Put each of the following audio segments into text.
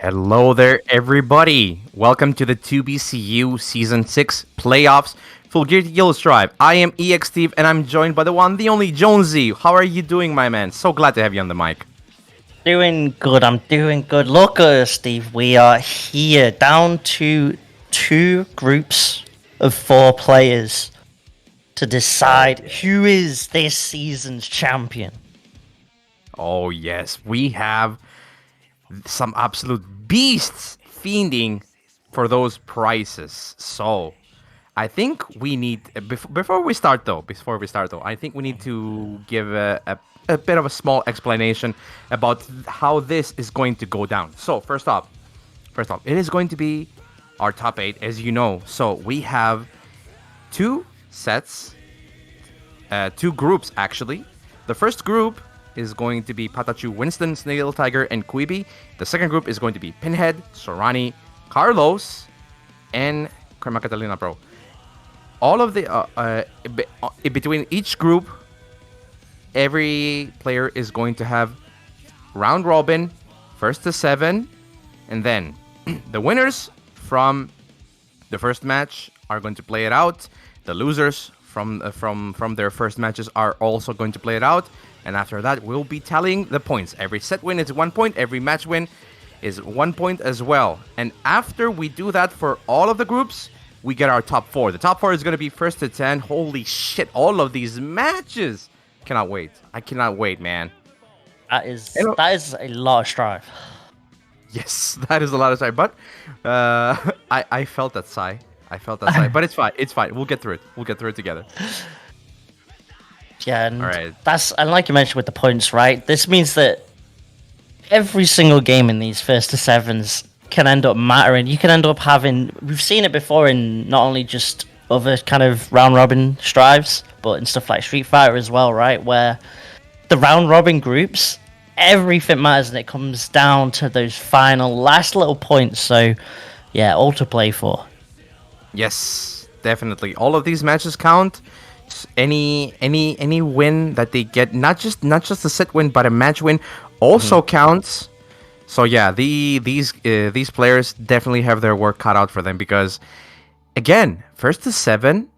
Hello there, everybody. Welcome to the 2BCU Season 6 Playoffs Full Gear Yellows Drive. I am EX Steve, and I'm joined by the one, the only Jonesy. How are you doing, my man? So glad to have you on the mic. Doing good. I'm doing good. Look at us, Steve. We are here down to 2 groups of 4 players to decide who is this season's champion. Oh, yes. We have some absolute beasts fiending for those prizes. So, I think we need before we start though. I think we need to give a bit of a small explanation about how this is going to go down. So first off, it is going to be our top 8, as you know. So we have 2 sets, 2 groups actually. The first group is going to be Patachu, Winston, Snail Tiger, and Kuiby. The second group is going to be Pinhead, Sorani, Carlos, and Crema Catalina Pro. All of the between each group, every player is going to have round robin, first to 7, and then the winners from the first match are going to play it out. The losers from their first matches are also going to play it out, and after that, we'll be tallying the points. Every set win is 1 point. Every match win is 1 point as well. And after we do that for all of the groups, we get our top 4. The top 4 is going to be first to 10. Holy shit, all of these matches. Cannot wait. I cannot wait, man. That is a lot of strife. Yes, that is a lot of sigh. But I felt that sigh. But it's fine. It's fine. We'll get through it. We'll get through it together. Yeah, and and like you mentioned with the points, right? This means that every single game in these first to 7s can end up mattering. You can end up having, we've seen it before in not only just other kind of round robin strives, but in stuff like Street Fighter as well, right? Where the round robin groups, everything matters, and it comes down to those final last little points. So yeah, all to play for. Yes, definitely. All of these matches count. Any win that they get, not just a set win, but a match win, also counts. So yeah, these players definitely have their work cut out for them, because again, first to 7,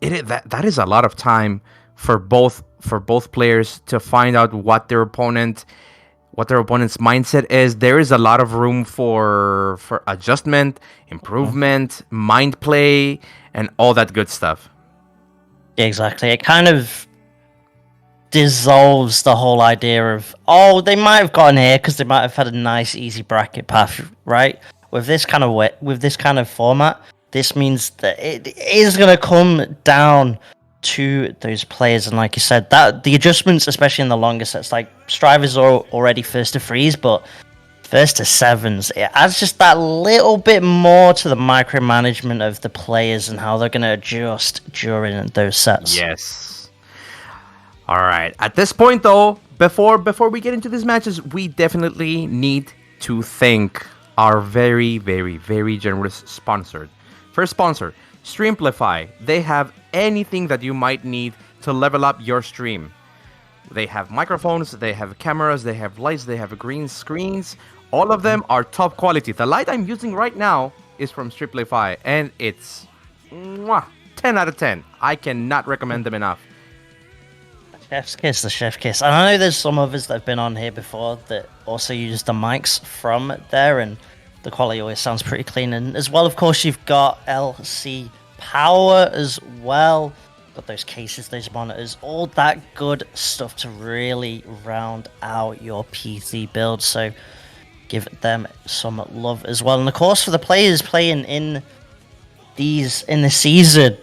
that is a lot of time for both players to find out what their opponent's mindset is. There is a lot of room for adjustment, improvement, mind play, and all that good stuff. Exactly. It kind of dissolves the whole idea of, oh, they might have gotten here because they might have had a nice easy bracket path, right? With this kind of format, this means that it is going to come down to those players, and like you said, that the adjustments, especially in the longer sets, like Strivers are already first to 3s, but first to 7s, it adds just that little bit more to the micromanagement of the players and how they're going to adjust during those sets. Yes. All right. At this point, though, before we get into these matches, we definitely need to thank our very, very, very generous sponsor. First sponsor, Streamplify. They have anything that you might need to level up your stream. They have microphones, they have cameras, they have lights, they have green screens. All of them are top quality. The light I'm using right now is from Streamplify, and it's 10 out of 10. I cannot recommend them enough. The chef kiss. And I know there's some others that have been on here before that also use the mics from there, and the quality always sounds pretty clean. And as well, of course, you've got LC power as well. Got those cases, those monitors, all that good stuff to really round out your PC build. So give them some love as well. And of course, for the players playing in the season,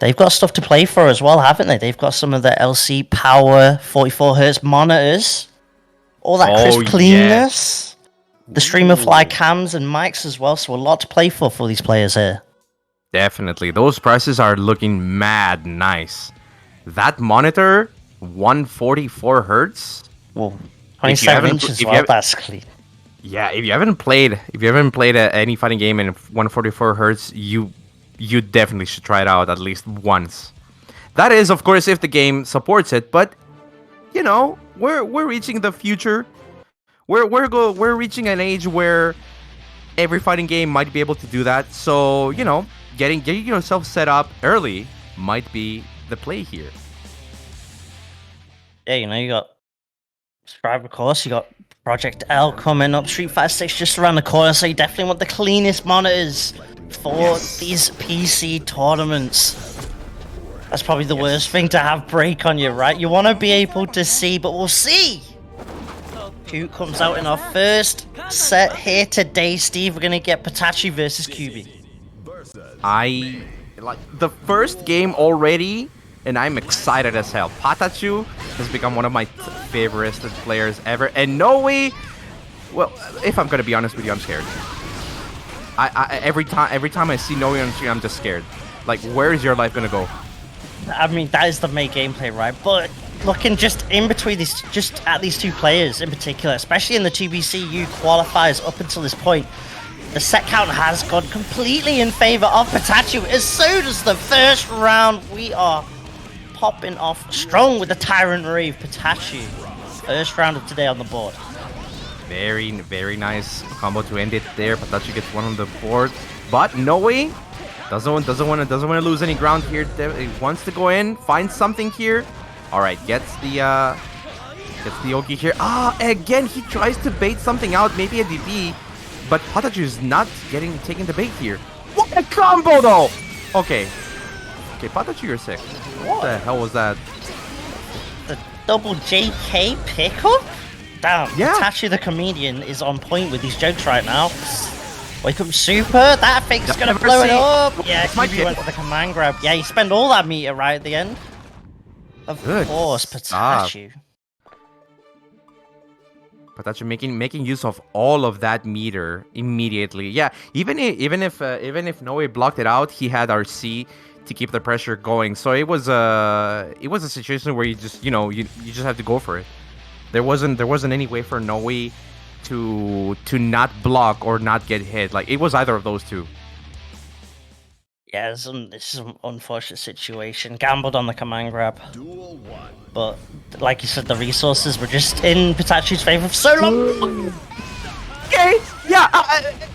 they've got stuff to play for as well, haven't they? They've got some of the LC power 44Hz monitors, all that crisp cleanness, the streamer fly cams and mics as well. So a lot to play for these players here. Definitely. Those prices are looking mad nice. That monitor, 144 hertz. Well, 27 inches, well, that's clean. Yeah, if you haven't played any fighting game in 144 hertz, you definitely should try it out at least once. That is, of course, if the game supports it. But you know, we're reaching the future we're reaching an age where every fighting game might be able to do that. So getting yourself set up early might be the play here. Yeah, you got Subscribe, of course. You got Project L coming up. Street Fighter 6 just around the corner, so you definitely want the cleanest monitors for these PC tournaments. That's probably the worst thing to have break on you, right? You want to be able to see, but we'll see who comes out in our first set here today, Steve. We're going to get Patachu versus Kuiby. I like the first game already, and I'm excited as hell. Patachu has become one of my favorite players ever, and Noe, well, if I'm gonna be honest with you, I'm scared. Every time I see Noe on the stream, I'm just scared. Like, where is your life gonna go? I mean, that is the main gameplay, right? But looking just in between these, just at these two players in particular, especially in the TBCU qualifiers up until this point, the set count has gone completely in favor of Patachu. As soon as the first round, we are popping off strong with the Tyrant Rave. Patachu, first round of today on the board. Very, very nice combo to end it there. Patachu gets one on the board, but Noe doesn't want to lose any ground here. He wants to go in, find something here. All right, gets the Oki here. Again, he tries to bait something out, maybe a DP, but Patachu is not taking the bait here. What a combo though! Okay, Patachu, you're sick. What the hell was that? The double JK pickup? Damn, yeah. Patachu the comedian is on point with these jokes right now. Wake up super, that fake's gonna blow it up! Yeah, Kuiby went for the command grab. Yeah, you spend all that meter right at the end. Of course, Patachu. Patachu making use of all of that meter immediately. Yeah, even if Noe blocked it out, he had RC to keep the pressure going. So it was a situation where you just you just have to go for it. There wasn't any way for Noe to not block or not get hit. Like, it was either of those two. Yeah, this is an unfortunate situation. Gambled on the command grab. But, like you said, the resources were just in Patachu's favor for so long. Okay, yeah,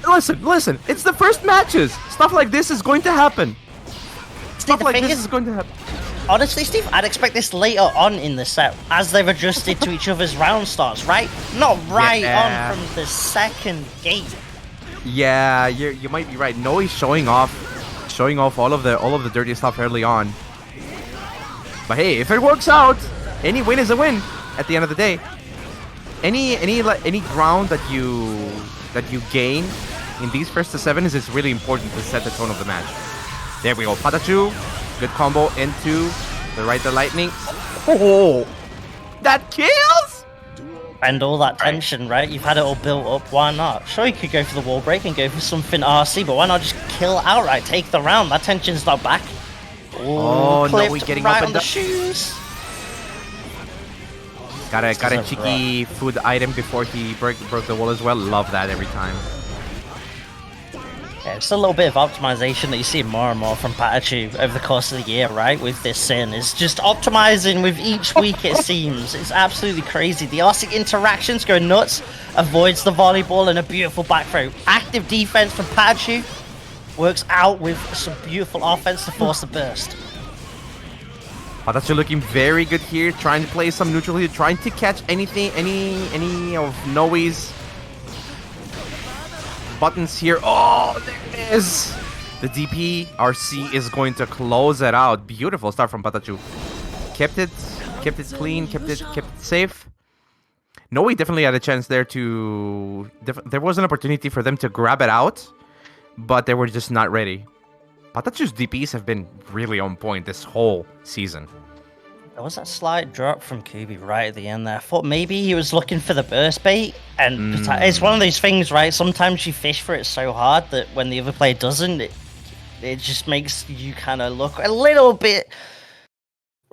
listen. It's the first matches. Stuff like this is going to happen. Stuff like this is going to happen. Honestly, Steve, I'd expect this later on in the set, as they've adjusted to each other's round starts, right? Not right on from the second game. Yeah, you might be right. Noe's showing off all of the dirty stuff early on. But hey, if it works out, any win is a win at the end of the day. Any ground that you gain in these first to sevens is really important to set the tone of the match. There we go, Patachu. Good combo into the lightning. Oh, that kills! And all that tension, right? You've had it all built up. Why not? Sure, you could go for the wall break and go for something RC, but why not just kill outright? Take the round. That tension's not back. Oh, no, we're getting right up on in the shoes. Got a cheeky food item before he broke the wall as well. Love that every time. Yeah, it's a little bit of optimization that you see more and more from Patachu over the course of the year, right? With this sin, it's just optimizing with each week. It seems it's absolutely crazy. The RC interactions go nuts. Avoids the volleyball and a beautiful back throw. Active defense from Patachu works out with some beautiful offense to force the burst. Patachu looking very good here, trying to play some neutral here, trying to catch any of Noe's buttons here. Oh, there it is. The DP RC is going to close it out. Beautiful start from Patachu. Kept it clean, kept it safe. Noe definitely had a chance there to. There was an opportunity for them to grab it out, but they were just not ready. Patachu's DPs have been really on point this whole season. There was that slight drop from Kuiby right at the end there. I thought maybe he was looking for the burst bait, and it's one of those things, right? Sometimes you fish for it so hard that when the other player doesn't, it just makes you kind of look a little bit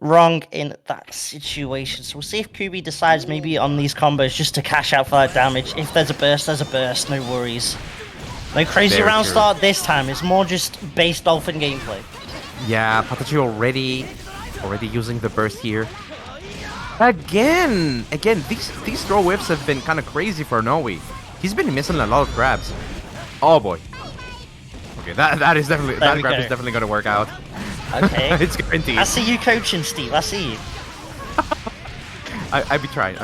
wrong in that situation. So we'll see if Kuiby decides maybe on these combos just to cash out for that damage. If there's a burst, no worries. No crazy round start this time. It's more just base Dolphin gameplay. Yeah, Patachu already using the burst here. Again, these throw whips have been kind of crazy for Noe. He's been missing a lot of grabs. Oh boy. Okay, that is definitely that grab is definitely gonna work out. Okay. It's guaranteed. I see you coaching, Steve. I see you. I be trying.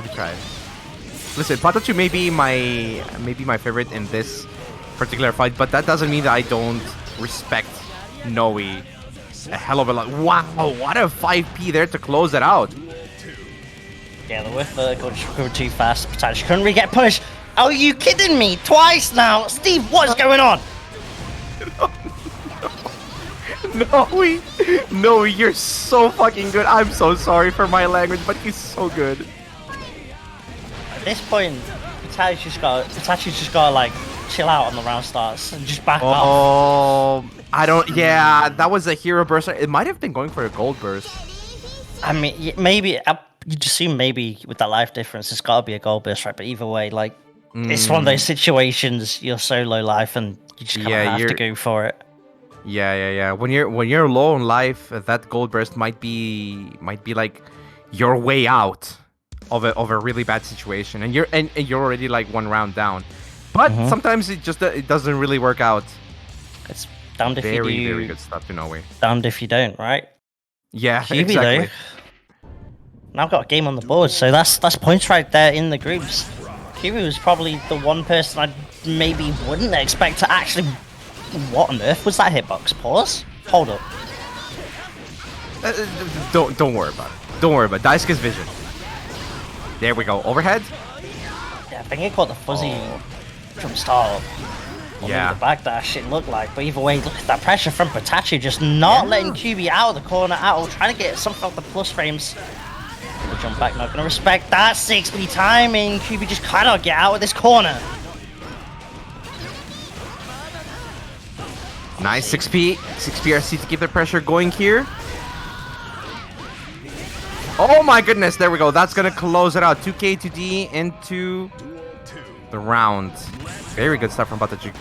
Listen, Patachu may be my favorite in this particular fight, but that doesn't mean that I don't respect Noe a hell of a lot. Wow, what a 5P there to close it out. Yeah, the whiff go too fast. Patachu couldn't really get punished. Are you kidding me? Twice now, Steve. What is going on? No, you're so fucking good. I'm so sorry for my language, but he's so good. At this point, Patachu's just got to like chill out on the round starts and just back off. Oh, I don't. Yeah, that was a hero burst. It might have been going for a gold burst. I mean, maybe you'd assume maybe with that life difference, it's got to be a gold burst, right? But either way, like it's one of those situations. You're so low life, and you just kind of have to go for it. Yeah. When you're low on life, that gold burst might be like your way out of a really bad situation, and you're already like one round down. But sometimes it doesn't really work out. It's damned if you do. Very good stuff to know. Damned if you don't, right? Yeah, Kuiby, exactly. Though, now I've got a game on the board, so that's points right there in the groups. Kuiby was probably the one person I maybe wouldn't expect to actually. What on earth was that hitbox? Pause. Hold up. Don't worry about it. Don't worry about it. Daisuke's vision. There we go. Overhead. Yeah, I think it caught the fuzzy jump start. Yeah. The back dash it looked like, but either way, look at that pressure from Patachu, just not letting Kuiby out of the corner at all, trying to get something off the plus frames. The jump back, not gonna respect that 6B timing. Kuiby just cannot get out of this corner. Nice 6P RC to keep the pressure going here. Oh my goodness, there we go. That's gonna close it out. 2K to D into the round. Very good stuff from Patachu.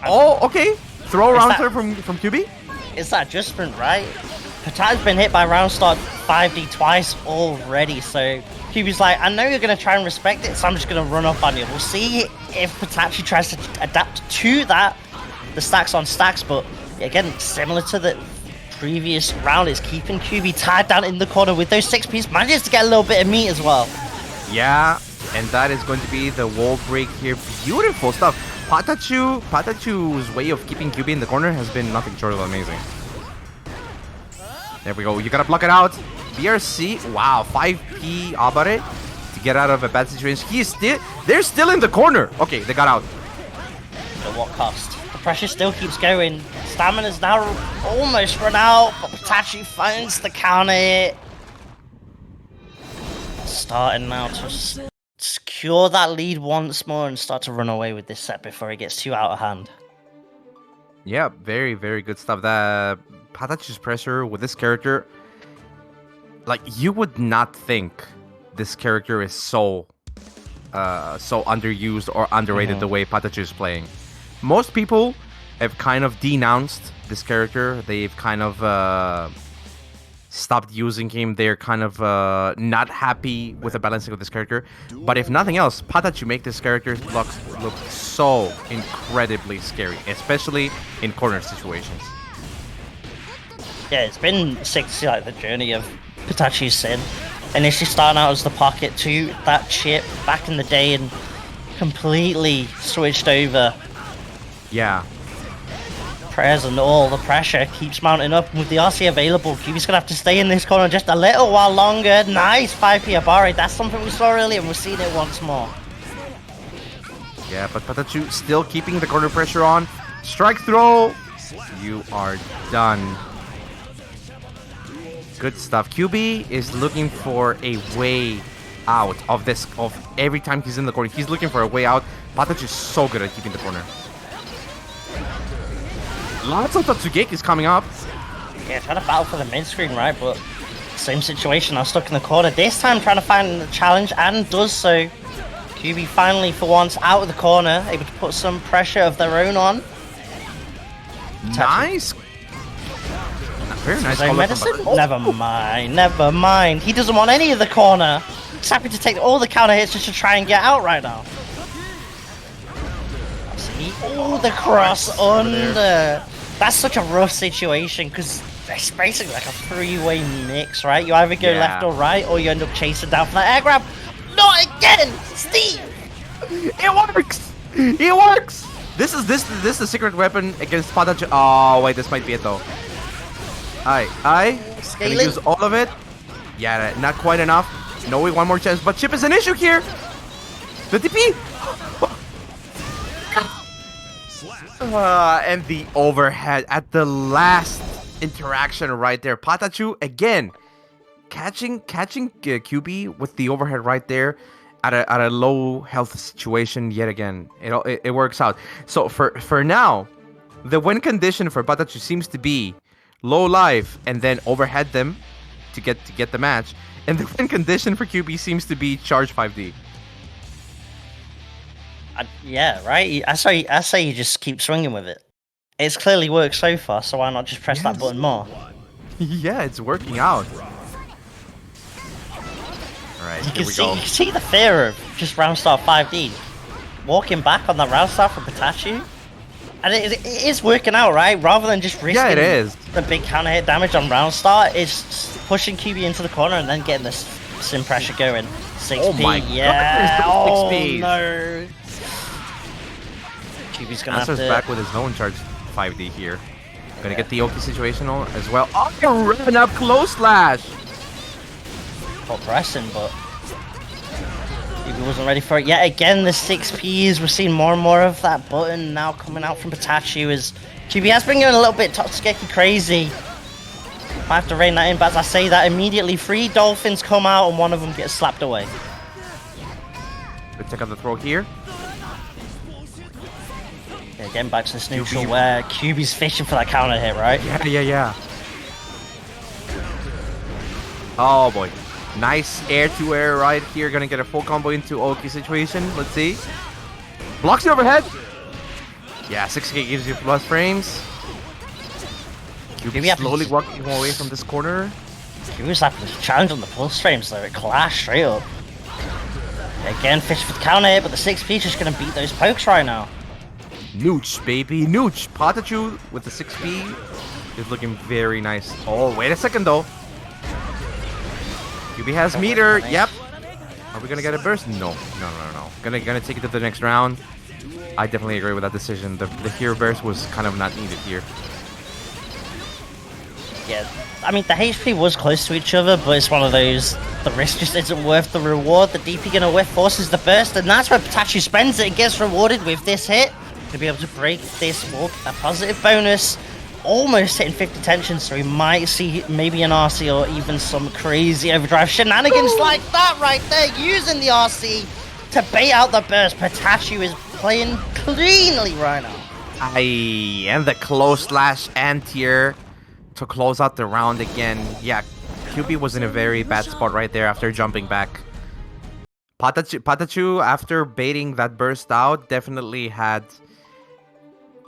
Oh, okay. Throw round third from Kuiby. It's that adjustment, right? Patachu's been hit by round start 5D twice already, so Kuiby's like, I know you're gonna try and respect it, so I'm just gonna run up on you. We'll see if Patachu tries to adapt to that. The stacks on stacks, but again, similar to the previous round, is keeping Kuiby tied down in the corner with those 6Ps. Manages to get a little bit of meat as well. Yeah, and that is going to be the wall break here. Beautiful stuff. Patachu's way of keeping Kuiby in the corner has been nothing short of amazing. There we go. You gotta block it out. BRC. Wow, 5P Abare to get out of a bad situation. They're still in the corner. Okay, they got out. At what cost? Pressure still keeps going. Stamina's now almost run out, but Patachu finds the counter hit. Starting now to secure that lead once more and start to run away with this set before it gets too out of hand. Yeah, very, very good stuff. That Patachu's pressure with this character, like you would not think this character is so underused or underrated the way Patachu is playing. Most people have kind of denounced this character. They've kind of stopped using him. They're kind of not happy with the balancing of this character. But if nothing else, Patachu make this character look so incredibly scary, especially in corner situations. Yeah, it's been sick to see like the journey of Patachu's Sin. Initially starting out as the pocket to that chip back in the day and completely switched over. Yeah. Prayers and all, the pressure keeps mounting up. With the RC available, Kuiby's gonna have to stay in this corner just a little while longer. Nice 5P Abare. That's something we saw earlier and we're seeing it once more. Yeah, but Patachu still keeping the corner pressure on. Strike throw. You are done. Good stuff. Kuiby is looking for a way out of this. Of every time he's in the corner, he's looking for a way out. Patachu is so good at keeping the corner. Lots of Tatsugeki is coming up. Yeah, trying to battle for the mid screen, right? But same situation. I'm stuck in the corner. This time trying to find the challenge and does so. Kuiby finally, for once, out of the corner, able to put some pressure of their own on. Nice. Very nice His own follow from medicine? Patachu. Never mind, never mind. He doesn't want any of the corner. He's happy to take all the counter hits just to try and get out right now. See? Oh, the cross under. That's such a rough situation because it's basically like a three-way mix, right? You either go left or right, or you end up chasing down for that air grab. Not again, Steve! It works! It works! This is the secret weapon against Patachu. Oh wait, this might be it though. Gonna use all of it. Yeah, not quite enough. No way, one more chance. But chip is an issue here. The DP. And the overhead at the last interaction right there. Patachu again catching Kuiby with the overhead right there at a low health situation yet again. It works out. So for now, the win condition for Patachu seems to be low life and then overhead them to get the match, and the win condition for Kuiby seems to be charge 5D. Yeah, right. I say you just keep swinging with it. It's clearly worked so far, so why not just press that button more? Yeah, it's working out. All right, You can see the fear of just round start 5D walking back on that round start from Patachu, and it is working out, right? Rather than just risking the big counter hit damage on round start, it's pushing Kuiby into the corner and then getting this sim pressure going. 6P, oh my yeah. God, 6P. No. Kuiby's gonna have to back with his own charge 5D here. Gonna get the Oki situation on as well. Oh, run up close slash. Caught pressing, but Kuiby wasn't ready for it yet. Again, the 6Ps. We're seeing more and more of that button now coming out from Patachu as Kuiby has been going a little bit Totsugeki crazy. Might have to rein that in, but as I say that, immediately 3 dolphins come out and one of them gets slapped away. Good check out the throw here. Yeah, getting back to this neutral where Kuiby's fishing for that counter hit, right? Yeah. Oh boy. Nice air-to-air right here. Gonna get a full combo into Oki situation. Let's see. Blocks the overhead. Yeah, 6K gives you plus frames. Kuiby slowly walking away from this corner. Kuiby's having a challenge on the pulse frames though. It clashed straight up. Again, fish for the counter hit, but the 6P just gonna beat those pokes right now. Nooch, baby, nooch. Patachu with the 6P is looking very nice. Oh, wait a second though. Kuiby has meter. Yep. Are we gonna get a burst? No. Gonna take it to the next round. I definitely agree with that decision. The hero burst was kind of not needed here. Yeah, I mean the HP was close to each other, but it's one of those. The risk just isn't worth the reward. The DP gonna whiff forces the burst, and that's where Patachu spends it and gets rewarded with this hit. To be able to break this walk, a positive bonus, almost hitting 50 tension, so we might see maybe an RC or even some crazy overdrive shenanigans like that right there, using the RC to bait out the burst. Patachu is playing cleanly right now. And the close slash anti-air to close out the round again. Yeah, Kuiby was in a very bad spot right there after jumping back. Patachu, after baiting that burst out, definitely had...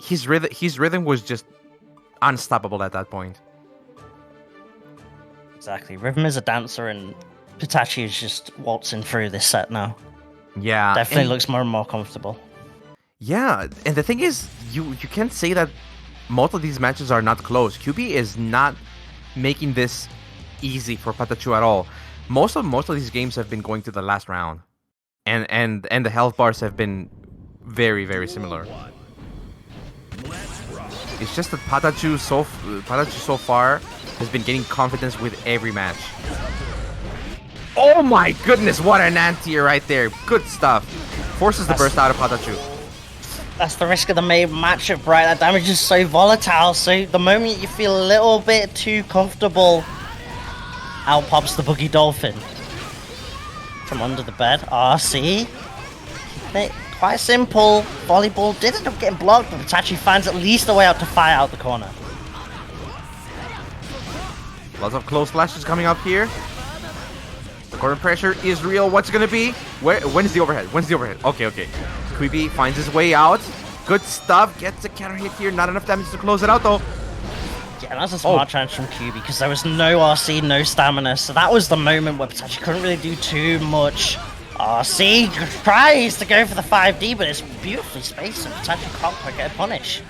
His rhythm was just unstoppable at that point. Exactly. Rhythm is a dancer, and Patachu is just waltzing through this set now. Yeah. Definitely looks more and more comfortable. Yeah, and the thing is, you can't say that most of these matches are not close. Kuiby is not making this easy for Patachu at all. Most of these games have been going to the last round. And the health bars have been very, very similar. It's just that Patachu so far has been getting confidence with every match. Oh my goodness, what an anti-air right there. Good stuff. Forces the burst out of Patachu. That's the risk of the main matchup, right? That damage is so volatile, so the moment you feel a little bit too comfortable, out pops the Boogie Dolphin. From under the bed. RC. Quite simple. Volleyball did end up getting blocked, but Patachu finds at least a way out to fire out the corner. Lots of close flashes coming up here. The corner pressure is real. What's it gonna be? When's the overhead? Okay. Kuiby finds his way out. Good stuff. Gets a counter hit here. Not enough damage to close it out though. Yeah, And that's a smart chance from Kuiby because there was no RC, no stamina. So that was the moment where Patachu couldn't really do too much. RC tries to go for the 5D, but it's beautifully spaced and Patachu can't quite get a punish.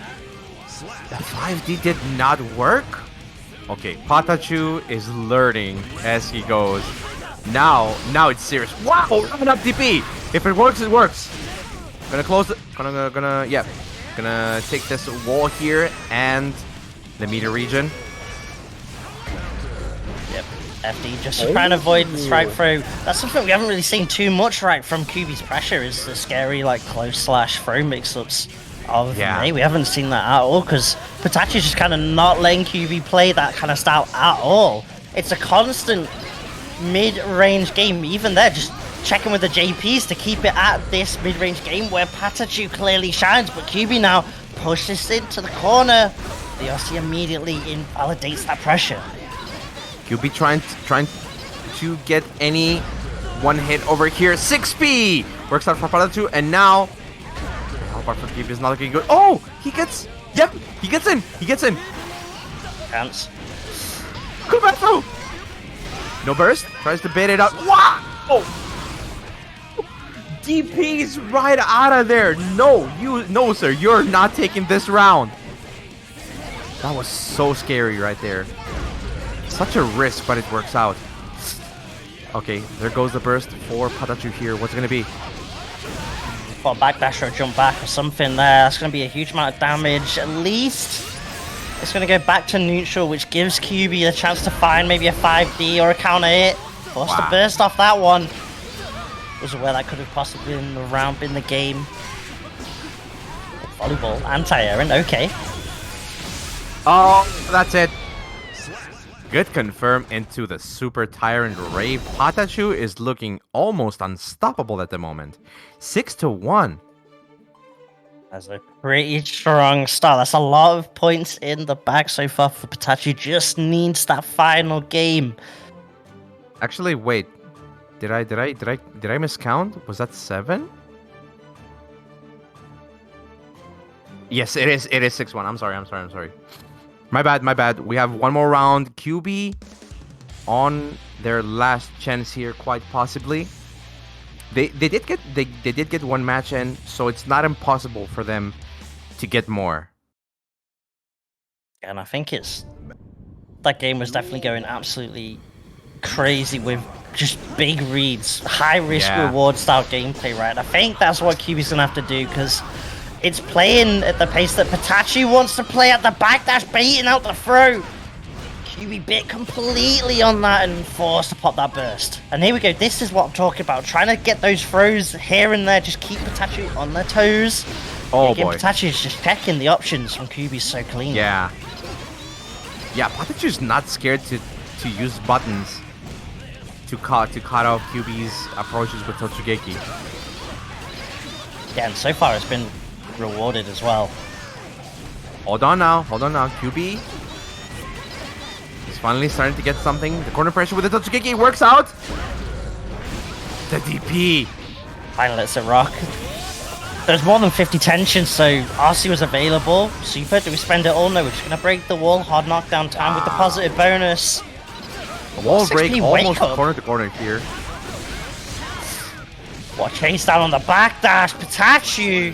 The 5D did not work? Okay, Patachu is learning as he goes. Now it's serious. Wow, open up DP. If it works, it works. Gonna close it. Gonna take this wall here and the meter region. Yep, FD just trying to avoid the strike throw. That's something we haven't really seen too much right from Kuiby's pressure is the scary like close slash throw mix-ups. Of me. We haven't seen that at all because Patachu's just kind of not letting Kuiby play that kind of style at all. It's a constant mid-range game, even there, just checking with the JPs to keep it at this mid-range game where Patachu clearly shines, but Kuiby now pushes into the corner. The RC immediately invalidates that pressure. Kuiby trying to get any one hit over here. 6P works out for Patachu, and now for Kuiby is not looking good. Oh, he gets in. Chance. Kuiby! No burst. Tries to bait it out. Wow! Oh! DP's right out of there. No, sir. You're not taking this round. That was so scary right there. Such a risk, but it works out. Okay, there goes the burst for Patachu here. What's it gonna be? Well, backdash or jump back or something there. That's going to be a huge amount of damage. At least it's going to go back to neutral, which gives Kuiby a chance to find maybe a 5D or a counter hit. Forced to burst off that one. Was aware that could have possibly been the round in the game. Volleyball, anti-airing, okay. Oh, that's it. Good confirm into the Super Tyrant Rave. Patachu is looking almost unstoppable at the moment. 6-1. That's a pretty strong start. That's a lot of points in the bag so far for Patachu. Just needs that final game. Actually, wait. Did I miscount? Was that 7? Yes, it is 6-1. I'm sorry. My bad. We have one more round. Kuiby on their last chance here, quite possibly. They did get one match in, so it's not impossible for them to get more. And I think that game was definitely going absolutely crazy with just big reads, high risk reward style gameplay, right? I think that's what Kuiby's gonna have to do because it's playing at the pace that Patachu wants to play at the backdash, baiting out the throw. Kuiby bit completely on that and forced to pop that burst. And here we go, this is what I'm talking about. Trying to get those throws here and there, just keep Patachu on their toes. Oh boy. Patachu's just checking the options from Kuiby so clean. Yeah, Patachu's not scared to use buttons to cut off Kuiby's approaches with Tochigeki. Yeah, and so far it's been rewarded as well. Hold on now. Kuiby is finally starting to get something. The corner pressure with the Tochigeki works out. The DP Finally lets it rock. There's more than 50 tension, so RC was available. Super, do we spend it all? No, we're just going to break the wall. Hard knockdown time with the positive bonus. The wall break almost corner to corner here. What chase down on the backdash, Patachu.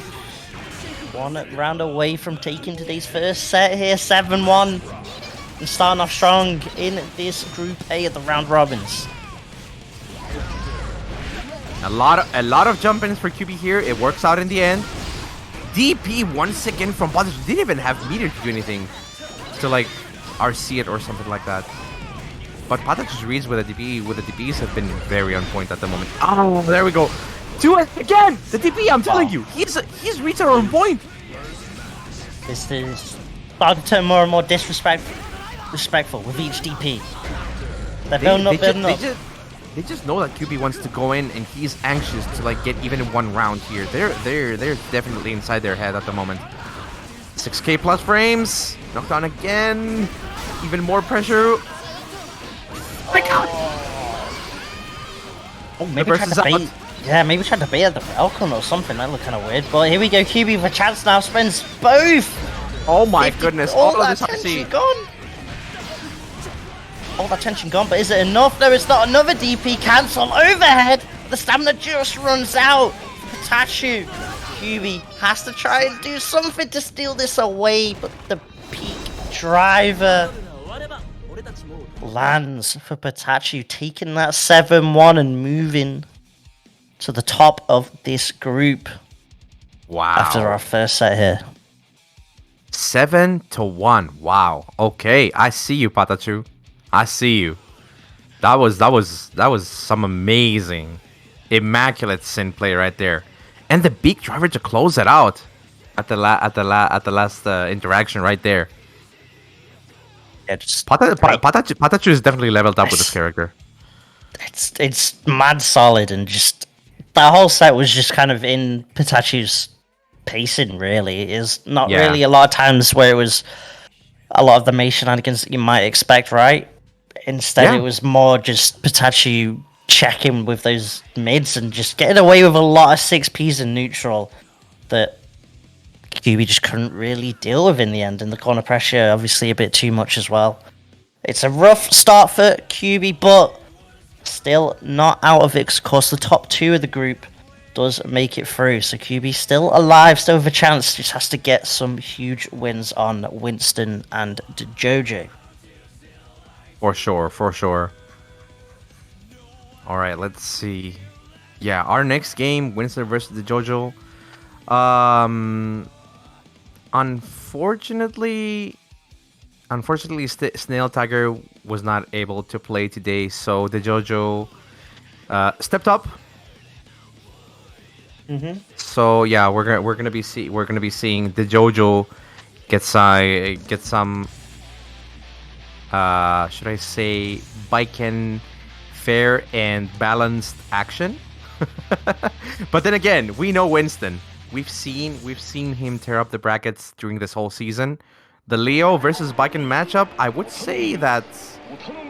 One round away from taking today's first set here, 7-1. And starting off strong in this Group A of the round robins. A lot of jump-ins for Kuiby here. It works out in the end. DP once again from Patachu. Didn't even have meter to do anything to like RC it or something like that. But Patachu's reads with the DPs have been very on point at the moment. Oh, there we go. Do it again! The DP, I'm telling you, his reads are on point. This is starting to turn more and more disrespectful with each DP. They're building up. They just know that Kuiby wants to go in, and he's anxious to like get even one round here. They're definitely inside their head at the moment. 6K plus frames, knocked down again, even more pressure. Oh, maybe trying to bait. Yeah, maybe trying to bait at the Falcon or something. That looked kind of weird. But here we go. Kuiby with a chance now. Spends both. Oh my goodness. All of this RC gone. All that tension gone, but is it enough? No, it's not. Another DP cancel overhead. The stamina just runs out. Patachu. Kuiby has to try and do something to steal this away, but the peak driver lands for Patachu, taking that 7-1 and moving to the top of this group. Wow. After our first set here. 7-1. Wow. Okay, I see you, Patachu. I see you. That was some amazing, immaculate synth play right there, and the big driver to close it out at the last interaction right there. Yeah, just Patachu is definitely leveled up with this character. It's mad solid, and just that whole set was just kind of in Patachu's pacing. Really, it is not really a lot of times where it was a lot of the Mei shenanigans that you might expect, right? Instead, it was more just Patachu checking with those mids and just getting away with a lot of 6Ps in neutral that Kuiby just couldn't really deal with in the end. And the corner pressure, obviously, a bit too much as well. It's a rough start for Kuiby, but still not out of it. 'Cause of course, the top two of the group does make it through. So Kuiby still alive, still with a chance. Just has to get some huge wins on Winston and Dejojo. For sure. All right, let's see. Yeah, our next game, Winston versus Dejojo. Unfortunately, Snail Tiger was not able to play today, so Dejojo stepped up. So yeah, we're gonna be seeing Dejojo get some should I say Baiken fair and balanced action. But then again, we know Winston. We've seen him tear up the brackets during this whole season. The Leo versus Baiken matchup, I would say that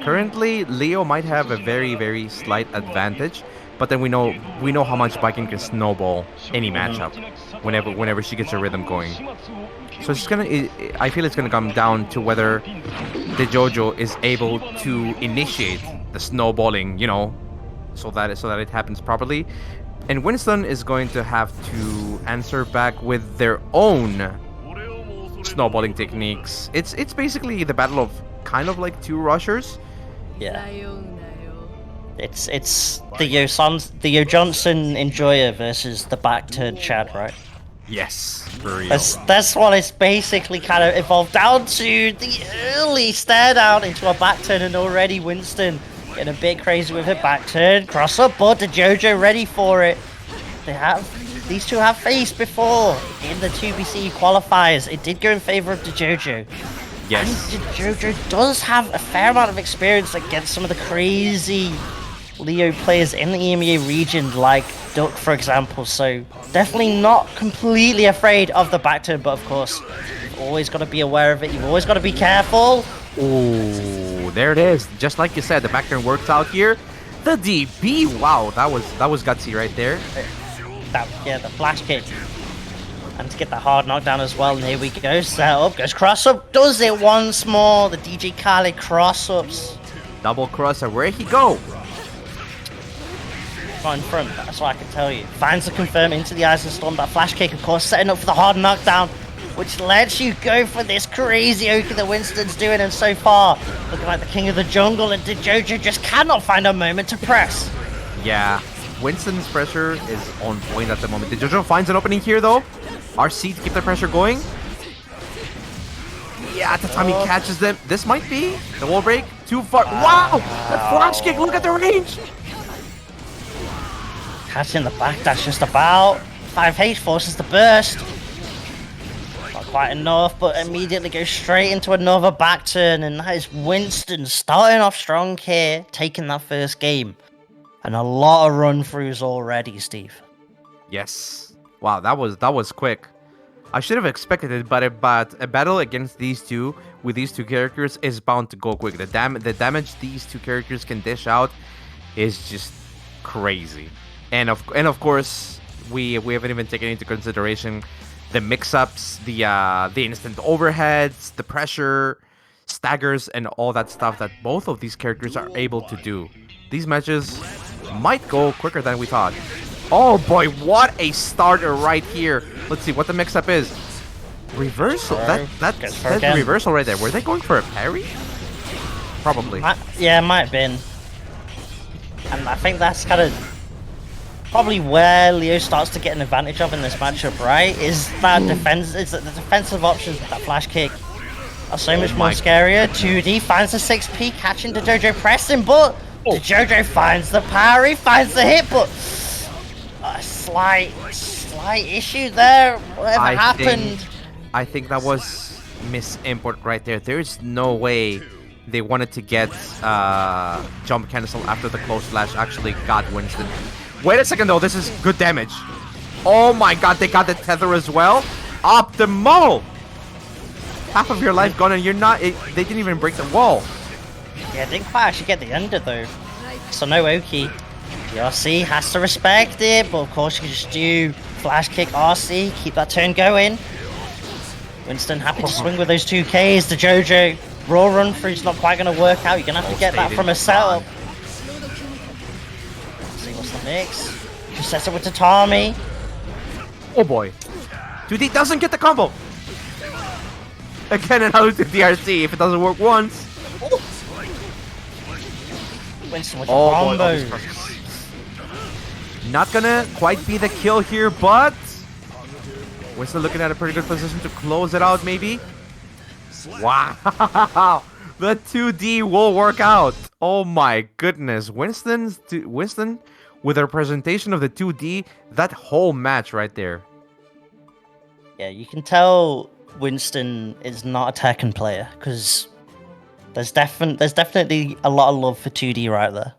currently Leo might have a very, very slight advantage. But then we know how much Baiken can snowball any matchup whenever she gets her rhythm going. So I feel it's gonna come down to whether Dejojo is able to initiate the snowballing, so that it happens properly. And Winston is going to have to answer back with their own snowballing techniques. It's basically the battle of kind of like two rushers. Yeah. It's the Yo Johnson Enjoyer versus the back turn Chad, right? Yes, for real. That's what it's basically kind of evolved down to. The early stare down into a back turn, and already Winston getting a bit crazy with her back turn. Cross up, but Dejojo ready for it. These two have faced before in the 2BC qualifiers. It did go in favor of Dejojo. Yes. And Dejojo does have a fair amount of experience against some of the crazy Leo players in the EMEA region, like Duck, for example. So definitely not completely afraid of the back turn, but of course, you've always got to be aware of it. You've always got to be careful. Oh, there it is. Just like you said, the back turn works out here. The DP, wow, that was gutsy right there. The flash kick. And to get that hard knockdown as well. And here we go. Set up, goes cross up, does it once more. The DJ Khaled cross ups. Double crosser, where'd he go? Right in front, that's what I can tell you. Finds the confirm into the Eyes of Storm. That flash kick, of course, setting up for the hard knockdown, which lets you go for this crazy Oki that Winston's doing. And so far, looking like the king of the jungle, and Dejojo just cannot find a moment to press. Yeah, Winston's pressure is on point at the moment. Dejojo finds an opening here, though. RC to keep the pressure going. Yeah, at the time he catches them. This might be the wall break. Too far. Wow! That flash kick, look at the range! Catching the back, that's just about 5H, forces the burst. Not quite enough, but immediately goes straight into another back turn, and that is Winston starting off strong here, taking that first game. And a lot of run-throughs already, Steve. Yes. Wow, that was quick. I should have expected it, but a battle against these two, with these two characters, is bound to go quick. The damage these two characters can dish out is just crazy. And of course, we haven't even taken into consideration the mix-ups, the instant overheads, the pressure. staggers and all that stuff that both of these characters are able to do. These matches might go quicker than we thought. Oh boy, what a starter right here. Let's see what the mix-up is. Reversal. That's the reversal right there. Were they going for a parry? Probably. Yeah, it might have been. And I think that's kind of probably where Leo starts to get an advantage of in this matchup, right? Is that defense? Is that the defensive options with that flash kick are so much more scarier. 2D finds the 6P, catching Dejojo pressing, but Dejojo finds the parry, finds the hit, but a slight issue there. Whatever happened? I think that was misimport right there. There's no way they wanted to get jump cancel after the close slash actually got Winston. Wait a second though, this is good damage. Oh my god, they got the tether as well. Optimal! Half of your life gone and you're not, they didn't even break the wall. Yeah, didn't quite actually get the under though. So no Oki. The RC has to respect it, but of course you can just do flash kick RC, keep that turn going. Winston happy to swing with those 2Ks. Dejojo raw run through's not quite going to work out. You're going to have to get that from a setup. Let's see what's the mix. Just sets it with Tatami. Oh boy. 2D doesn't get the combo. Again, another 2D RC if it doesn't work once. Winston with the combo. Not gonna quite be the kill here, but Winston looking at a pretty good position to close it out, maybe. Wow, the 2D will work out. Oh my goodness, Winston with a presentation of the 2D, that whole match right there. Yeah, you can tell Winston is not a Tekken player because there's definitely a lot of love for 2D right there.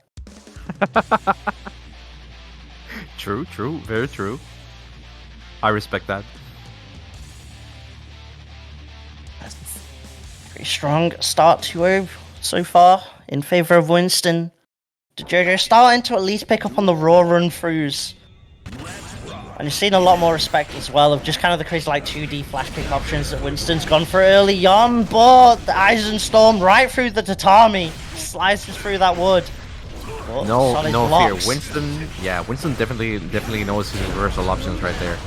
True, very true. I respect that. Pretty strong start 2-0 so far in favor of Winston. Dejojo starting to at least pick up on the raw run-throughs. And you're seeing a lot more respect as well of just kind of the crazy like 2D flash kick options that Winston's gone for early on, but the Eisenstorm right through the tatami slices through that wood. But no blocks. fear. Winston definitely knows his reversal options right there.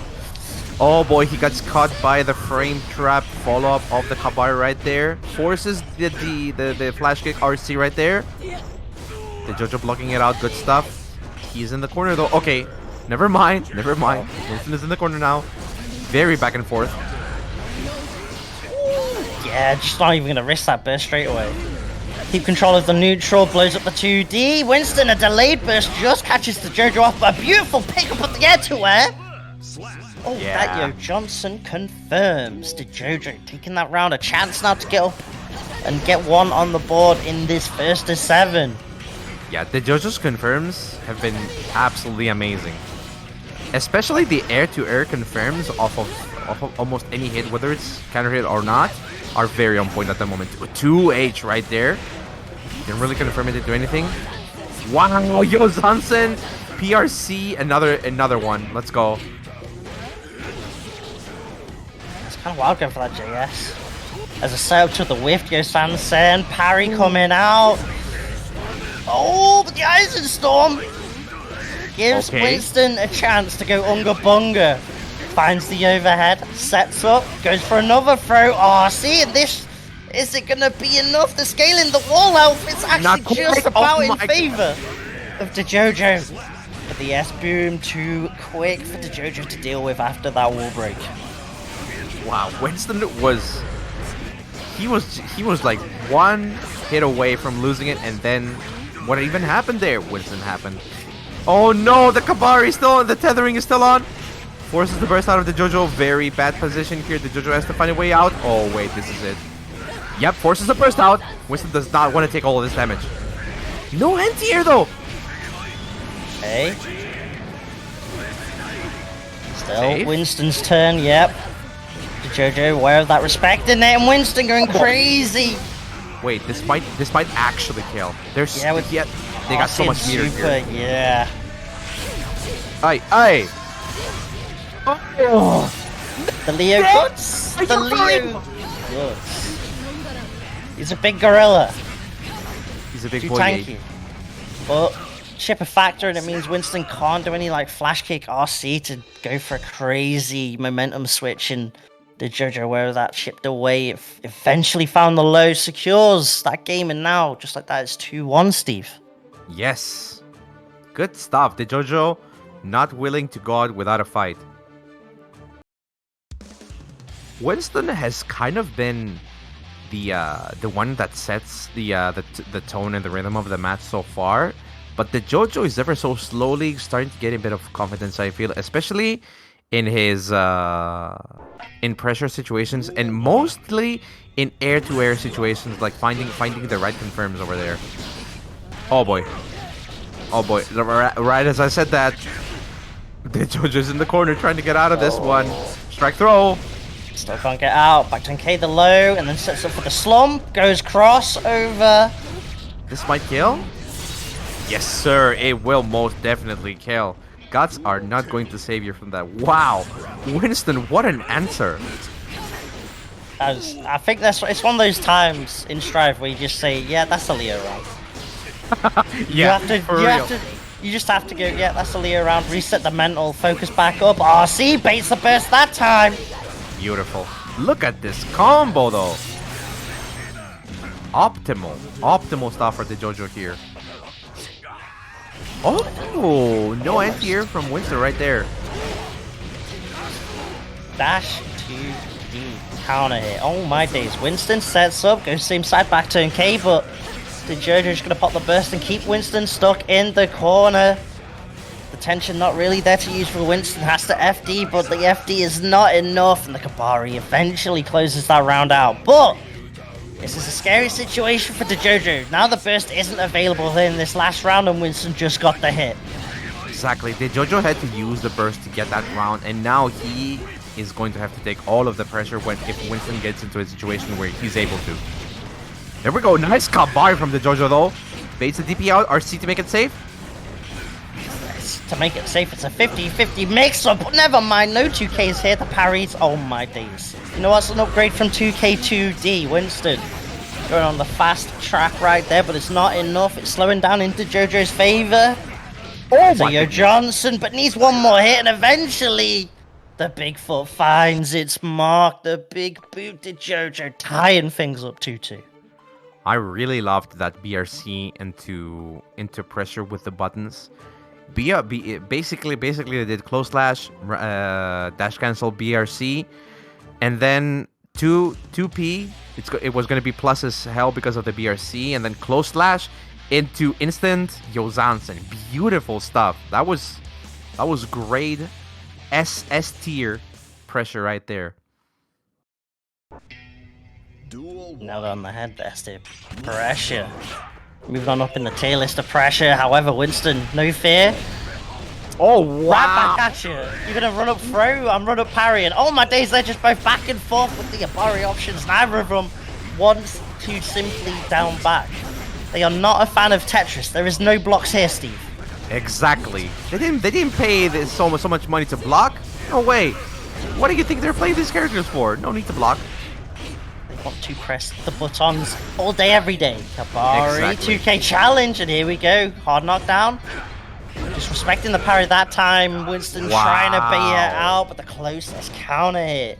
Oh boy, he gets caught by the frame trap follow-up of the Kabari right there. Forces the flash kick RC right there. Dejojo blocking it out, good stuff. He's in the corner though. Okay, never mind. Winston is in the corner now. Very back and forth. Yeah, just not even gonna risk that burst straight away. Keep control of the neutral, blows up the 2D. Winston, a delayed burst, just catches Dejojo off. A beautiful pick up at the air to air. Oh, yeah. that Yo Johnson confirms Dejojo taking that round. A chance now to get up and get one on the board in this first of 7. Yeah, Dejojo's confirms have been absolutely amazing. Especially the air-to-air confirms off of almost any hit, whether it's counter hit or not, are very on point at the moment. 2H right there. Didn't really confirm it to do anything. Wow, Yo Johnson, PRC, another one. Let's go. It's kind of wild going for that JS. As a setup to the whiff, Yo Sansen, parry coming out. Oh, but the Eisenstorm gives Winston a chance to go Unga Bunga. Finds the overhead, sets up, goes for another throw. Oh, see, this is it gonna be enough? The scaling the wall health is actually just about in favor of Dejojo. But the S-boom too quick for Dejojo to deal with after that wall break. Wow, Winston was like one hit away from losing it, and then what even happened there? Winston happened. Oh no, the Kabari the tethering is still on. Forces the burst out of Dejojo. Very bad position here. Dejojo has to find a way out. Oh wait, this is it. Yep, forces the burst out. Winston does not want to take all of this damage. No anti-air though. Okay. Still Winston's turn, yep. Dejojo aware of that respect in there, and Winston going crazy. Wait, this might actually kill. There's they got so much meter here. Yeah. Aye. Oh. The Leo guts. The Leo guts. He's a big gorilla. He's a big Too boy. tanky. But chip a factor, and it means Winston can't do any like flash kick RC to go for a crazy momentum switch. And Dejojo, where that chipped away, it eventually found the low, secures that game, and now just like that, it's 2-1, Steve. Yes. Good stuff. Dejojo not willing to go out without a fight. Winston has kind of been the one that sets the tone and the rhythm of the match so far, but Dejojo is ever so slowly starting to get a bit of confidence, I feel, especially in his in pressure situations and mostly in air-to-air situations, like finding the right confirms over there. Oh boy. Oh boy. Right as I said that, Dejojo's in the corner trying to get out of this one. Strike throw. Still can't get out. Back to NK the low, and then sets up for the slump. Goes cross over. This might kill? Yes, sir. It will most definitely kill. Guts are not going to save you from that. Wow. Winston, what an answer. I think it's one of those times in Strive where you just say, yeah, that's a Leo round. Yeah, you just have to go, yeah, that's a Leo round. Reset the mental, focus back up. RC baits the burst that time. Beautiful. Look at this combo, though. Optimal stuff for Dejojo here. Oh, no anti-air from Winston right there. Dash to the counter hit. Oh my days. Winston sets up, goes same side back to NK, but Dejojo's gonna pop the burst and keep Winston stuck in the corner. The tension not really there to use for Winston, has to FD, but the FD is not enough, and the Kabari eventually closes that round out. But this is a scary situation for Dejojo. Now the burst isn't available in this last round, and Winston just got the hit. Exactly. Dejojo had to use the burst to get that round, and now he is going to have to take all of the pressure if Winston gets into a situation where he's able to. There we go. Nice Kabari from Dejojo, though. Baits the DP out. RC to make it safe. To make it safe, it's a 50-50 mix-up, but never mind, no 2Ks here, the parries, oh my days. You know what's an upgrade from 2K2D, Winston. Going on the fast track right there, but it's not enough, it's slowing down into Jojo's favour. Oh my Yo Johnson, but needs one more hit, and eventually, the Bigfoot finds its mark, the big boot to Jojo, tying things up 2-2. I really loved that BRC into pressure with the buttons. Basically they did close slash, dash cancel, BRC, and then 2P. It was going to be plus as hell because of the BRC, and then close slash into instant Yosansen. Beautiful stuff. That was grade S tier pressure right there. Nailed on the head there, Steve. Pressure. Moving on up in the tier list of pressure. However, Winston, no fear. Oh, wow. Right back at you. You're going to run up throw. I'm run up parry. And oh my days, they're just both back and forth with the Abari options. Neither of them wants to simply down back. They are not a fan of Tetris. There is no blocks here, Steve. Exactly. They didn't pay this so much money to block. No way. What do you think they're playing these characters for? No need to block. Want to press the buttons all day, every day. Kabari, exactly. 2K challenge, and here we go. Hard knockdown. Just respecting the parry that time. Winston trying to bait it out, but the closest counter hit.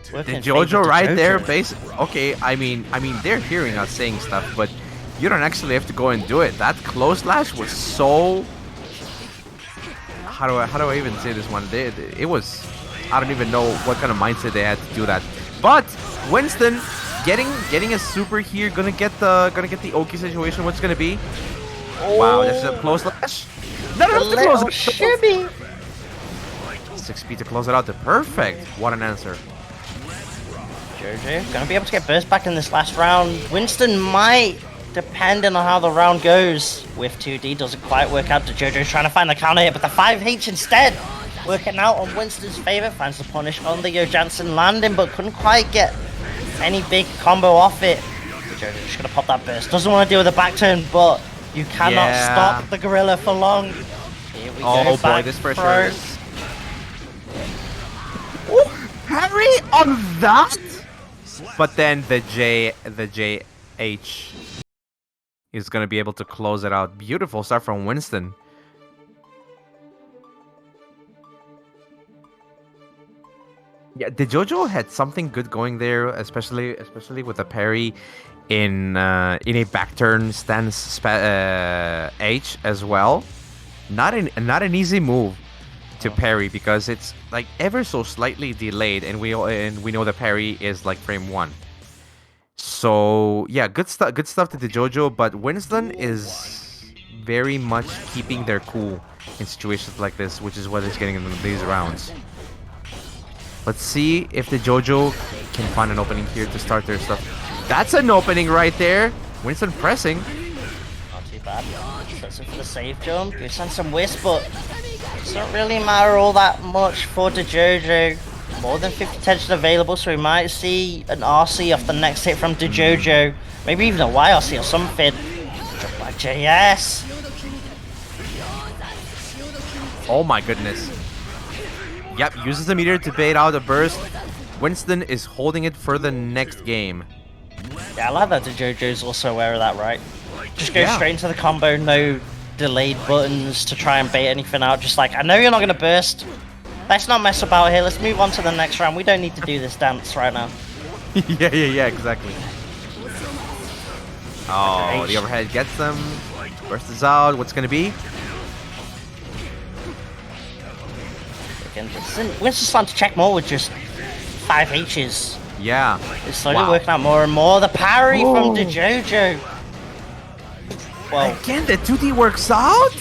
Dejojo right there, basically. Okay, I mean, they're hearing us saying stuff, but you don't actually have to go and do it. That close slash was so. How do I even say this one? It was. I don't even know what kind of mindset they had to do that. But Winston getting a super here, gonna get the Oki situation. What's gonna be? Oh. Wow, there's a close slash. Not enough to close it. Shimmy. 6 speed to close it out. Perfect. What an answer. Jojo gonna be able to get burst back in this last round. Winston might, depending on how the round goes. With 2D doesn't quite work out. Jojo's trying to find the counter hit, but the 5H instead working out on Winston's favor. Finds the punish on the Yo Jansen landing, but couldn't quite get any big combo off it. Jojo's just gonna pop that burst. Doesn't want to deal with the back turn, but you cannot stop the gorilla for long. Here we go. Oh boy, this pressure is... Oh, parry on that? But then the J H is going to be able to close it out. Beautiful start from Winston. Yeah, Dejojo had something good going there, especially with a parry in a back turn stance H as well. Not an easy move to parry because it's like ever so slightly delayed, and we know the parry is like frame 1. So yeah, good stuff to Dejojo, but Winston is very much keeping their cool in situations like this, which is what is getting in these rounds. Let's see if the Dejojo can find an opening here to start their stuff. That's an opening right there. Winston pressing. Not too bad. That's it for the save jump. You send some wisp, but it doesn't really matter all that much for Dejojo. More than 50 tension available, so we might see an RC off the next hit from Dejojo. Maybe even a YRC or something. Jump like JS. Oh my goodness. Yep, uses the meteor to bait out a burst. Winston is holding it for the next game. Yeah, I like that Dejojo's also aware of that, right? Just go straight into the combo, no delayed buttons to try and bait anything out. Just like, I know you're not going to burst. Let's not mess about here. Let's move on to the next round. We don't need to do this dance right now. yeah, exactly. Oh, the overhead gets them. Burst is out. What's going to be? Winston's starting to check more with just 5 H's. Yeah. It's slowly working out more and more. The parry from Dejojo. Well, again, the 2D works out?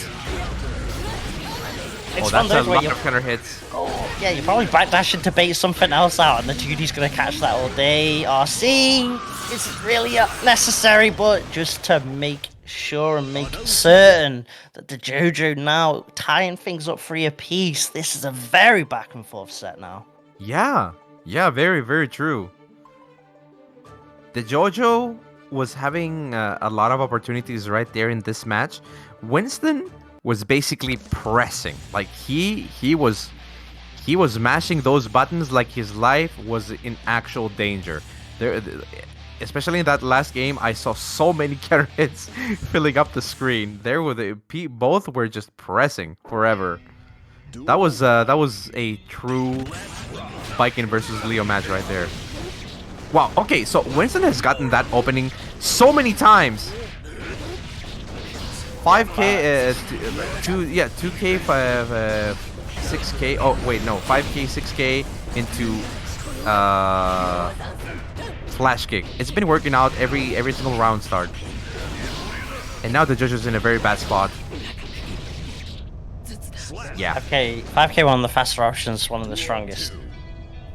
It's that's a lot of counter hits. Oh, yeah, you're probably backdashing to bait something else out, and the 2D's going to catch that all day. RC isn't really necessary, but just to make sure and make certain that the Dejojo now tying things up 3 apiece. This is a very back and forth set now. Yeah, very, very true. The Dejojo was having a lot of opportunities right there in this match. Winston was basically pressing, like he was mashing those buttons like his life was in actual danger. There, especially in that last game, I saw so many counter hits filling up the screen. Both were just pressing forever. That was a true Viking versus Leo match right there. Wow. Okay, so Winston has gotten that opening so many times. 5K, 2K, 6K. Oh wait, no, 5K, 6K into flash kick. It's been working out every single round start, and now the Dejojo's in a very bad spot. Yeah. 5K one of the faster options, one of the strongest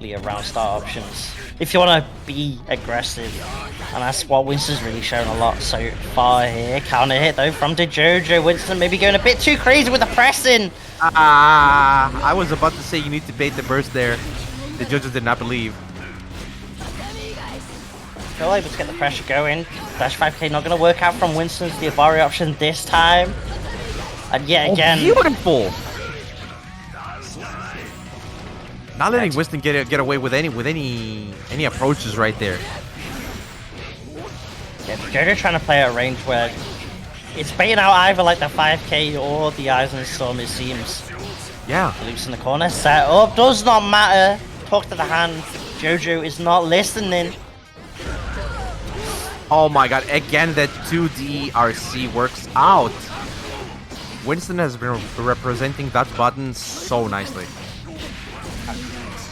round start options. If you want to be aggressive, and that's what Winston's really shown a lot so far here. Counter hit though from Dejojo. Winston maybe going a bit too crazy with the pressing. I was about to say you need to bait the burst there. Dejojo did not believe. Still able to get the pressure going. Dash 5K not going to work out from Winston's the Abari option this time. And yet again, beautiful. Not letting Winston get away with any approaches right there. Yeah, Dejojo trying to play at a range where it's baiting out either like the 5K or the Eyes and Storm, it seems. Yeah. Loose in the corner, set up, does not matter. Talk to the hand. Dejojo is not listening. Oh my god, again that 2D RC works out. Winston has been representing that button so nicely.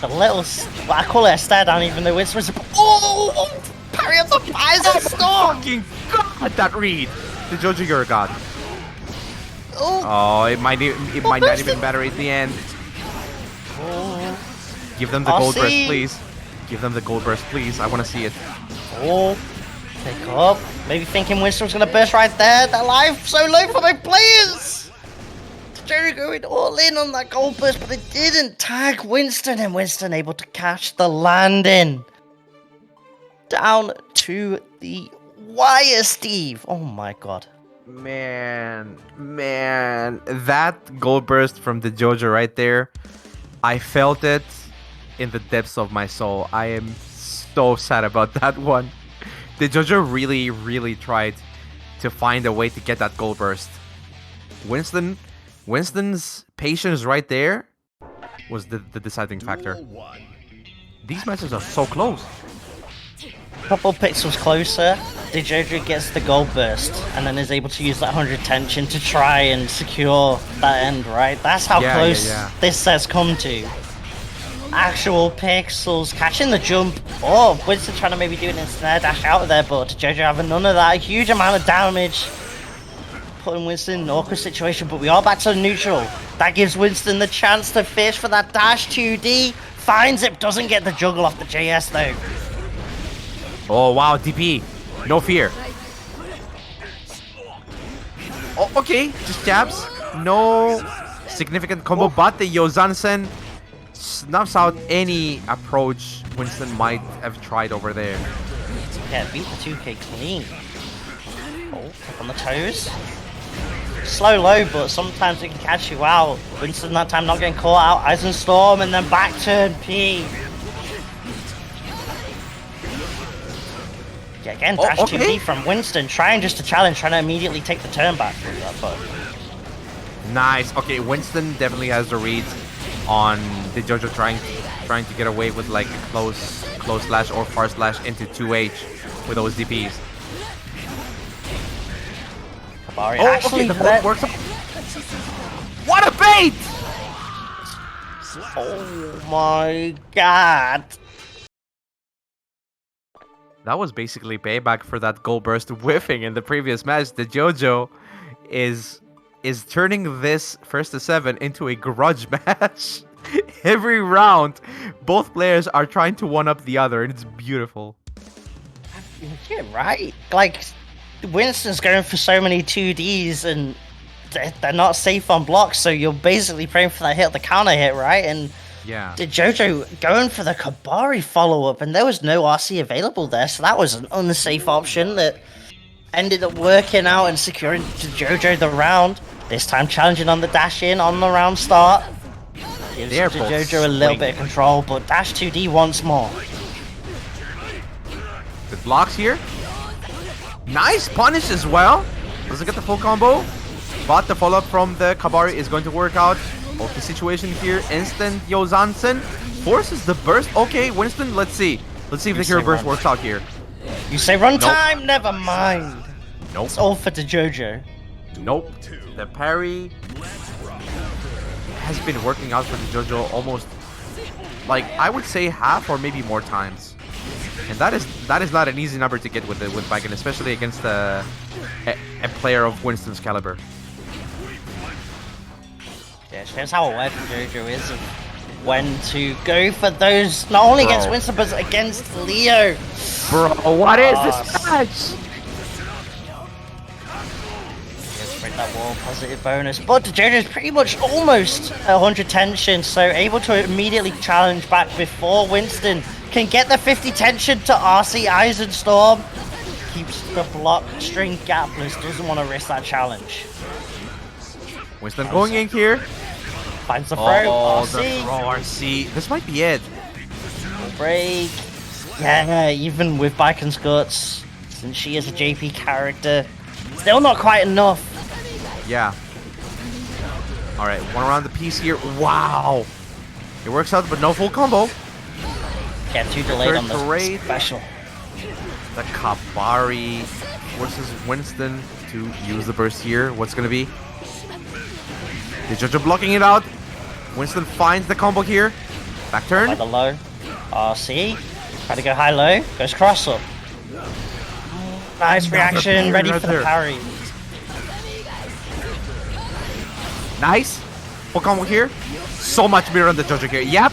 A little, I call it a stare down, even though Winston's parry of the Eyes and Storm. Fucking god, that read. Dejojo, you're a god. Oh, it might not even matter at the end. Give them the gold burst, please. Give them the gold burst, please. I want to see it. Pick up. Maybe thinking Winston's going to burst right there. That life so low for my players. Dejojo going all in on that gold burst, but it didn't tag Winston, and Winston able to catch the landing. Down to the wire, Steve. Oh my god. Man, that gold burst from the Dejojo right there, I felt it in the depths of my soul. I am so sad about that one. Dejojo really tried to find a way to get that gold burst. Winston's patience right there was the deciding factor. These matches are so close. Couple pixels closer, Dejojo gets the gold burst and then is able to use that 100 tension to try and secure that end, right? That's how close this set's come to. Actual pixels catching the jump. Oh, Winston trying to maybe do an instant dash out of there, but Dejojo having none of that. A huge amount of damage. Putting Winston in an awkward situation, but we are back to neutral. That gives Winston the chance to fish for that dash 2D. Finds it, doesn't get the juggle off the JS though. Oh wow, DP. No fear. Oh, okay, just jabs. No significant combo, but the Yozansen snuffs out any approach Winston might have tried over there. Yeah, beat the 2K clean. Oh, on the toes. Slow low, but sometimes it can catch you out. Winston that time not getting caught out. Ice and Storm, and then back turn P. Yeah, again, dash 2D from Winston, trying just to challenge, trying to immediately take the turn back from that bug. Nice. Okay, Winston definitely has the read on Dejojo trying to get away with like a close slash or far slash into 2H with those DPs. Actually, the hook works. What a bait! Oh my god. That was basically payback for that goal burst whiffing in the previous match. Dejojo is turning this first to 7 into a grudge match. Every round, both players are trying to one-up the other, and it's beautiful. Yeah, right. Like, Winston's going for so many 2Ds, and they're not safe on blocks, so you're basically praying for that hit, the counter hit, right? And yeah, Dejojo going for the Kabari follow-up, and there was no RC available there, so that was an unsafe option that ended up working out and securing Dejojo the round. This time challenging on the dash in on the round start. Gives Dejojo a little bit of control, but dash 2D once more. Good blocks here. Nice punish as well. Doesn't get the full combo, but the follow-up from the Kabari is going to work out. Okay, situation here. Instant Yozansen forces the burst. Okay, Winston, let's see. Let's see if the hero burst works out here. You say run time? Never mind. Nope. It's all for Dejojo. Nope. The parry has been working out for Dejojo almost, like, I would say half or maybe more times. And that is not an easy number to get with Viking, especially against a player of Winston's caliber. Yeah, it shows how aware Dejojo is of when to go for those, not only against Winston, but against Leo. Bro, what is this match? Break that wall, positive bonus. But Dejojo is pretty much almost 100 tension, so able to immediately challenge back before Winston can get the 50 tension to RC Eisenstorm. Keeps the block string gapless, doesn't want to risk that challenge. Winston going in here. Finds the throw. Oh, RC. the throw RC. This might be it. Break. Yeah, even with Biken's guts, since she is a JP character, still not quite enough. Yeah. Alright, one around the piece here. Wow. It works out, but no full combo. Yeah, too delayed on the special. The Kabari forces Winston to use the burst here. What's going to be? Dejojo blocking it out. Winston finds the combo here. Back turn. By the low. RC. Try to go high-low. Goes cross-up. Nice reaction. Ready for the parry. Nice. Full combo here. So much mirror on the Dejojo here. Yep.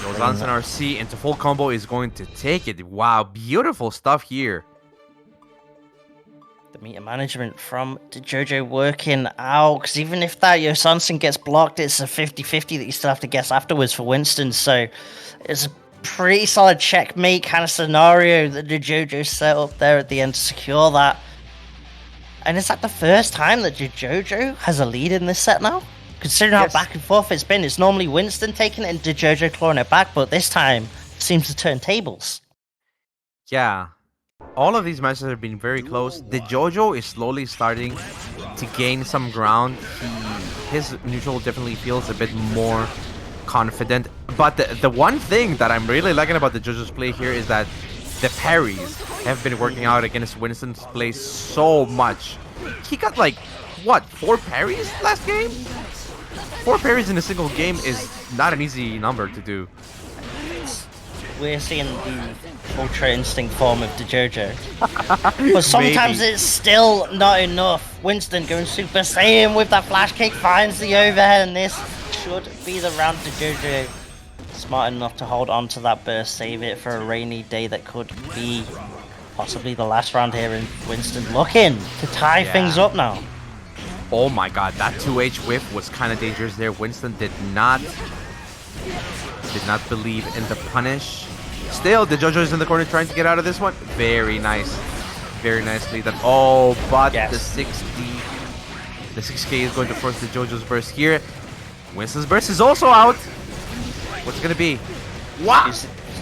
Yozansen RC into full combo is going to take it. Wow, beautiful stuff here. The meter management from Dejojo working out, because even if that Yozansen gets blocked, it's a 50-50 that you still have to guess afterwards for Winston, so it's a pretty solid checkmate kind of scenario that Dejojo set up there at the end to secure that. And is that the first time that Dejojo has a lead in this set now? Considering how back and forth it's been, it's normally Winston taking it and Dejojo clawing it back, but this time, seems to turn tables. Yeah. All of these matches have been very close. Dejojo is slowly starting to gain some ground. His neutral definitely feels a bit more confident. But the one thing that I'm really liking about Dejojo's play here is that the parries have been working out against Winston's play so much. He got like, what, 4 parries last game? 4 parries in a single game is not an easy number to do. We're seeing the Ultra Instinct form of Dejojo. But sometimes Maybe. it's still not enough. Winston going Super Saiyan with that flash kick, finds the overhead, and this should be the round. Dejojo smart enough to hold on to that burst, save it for a rainy day that could be possibly the last round here, and Winston looking to tie things up now. Oh my god, that 2H whiff was kind of dangerous there. Winston did not believe in the punish. Still, Dejojo's in the corner trying to get out of this one. Very nice. Very nicely done. Oh, but Yes. the 6K is going to force Dejojo's burst here. Winston's burst is also out. What's it going to be? Wow!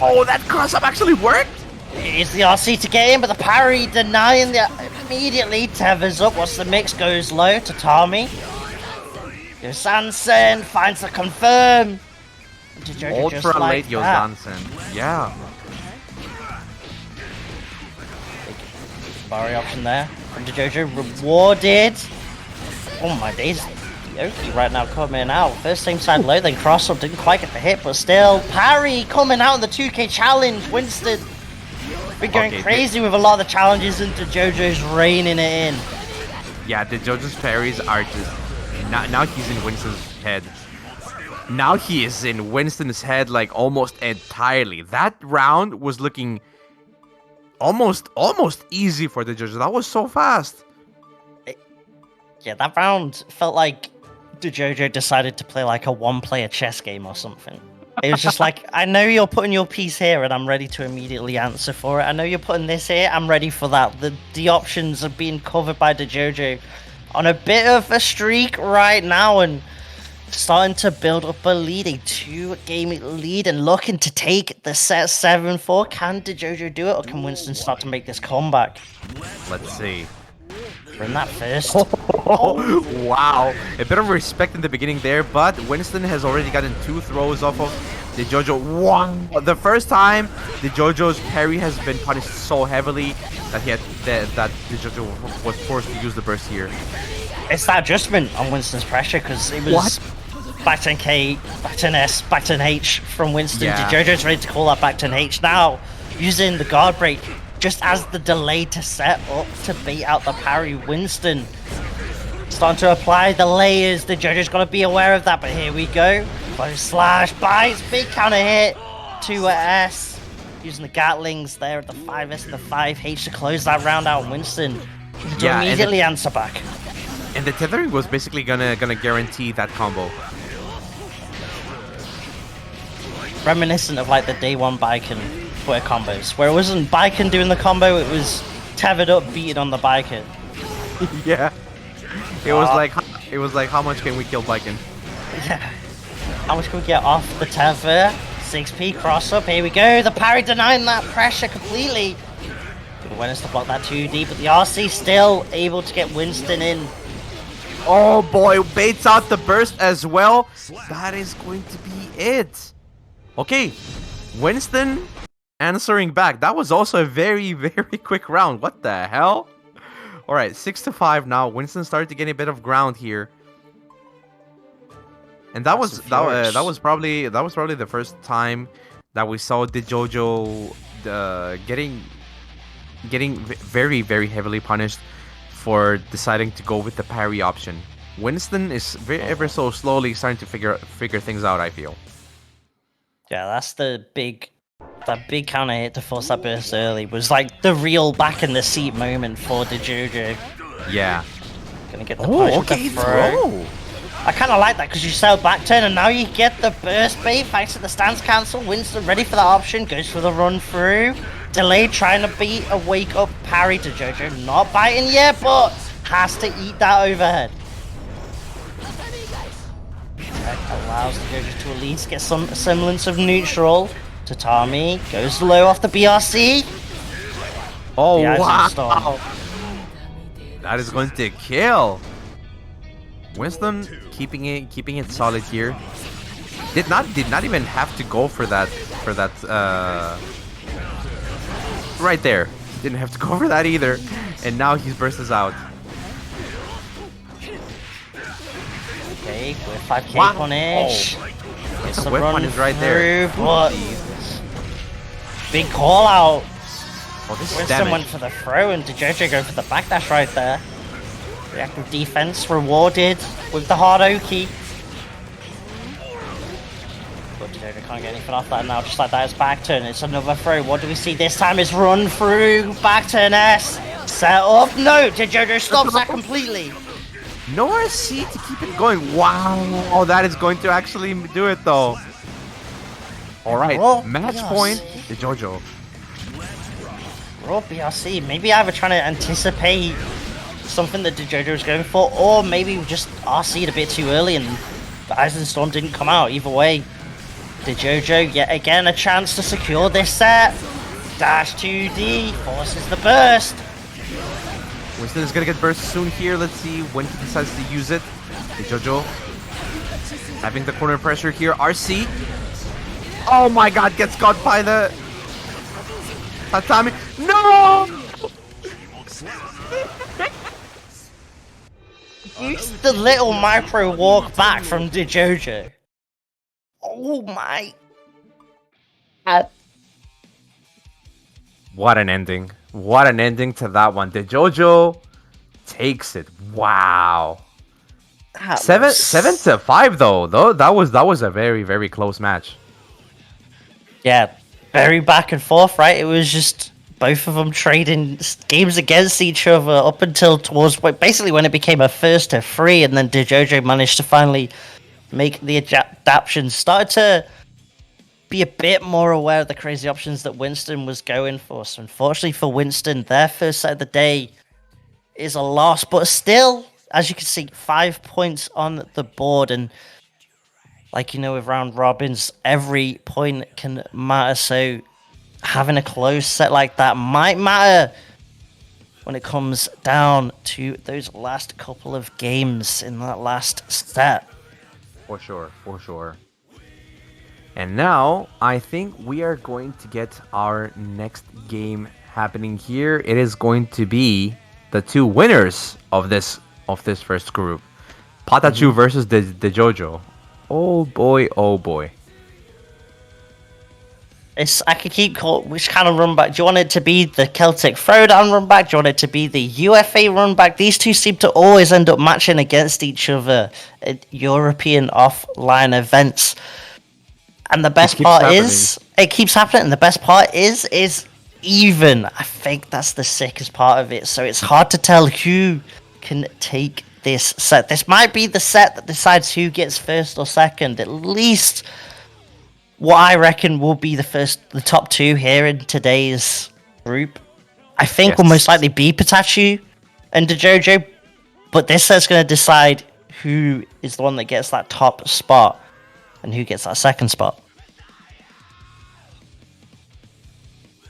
Oh, that cross-up actually worked? It's the RC to get in, but the parry denying the immediately tethers up. Once the mix goes low to Tommy. Yosansen finds the confirm. Dejojo Ultra just like late that. Yosansen. Yeah. Barry option there from Dejojo, rewarded. Oh my days, Yoki right now coming out. First same side low, then cross up, didn't quite get the hit, but still, parry coming out in the 2K challenge. Winston been going crazy with a lot of the challenges, and Dejojo's reining it in. Yeah, Dejojo's parries are just... Now he's in Winston's head. Now he is in Winston's head like almost entirely. That round was looking almost easy for Dejojo. That was so fast. Yeah, that round felt like Dejojo decided to play like a one-player chess game or something. It was just like, I know you're putting your piece here and I'm ready to immediately answer for it. I know you're putting this here, I'm ready for that. The options are being covered by Dejojo on a bit of a streak right now and starting to build up a lead, a 2-game lead, and looking to take the set 7-4. Can Dejojo do it, or can Winston start to make this comeback? Let's see. From that first. Wow. A bit of respect in the beginning there, but Winston has already gotten 2 throws off of Dejojo. Wow. The first time Dejojo's parry has been punished so heavily that that Dejojo was forced to use the burst here. It's that adjustment on Winston's pressure, because it was back 10K, back 10S, back 10H from Winston. Yeah. Dejojo's ready to call that back 10H now, using the guard break just as the delay to set up to bait out the parry. Winston starting to apply the layers. Dejojo's got to be aware of that, but here we go. Close slash, bites, big counter hit to S. Using the Gatlings there at the 5S and the 5H to close that round out. Winston to immediately answer back. And the tethering was basically gonna guarantee that combo. Reminiscent of like the day one Baiken Twitter combos, where it wasn't Baiken doing the combo, it was tethered up beating on the Baiken. Yeah. It was like how much can we kill Baiken? Yeah. How much can we get off the tether? 6P cross up, here we go. The parry denying that pressure completely. Awareness to block that 2D, but the RC still able to get Winston in. Oh boy, baits out the burst as well. That is going to be it. Okay, Winston answering back. That was also a very, very quick round. What the hell? All right, 6-5 now. Winston started to gain a bit of ground here, and that was probably the first time that we saw Dejojo getting very, very heavily punished for deciding to go with the parry option. Winston is ever so slowly starting to figure things out, I feel. Yeah, that's that big counter hit to force that burst early was like the real back in the seat moment for Dejojo. Yeah. Gonna get the push with the throw. I kind of like that because you sell back turn and now you get the burst bait thanks to the stance cancel. Winston ready for that option, goes for the run through. Delayed trying to beat a wake up parry to Dejojo. Not biting yet, but has to eat that overhead. That allows Dejojo to at least get some semblance of neutral. Tatami goes low off the BRC. Oh, The Ice wow. Storm. That is going to kill. Winston keeping it solid here. Did not even have to go for that right there. Didn't have to go for that either. And now his burst is out. Okay, with 5k Wow. punish. It's The a whip run punish right there. through, but big call out. Oh, this is Winston damage. went for the throw and Dejojo go for the backdash right there. Reactive defense rewarded with the hard Oki. But Dejojo can't get anything off that now, just like that is back turn. It's another throw. What do we see this time? Is run through, back turn S. Set up. No, Dejojo stops that completely. No RC to keep it going. Wow. Oh, that is going to actually do it though. Alright, Oh, match yes. point. Dejojo. Raw BRC, maybe either trying to anticipate something that Dejojo was going for, or maybe we just RC'd a bit too early and the Ice and Storm didn't come out. Either way, Dejojo yet again a chance to secure this set. Dash 2D, forces the burst. Winston is gonna get burst soon here. Let's see when he decides to use it. Dejojo having the corner pressure here. RC. Oh my god, gets caught by the Tatami. No! Use the little micro walk back from Dejojo. Oh my. What an ending. What an ending to that one. Dejojo takes it. Wow. That Seven was- 7-5 though. That was a very, very close match. Yeah, very back and forth, right? It was just both of them trading games against each other up until towards basically when it became a first to three, and then Dejojo managed to finally make the adaptation. Started to be a bit more aware of the crazy options that Winston was going for. So unfortunately for Winston, their first set of the day is a loss, but still, as you can see, 5 points on the board. And like you know, with round robins, every point can matter. So having a close set like that might matter when it comes down to those last couple of games in that last set. For sure, for sure. And now I think we are going to get our next game happening here. It is going to be the two winners of this first group. Patachu versus Dejojo. Oh boy, oh boy. I could keep calling which kind of run back. Do you want it to be the Celtic Throwdown run back? Do you want it to be the UFA run back? These two seem to always end up matching against each other at European offline events. And the best part is, it keeps happening. And the best part is even. I think that's the sickest part of it. So it's hard to tell who can take this set. This might be the set that decides who gets first or second. At least what I reckon will be the top two here in today's group. I think will most likely be Patachu and Dejojo. But this set's going to decide who is the one that gets that top spot and who gets that second spot.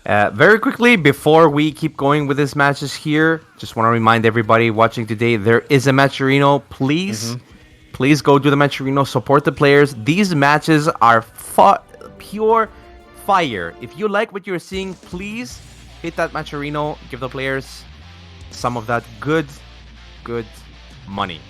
Very quickly, before we keep going with these matches here, just want to remind everybody watching today, there is a Matcherino. Please go do the Matcherino, support the players. These matches are pure fire. If you like what you're seeing, please hit that Matcherino, give the players some of that good money.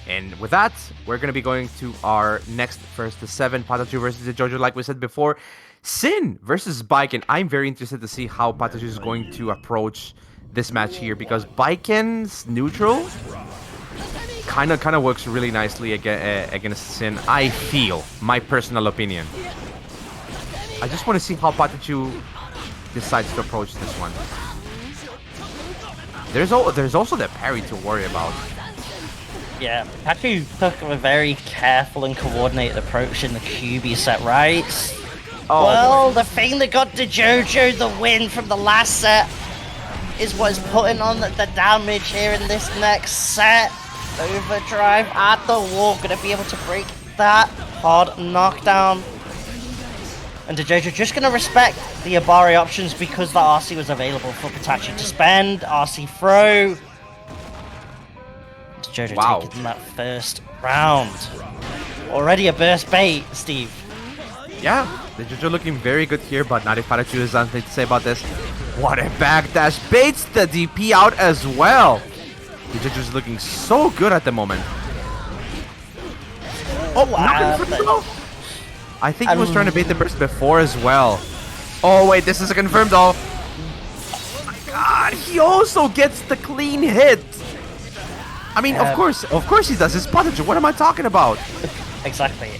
And with that, we're going to be going to our next first to 7, Patachu versus Dejojo, like we said before. Sin versus Baiken. I'm very interested to see how Patachu is going to approach this match here, because Baiken's neutral kind of works really nicely against Sin. I feel, my personal opinion. I just want to see how Patachu decides to approach this one. There's also the parry to worry about. Yeah, Patachu took a very careful and coordinated approach in the Kuiby set, right? Oh, well, the thing that got Dejojo the win from the last set is what's putting on the damage here in this next set. Overdrive at the wall, gonna be able to break that hard knockdown. And Dejojo just going to respect the Abari options because the RC was available for Patachu to spend. RC throw. Dejojo Wow. taking that first round. Already a burst bait, Steve. Yeah, the Dejojo looking very good here, but not if Patachu has something to say about this. What a backdash. Baits the DP out as well. The Dejojo's looking so good at the moment. Oh, not confirmed though. I think he was trying to bait the burst before as well. Oh, wait, this is a confirmed though. Oh my god, he also gets the clean hit. I mean, of course he does. It's Patachu. What am I talking about? Exactly.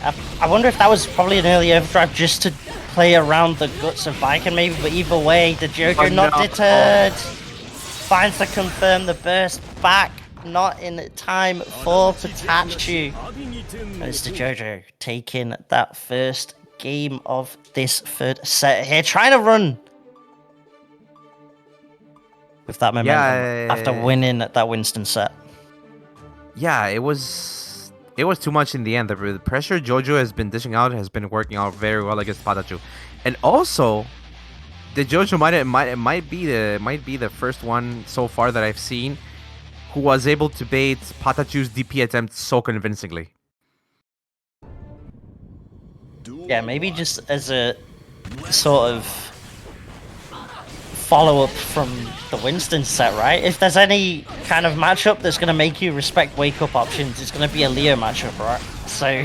I wonder if that was probably an early overdrive just to play around the guts of Viking maybe, but either way, the Dejojo not deterred. Finds to confirm the burst back, not in time for Patachu. And it's the Dejojo taking that first game of this third set here, trying to run with that momentum after winning that Winston set. Yeah, it was too much in the end. The pressure Jojo has been dishing out has been working out very well against Patachu, and also the Jojo might be the first one so far that I've seen who was able to bait Patachu's DP attempt so convincingly. Yeah, maybe just as a sort of follow-up from the Winston set, right? If there's any kind of matchup that's going to make you respect wake-up options, it's going to be a Leo matchup, right? So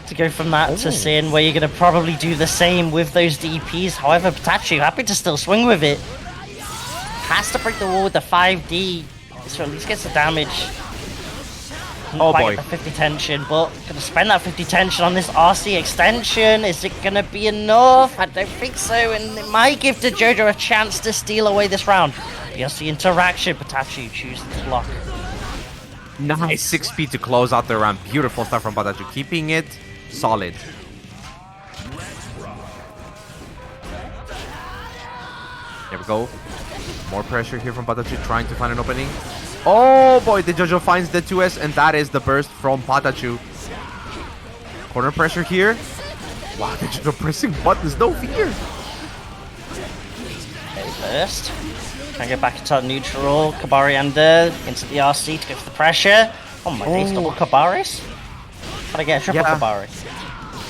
to go from that to Sin, where you're going to probably do the same with those DPs. However, Patachu, happy to still swing with it. Has to break the wall with the 5D, so at least gets the damage. Oh boy. The 50 tension, but gonna spend that 50 tension on this RC extension. Is it gonna be enough? I don't think so, and it might give Dejojo a chance to steal away this round. Yes, the interaction, Patachu chooses to block. Nice 6p to close out the round. Beautiful stuff from Patachu, keeping it solid. There we go. More pressure here from Patachu, trying to find an opening. Oh boy, Dejojo finds the 2S, and that is the burst from Patachu. Corner pressure here. Wow, Dejojo pressing buttons, no fear. Okay, burst. Trying to get back into neutral. Kabari under into the RC to go for the pressure. Oh my days, double Kabaris? Gotta get a triple Kabari.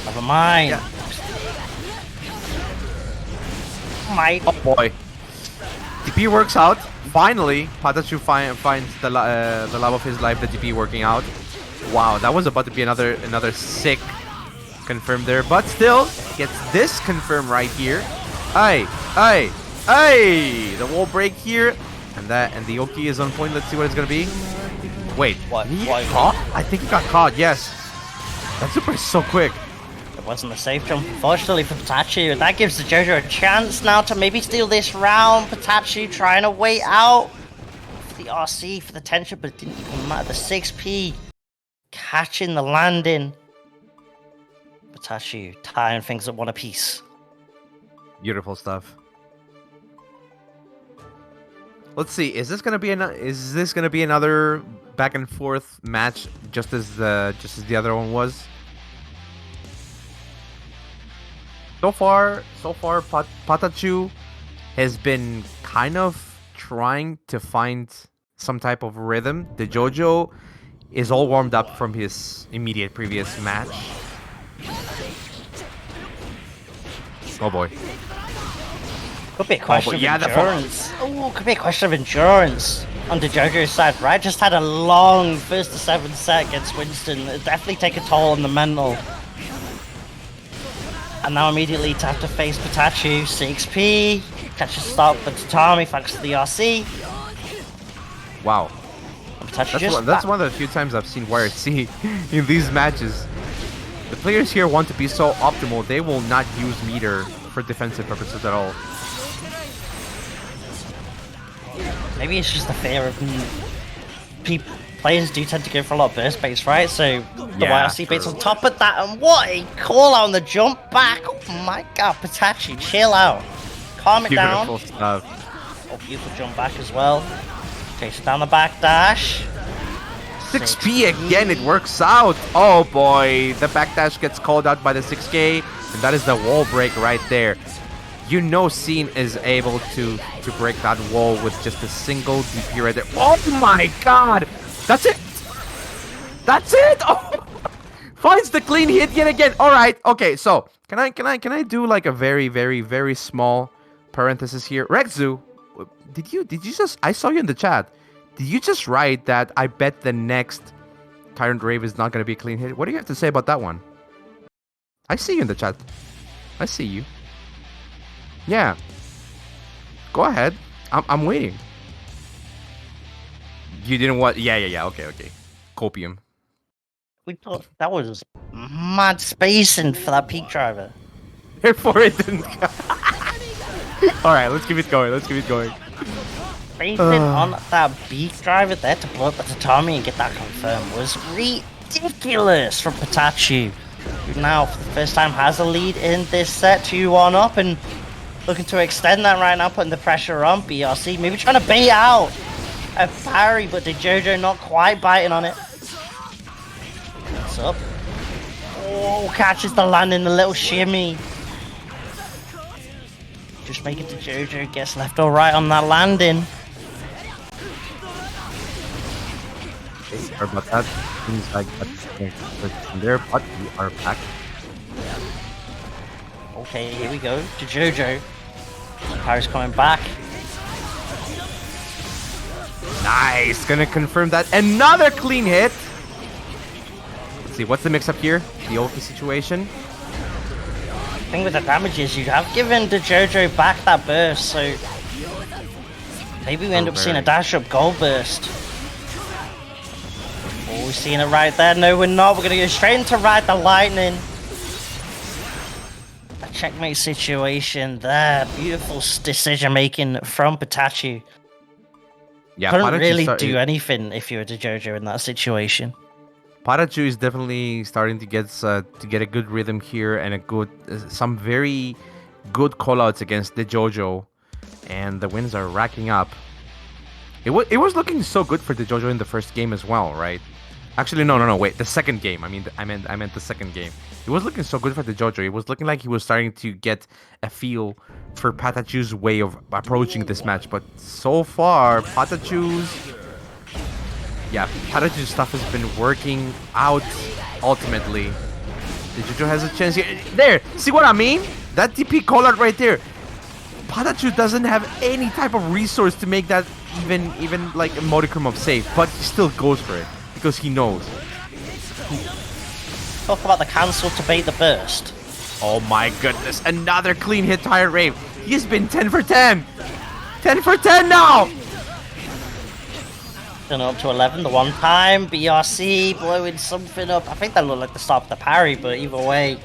Never mind. Yeah. Oh boy. DP works out. Finally, Patachu finds the love of his life, the DP working out. Wow, that was about to be another sick confirm there, but still gets this confirm right here. Hey, the wall break here, and the Oki is on point. Let's see what it's gonna be. Wait, what? He got caught? I think he got caught. Yes, that super is so quick. It wasn't a safe jump, unfortunately, for Patachu. That gives Dejojo a chance now to maybe steal this round. Patachu trying to wait out for the RC, for the tension, but it didn't even matter. The 6p catching the landing. Patachu tying things at one apiece. Beautiful stuff. Let's see. Is this gonna be another back and forth match, just as the other one was? So far, Patachu has been kind of trying to find some type of rhythm. Dejojo is all warmed up from his immediate previous match. Oh boy. Could be a question of endurance. Oh, could be a question of endurance on Dejojo's side, right? Just had a long first to 7 set against Winston. It'd definitely take a toll on the mental. And now immediately to have to face Patachu, 6p, catch a stop for Tatami thanks to the RC. Wow. That's one of the few times I've seen Wired C in these matches. The players here want to be so optimal, they will not use meter for defensive purposes at all. Maybe it's just the fear of players do tend to go for a lot of burst baits, right? So the YRC baits on top of that, and what a call on the jump back! Oh my god, Patachu, chill out, calm it down. Beautiful stuff. Oh, beautiful jump back as well. Takes it down the back dash. 6p again, it works out. Oh boy, the backdash gets called out by the 6k. And that is the wall break right there. You know Scene is able to break that wall with just a single DP right there. Oh my god! That's it! That's it! Oh! Finds the clean hit yet again. Alright, okay, so can I do like a very small parenthesis here? Rexu, did you just I saw you in the chat. Did you just write that I bet the next Tyrant Rave is not gonna be a clean hit? What do you have to say about that one? I see you in the chat. I see you. Yeah. Go ahead. I'm waiting. You didn't want... Yeah. Okay. Copium. We thought that was mad spacing for that peak driver. Therefore it didn't go. Alright, let's keep it going. Spacing on that peak driver there to blow up the tatami and get that confirmed was ridiculous from Patachu, who now for the first time has a lead in this set, 2-1 up, and looking to extend that right now, putting the pressure on BRC, maybe trying to bait out a parry, but Dejojo not quite biting on it. What's up? Oh, catches the landing, a little shimmy. Just make it to Dejojo, gets left or right on that landing. Sorry about that. Seems like that's in there, but we are back. Okay, here we go. Dejojo. Parry's coming back. Nice! Gonna confirm that. Another clean hit! Let's see, what's the mix-up here? The Oki situation? The thing with the damage is you have given Dejojo back that burst, so maybe we end up seeing a dash-up gold burst. Oh, we're seeing it right there. No, we're not. We're gonna go straight into Ride the Lightning. A checkmate situation there. Beautiful decision-making from Patachu. Yeah, Couldn't really do anything if you were Dejojo in that situation. Patachu is definitely starting to get a good rhythm here and a good some very good callouts against Dejojo, and the wins are racking up. It was looking so good for Dejojo in the first game as well, right? Actually, no, wait, the second game. I meant the second game. It was looking so good for Dejojo. It was looking like he was starting to get a feel for Patachu's way of approaching this match, but so far, Patachu's stuff has been working out ultimately. Dejojo has a chance here. There! See what I mean? That DP callout right there. Patachu doesn't have any type of resource to make that even like a modicum of safe, but he still goes for it because he knows. Talk about the cancel to bait the burst. Oh my goodness, another clean hit Tyrant Rave. He's been 10 for 10. 10 for 10 now! Turn up to 11 the one time. BRC blowing something up. I think that looked like the start of the parry, but either way,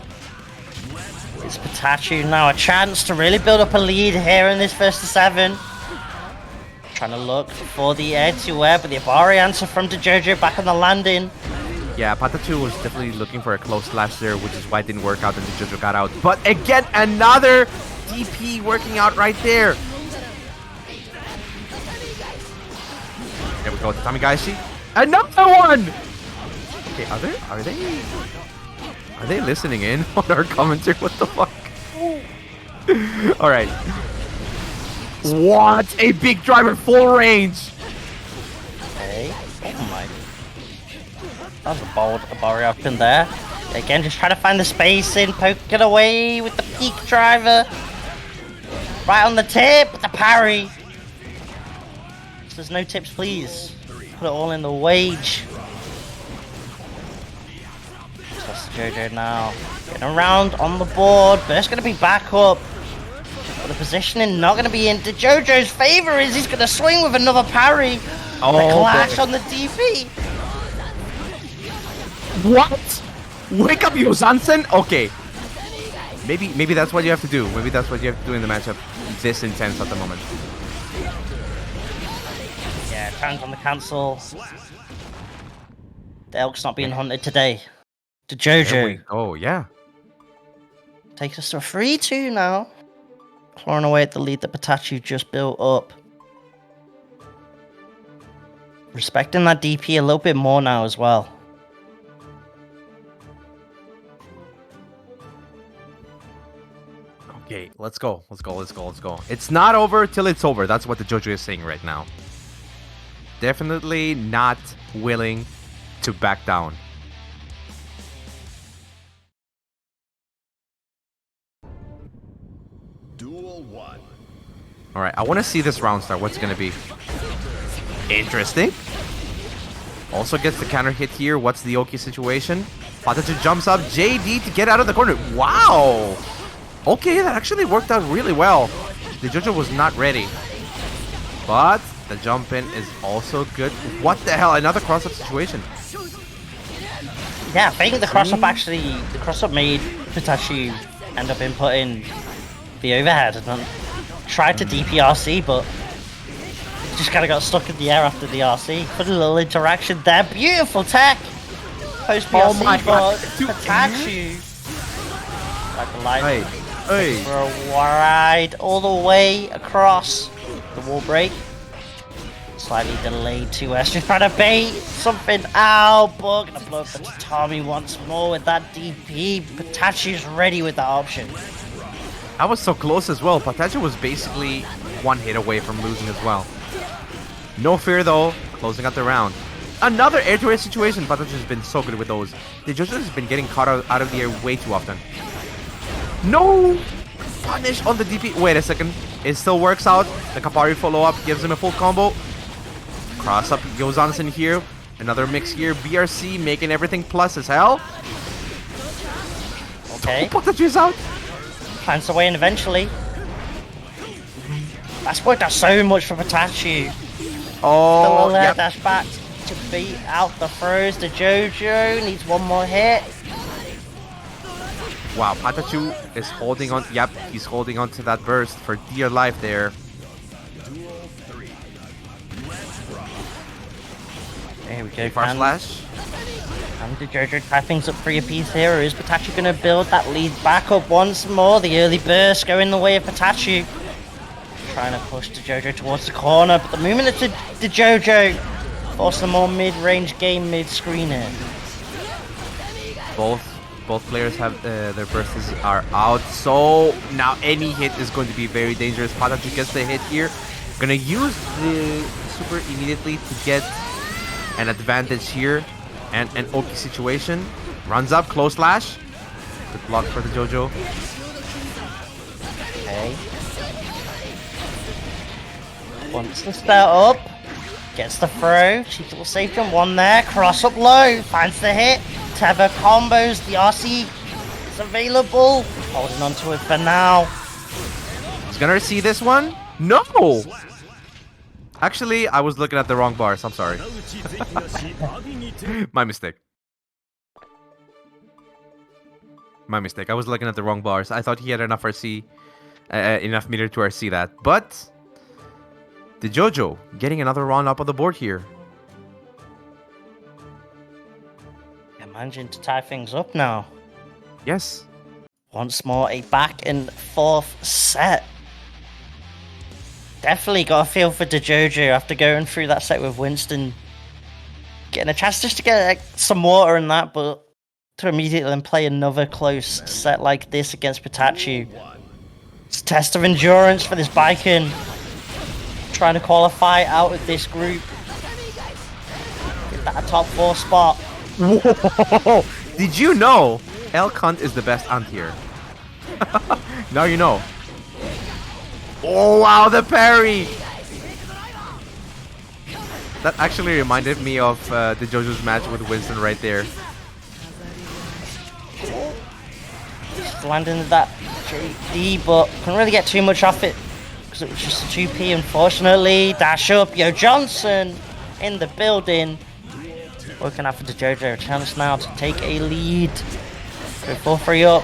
it's Patachu now a chance to really build up a lead here in this first to 7. Trying to look for the air to air, but the Abari answer from Dejojo back on the landing. Yeah, Patachu was definitely looking for a close slash there, which is why it didn't work out and Dejojo got out. But again, another DP working out right there. There we go, Tatami Gaishi. Another one! Okay, are they listening in on our commentary? What the fuck? Alright. What? A big driver, full range! Okay. Oh my. That was a bold Abari up in there. Again, just trying to find the space in, poke it away with the peak driver. Right on the tip with the parry. So there's no tips, please. Put it all in the wage. That's Dejojo now. Getting around on the board. Burst going to be back up. But the positioning not going to be in Dejojo's favor is he's going to swing with another parry. Oh, the clash on the DP. What? Wake up, Yosansen? Okay. Maybe that's what you have to do. Maybe that's what you have to do in the matchup this intense at the moment. Yeah, turns on the cancel. The elk's not being hunted today. Dejojo. Oh, yeah. Takes us to a 3-2 now. Clawing away at the lead that Patachu just built up. Respecting that DP a little bit more now as well. Okay, let's go. Let's go. Let's go. Let's go. It's not over till it's over. That's what the Dejojo is saying right now. Definitely not willing to back down. Duel 1. All right, I want to see this round start. What's going to be? Interesting. Also gets the counter hit here. What's the Oki situation? Patachu jumps up. JD to get out of the corner. Wow. Okay, that actually worked out really well. The Dejojo was not ready. But the jump in is also good. What the hell? Another cross-up situation. Yeah, I think the cross-up made Patachu end up inputting the overhead and tried to DPRC, but just kind of got stuck in the air after the RC. Put a little interaction there. Beautiful tech! Post PRC, Oh my God. Patachu. Like the line. Hey. For a ride all the way across the wall break. Slightly delayed 2S. Just trying to bait something out, but gonna blow up the tatami once more with that DP. Patachu's ready with that option. I was so close as well. Patachu was basically one hit away from losing as well. No fear though, closing out the round. Another air-to-air situation. Patachu has been so good with those. The Dejojo has been getting caught out of the air way too often. No! Punish on the DP. Wait a second. It still works out. The Kapari follow-up gives him a full combo. Cross-up goes on in here. Another mix here. BRC making everything plus as hell. Okay. Patachu's out. Finds the way in eventually. That's worked out so much for Patachu. Oh, The yep. dash back to beat out the throws. The Dejojo needs one more hit. Wow, Patachu is holding on. Yep, he's holding on to that burst for dear life there. There we go. Far slash. And the Dejojo tie things up for your piece here. Is Patachu going to build that lead back up once more? The early burst going the way of Patachu. Trying to push Dejojo towards the corner, but the movement of Dejojo forcing a more mid-range game, mid-screener. Both players have their bursts are out, so now any hit is going to be very dangerous. Patachu gets the hit here. Gonna use the super immediately to get an advantage here and an Oki situation. Runs up, close slash. Good block for the Dejojo. Okay. Wants to start up. Gets the throw. She will save from one there. Cross up low. Finds the hit. Tether combos. The RC is available. Holding on to it for now. He's gonna see this one. No! Actually, I was looking at the wrong bars. I'm sorry. My mistake. My mistake. I was looking at the wrong bars. I thought he had enough RC, enough meter to RC that. But the Dejojo getting another round up on the board here. Managing to tie things up now. Yes. Once more, a back and forth set. Definitely got a feel for Dejojo after going through that set with Winston. Getting a chance just to get some water in that, but to immediately then play another close set like this against Patachu. It's a test of endurance for this Baiken. Trying to qualify out of this group. Get that top 4 spot. Whoa! Did you know El Cunt is the best anti-air? Now you know. Oh wow, the parry! That actually reminded me of the Dejojo's match with Winston right there. Just landing that JD, but couldn't really get too much off it because it was just a 2P, unfortunately. Dash up, Yo Johnson in the building. Working out for Dejojo, a chance now to take a lead. Go 4-3 up.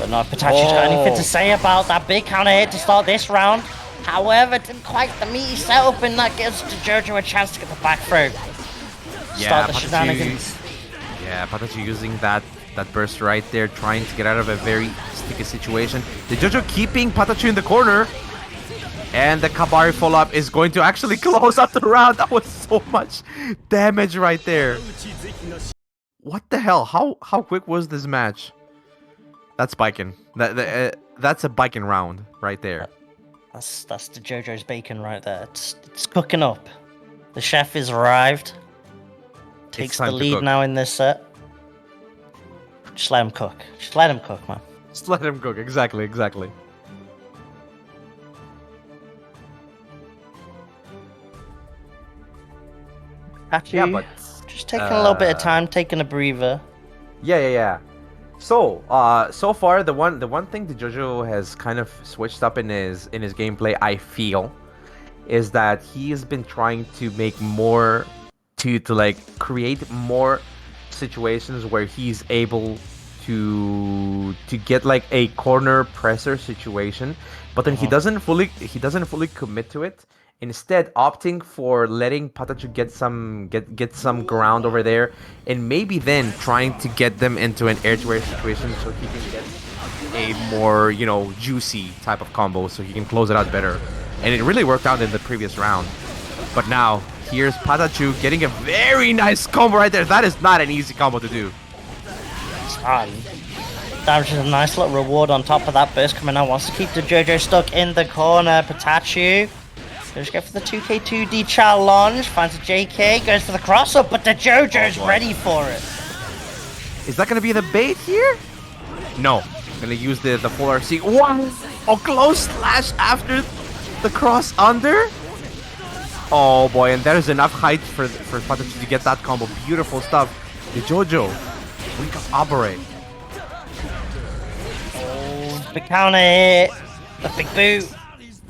But no, Patachu's got anything to say about that big counter hit to start this round. However, didn't quite the meaty setup, and that gives Dejojo a chance to get the back throw. Start the shenanigans. Yeah, Patachu using that burst right there, trying to get out of a very sticky situation. Dejojo keeping Patachu in the corner. And the Kabari follow-up is going to actually close out the round. That was so much damage right there. What the hell? How quick was this match? That's Baiken. that's a biking round right there. That's the Dejojo's bacon right there. It's cooking up. The chef has arrived. Takes the time to lead cook. now in this set. Just let him cook. Just let him cook, man. Just let him cook. Exactly. Patachu, Yeah, but just taking a little bit of time, taking a breather. Yeah. So, so far the one thing that Dejojo has kind of switched up in his gameplay, I feel, is that he has been trying to make more to like create more situations where he's able to get like a corner presser situation, but then he doesn't fully commit to it. Instead, opting for letting Patachu get some ground over there, and maybe then trying to get them into an air-to-air situation so he can get a more, juicy type of combo so he can close it out better. And it really worked out in the previous round. But now, here's Patachu getting a very nice combo right there. That is not an easy combo to do. That was a nice little reward on top of that burst coming out. Wants to keep Dejojo stuck in the corner. Patachu goes go for the 2K2D challenge. Finds a JK, goes for the cross up, but Dejojo's ready for it. Is that going to be the bait here? No. Going to use the full RC. One! Oh, close slash after the cross under. Oh boy, and there's enough height for Patachu to get that combo. Beautiful stuff. Dejojo, wake up, operate. Oh, the counter hit. The big boot.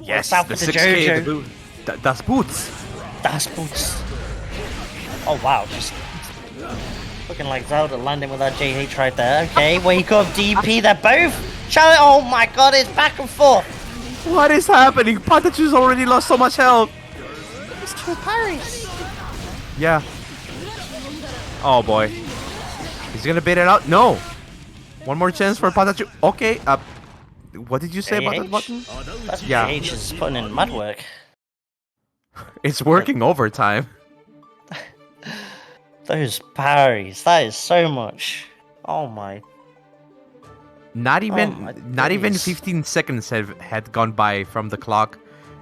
Yes, out the for 6K, Dejojo. the boot. Das Boots. Das boots. Oh wow, just looking like Zelda landing with that JH right there. Okay, wake up DP, they're both challenge. Oh my god, it's back and forth. What is happening? Patachu's already lost so much health. It's two parries. Yeah. Oh boy. He's gonna bait it out? No. One more chance for Patachu. Okay, what did you say about that button? That's Yeah. JH is putting in mud work. It's working overtime. Those parries, that is so much. Oh my. Not even my not even goodness. 15 seconds had gone by from the clock,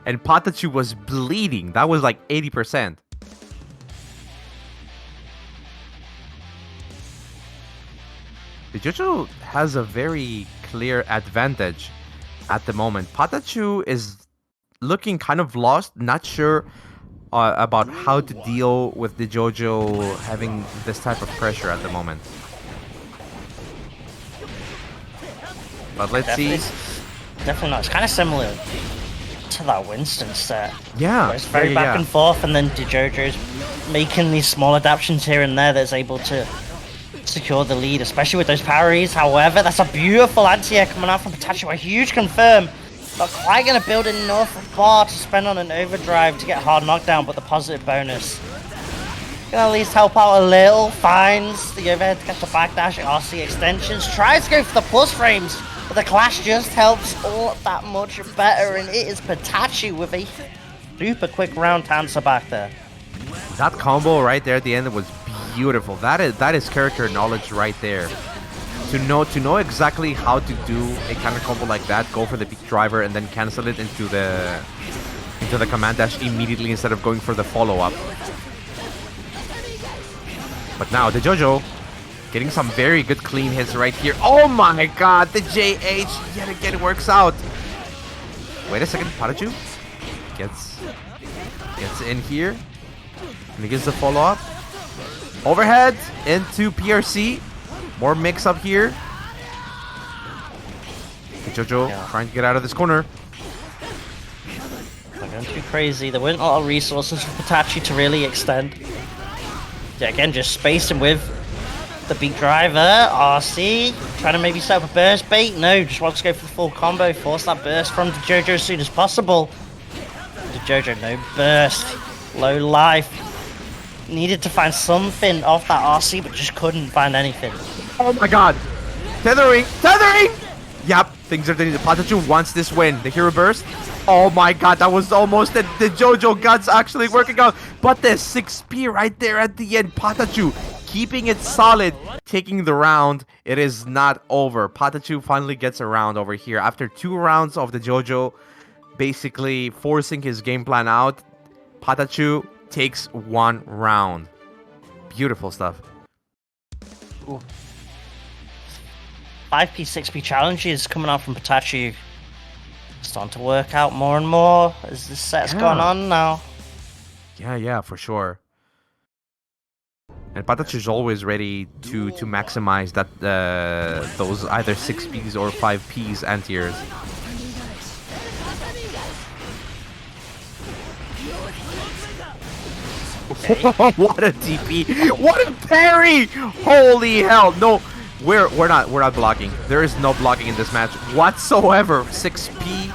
and Patachu was bleeding. That was like 80%. Dejojo has a very clear advantage at the moment. Patachu is looking kind of lost, not sure about how to deal with Dejojo having this type of pressure at the moment. But let's see. Definitely not. It's kind of similar to that Winston set. Yeah, Where it's very back and forth, and then Dejojo's making these small adaptations here and there that's able to secure the lead, especially with those parries. However, that's a beautiful anti-air coming out from Patachu. A huge confirm. Not quite going to build enough bar to spend on an overdrive to get hard knockdown, but the positive bonus gonna at least help out a little. Finds the overhead to get the backdash, RC extensions, tries to go for the plus frames, but the clash just helps all that much better, and it is Patachu with a super quick round answer back there. That combo right there at the end was beautiful. That is character knowledge right there. To know exactly how to do a kind of combo like that, go for the big driver and then cancel it into the command dash immediately instead of going for the follow-up. But now Dejojo getting some very good clean hits right here. Oh my god, the JH yet again works out. Wait a second, Patachu gets in here and he gets the follow-up. Overhead into PRC. More mix up here. Dejojo trying to get out of this corner. Not going too crazy. There weren't a lot of resources for Patachu to really extend. Yeah, again, just spacing with the big driver. RC trying to maybe set up a burst bait. No, just wants to go for the full combo. Force that burst from Dejojo as soon as possible. Dejojo, no burst. Low life. Needed to find something off that RC, but just couldn't find anything. Oh my god. Tethering! Yep, things are getting. Patachu wants this win. The hero burst. Oh my god, that was almost the Dejojo guts actually working out. But the 6P right there at the end. Patachu keeping it solid, taking the round. It is not over. Patachu finally gets a round over here after 2 rounds of the Dejojo basically forcing his game plan out. Patachu takes 1 round. Beautiful stuff. Ooh. 5p, 6p challenges coming out from Patachu. Starting to work out more and more as this set's gone on now. Yeah, for sure. And Patachu's always ready to maximize that those either 6Ps or 5Ps anti-airs. What a DP! What a parry! Holy hell! No, we're not blocking. There is no blocking in this match whatsoever. 6P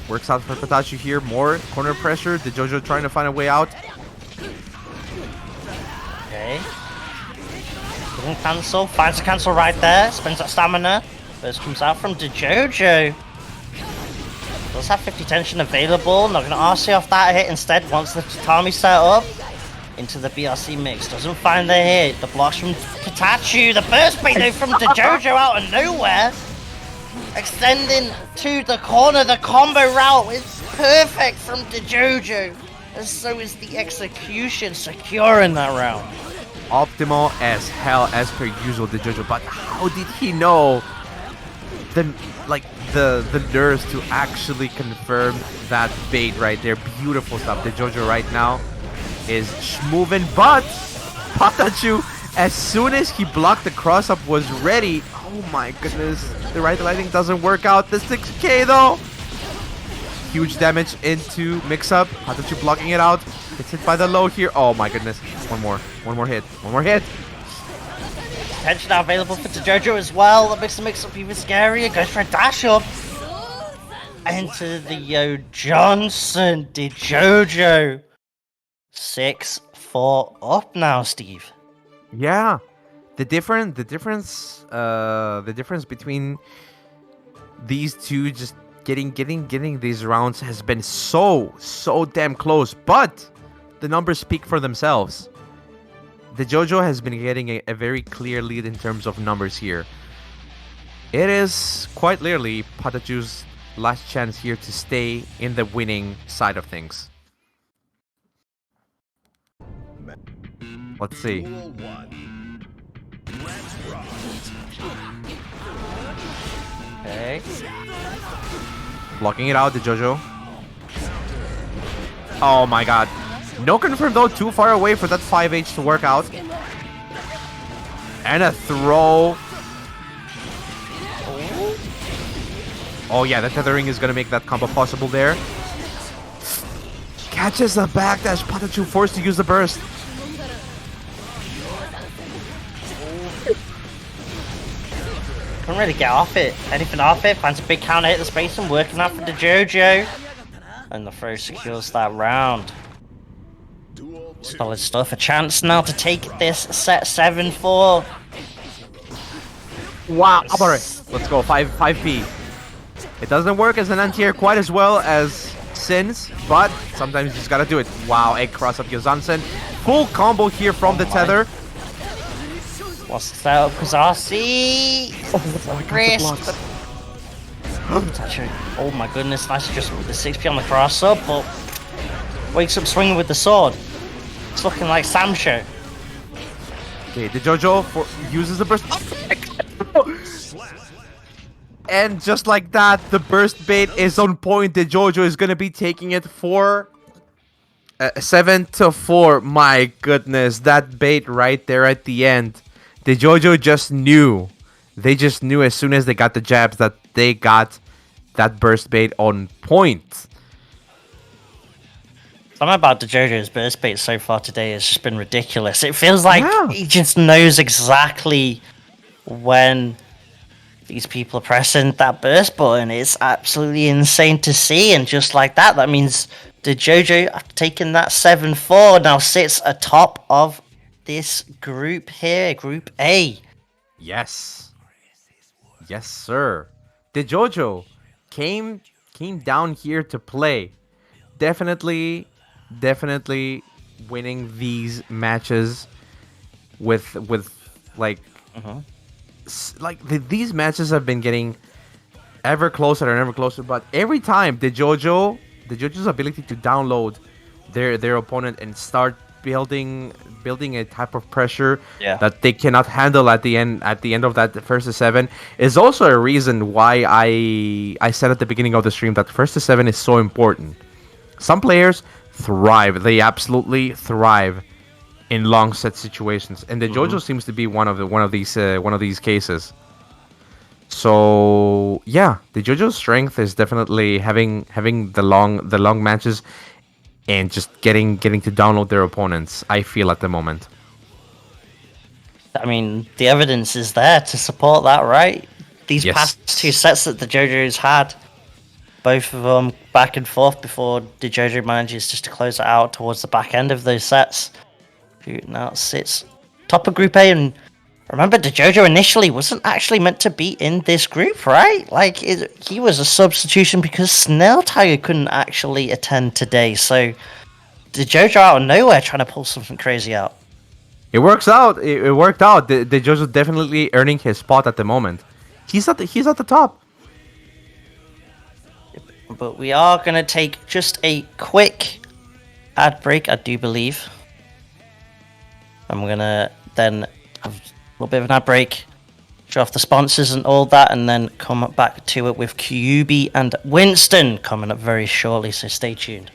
works out for Patachu here. More corner pressure. Dejojo trying to find a way out. Okay. Doesn't cancel. Finds a cancel right there. Spends that stamina. First comes out from Dejojo. Does have 50 tension available. Not going to RC off that hit. Instead, wants the tatami set up into the BRC mix. Doesn't find the hit. The blocks from Patachu. The burst bait though from Dejojo out of nowhere. Extending to the corner. The combo route is perfect from Dejojo. And so is the execution, securing that round. Optimal as hell as per usual, Dejojo. But how did he know the nerves to actually confirm that bait right there? Beautiful stuff. Dejojo right now is moving, but Patachu, as soon as he blocked the cross up, was ready. Oh my goodness, the right lighting doesn't work out. The 6K though, huge damage into mix up. Patachu blocking it out. Gets hit by the low here. Oh my goodness, one more hit. Tension now available for Dejojo as well. That makes the mix up even scarier. Goes for a dash up into the Yo Johnson. Dejojo 6-4 up now, Steve. Yeah, the difference between these two just getting these rounds has been so damn close, but the numbers speak for themselves. Dejojo has been getting a very clear lead in terms of numbers here. It is quite clearly Patachu's last chance here to stay in the winning side of things. Let's see. Okay. Blocking it out, Dejojo. Oh my god. No confirm though, too far away for that 5H to work out. And a throw. Oh yeah, the tethering is gonna make that combo possible there. Catches the backdash. Patachu forced to use the burst. Couldn't really get off it. Anything off it. Finds a big counter hit the space and working out for Dejojo. And the throw secures that round. Solid stuff. A chance now to take this set 7-4. Wow. Let's go. 5P. It doesn't work as an anti-air quite as well as Sins, but sometimes you just gotta do it. Wow. Egg cross up Yozansen. Full combo here from the tether. What's the setup? Kazasi! Wrist! Oh my goodness, nice just with the 6P on the cross up, but wakes up swinging with the sword. It's looking like Samsho. Okay, Dejojo uses the burst. And just like that, the burst bait is on point. Dejojo is going to be taking it for 7-4. My goodness, that bait right there at the end. Dejojo just knew. They just knew as soon as they got the jabs that they got that burst bait on point. Something about Dejojo's burst bait so far today has just been ridiculous. It feels like he just knows exactly when these people are pressing that burst button. It's absolutely insane to see, and just like that, that means Dejojo, after taking that 7-4, now sits atop of this group here, Group A. Yes, sir. Dejojo came down here to play. Definitely winning these matches with like these matches have been getting ever closer and ever closer. But every time the Jojo's ability to download their opponent and start building a type of pressure Yeah. that they cannot handle at the end of that first to seven is also a reason why I said at the beginning of the stream that first to seven is so important. Some players thrive; they absolutely thrive in long set situations, and the JoJo seems to be one of these cases. So yeah, the JoJo's strength is definitely having the long matches and just getting to download their opponents. I feel at the moment. I mean, the evidence is there to support that, right? These Yes. past two sets that the JoJo's had, both of them back and forth before the JoJo manages just to close it out towards the back end of those sets. Who now sits top of Group A, and remember, Dejojo initially wasn't actually meant to be in this group, right? Like, he was a substitution because Snail Tiger couldn't actually attend today, so Dejojo out of nowhere trying to pull something crazy out. It works out. It worked out. The JoJo definitely earning his spot at the moment. He's at the top. But we are going to take just a quick ad break, I do believe. I'm going to then have a little bit of an ad break, show off the sponsors and all that, and then come back to it with Kuiby and Winston coming up very shortly, so stay tuned.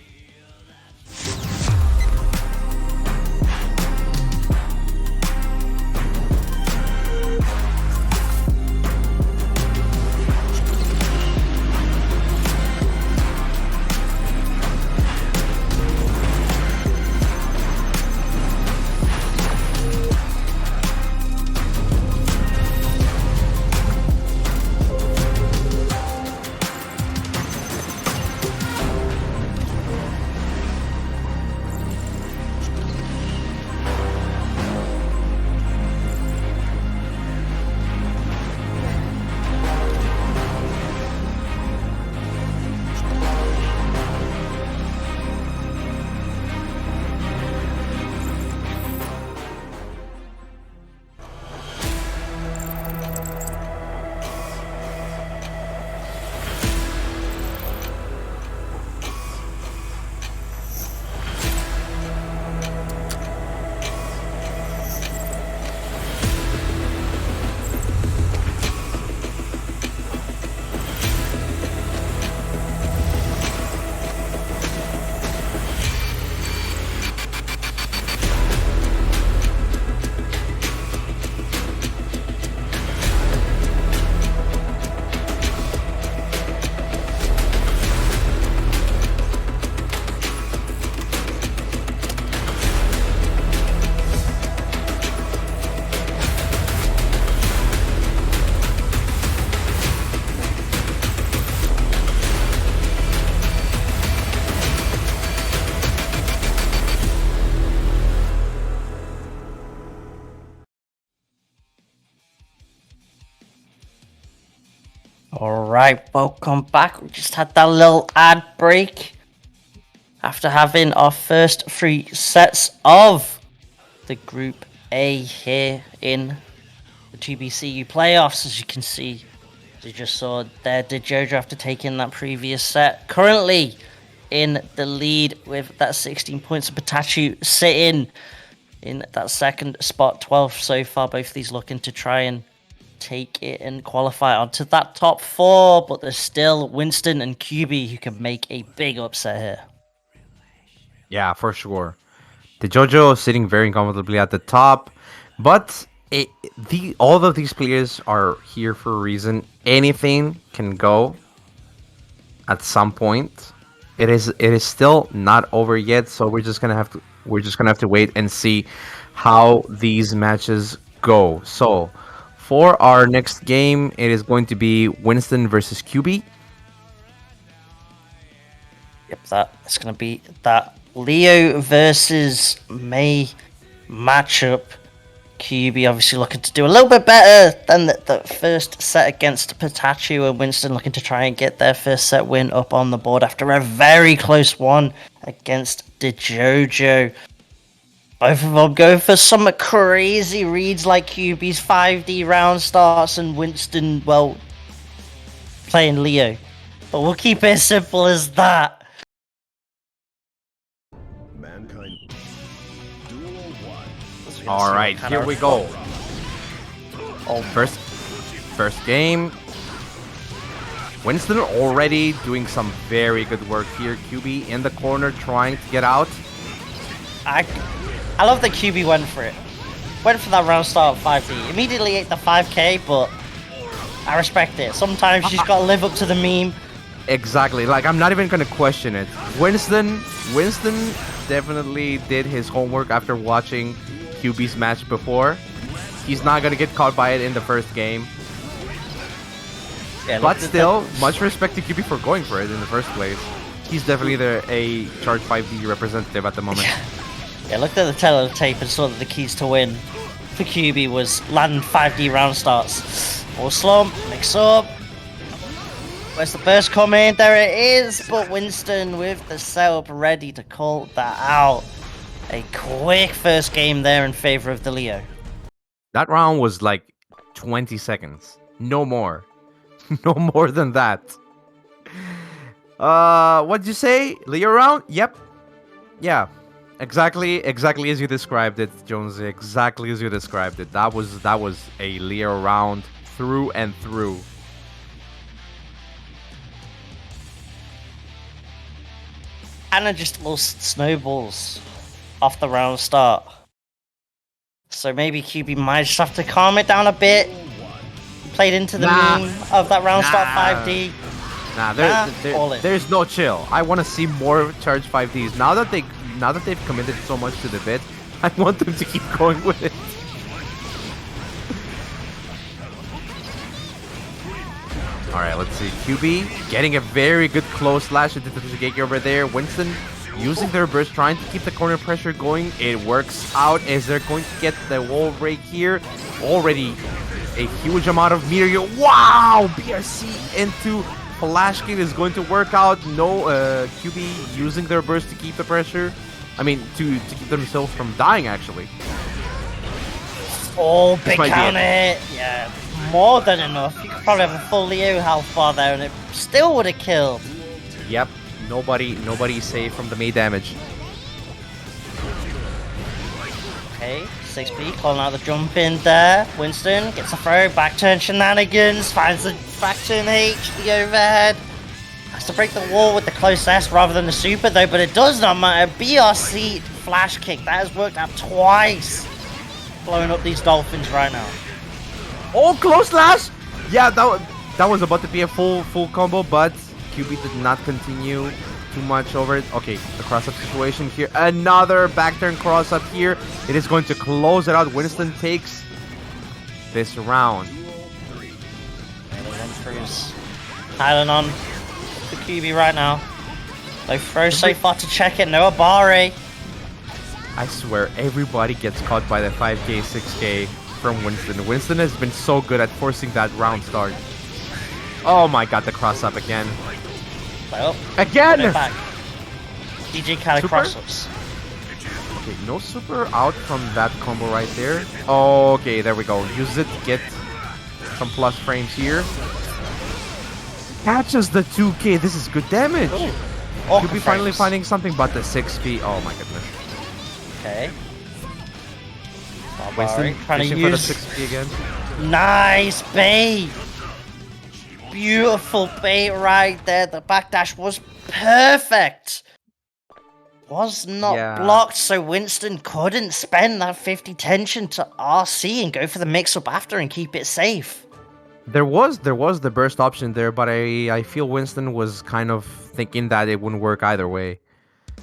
Alright, welcome back. We just had that little ad break after having our first three sets of the Group A here in the TBCU playoffs. As you can see, you just saw there Dejojo after taking that previous set. Currently in the lead with that 16 points. Patachu sitting in that second spot, 12 so far. Both of these looking to try and take it and qualify onto that top four, but there's still Winston and Kuiby who can make a big upset here. Yeah, for sure. The JoJo is sitting very comfortably at the top, but all of these players are here for a reason. Anything can go at some point. It is still not over yet, so we're just gonna have to wait and see how these matches go. So for our next game, it is going to be Winston versus Kuiby. Yep, that's going to be that Leo versus May matchup. Kuiby obviously looking to do a little bit better than the first set against Patachu, and Winston looking to try and get their first set win up on the board after a very close one against Dejojo. Both of them go for some crazy reads like Kuiby's 5D round starts and Winston, well, playing Leo. But we'll keep it as simple as that. Mankind. Duel 1. All right, here we go. Oh, First game. Winston already doing some very good work here. Kuiby in the corner trying to get out. I love that Kuiby went for it. Went for that round start of 5D. Immediately ate the 5k, but I respect it. Sometimes she's got to live up to the meme. Exactly. Like, I'm not even going to question it. Winston definitely did his homework after watching Kuiby's match before. He's not going to get caught by it in the first game. Yeah, But still, much respect to Kuiby for going for it in the first place. He's definitely a Charge 5D representative at the moment. Yeah, looked at the teletape and saw that the keys to win for Kuiby was land 5D round starts. Or slump, mix up. Where's the burst coming? There it is! But Winston with the setup ready to call that out. A quick first game there in favor of the Leo. That round was like 20 seconds. No more. No more than that. What'd you say? Leo round? Yep. Yeah. Exactly as you described it, Jonesy. Exactly as you described it. That was a Leo round through and through. Anna just lost snowballs off the round start. So maybe Kuiby might just have to calm it down a bit. Played into the meme of that round start 5D. There's no chill. I want to see more Charge 5Ds. Now that they've committed so much to the bit, I want them to keep going with it. All right, let's see. Kuiby getting a very good close slash into the Shigeki over there. Winston using their burst, trying to keep the corner pressure going. It works out as they're going to get the wall break here. Already a huge amount of meteor. Wow! BRC into Flashking is going to work out. No, Kuiby using their burst to keep the pressure. I mean, to keep themselves from dying, actually. Oh, big counter hit. Yeah, more than enough. You could probably have a full Leo health bar there and it still would have killed. Yep, nobody's safe from the May damage. Okay, 6B calling out the jump in there. Winston gets a throw, back turn shenanigans, finds the back turn H, the overhead. Has to break the wall with the close S rather than the super though, but it does not matter. BRC flash kick, that has worked out twice. Blowing up these dolphins right now. Oh, close slash! Yeah, that was about to be a full combo, but Kuiby did not continue too much over it. Okay, the cross-up situation here. Another back turn cross-up here. It is going to close it out. Winston takes this round. Piling on the Kuiby right now. No throw so far to check it, no Abare. I swear, everybody gets caught by the 5k, 6k from Winston. Winston has been so good at forcing that round start. Oh my god, the cross-up again. Well, again! Back. DJ Cali cross-ups. Okay, no super out from that combo right there. Oh, okay, there we go. Use it to get some plus frames here. Catches the 2k. This is good damage. Oh, Could be finally finding something but the 6p. Oh my goodness. Okay. Winston trying to use for the 6p again. Nice bait. Beautiful bait right there. The backdash was perfect. Was not blocked, so Winston couldn't spend that 50 tension to RC and go for the mix-up after and keep it safe. There was the burst option there, but I feel Winston was kind of thinking that it wouldn't work either way.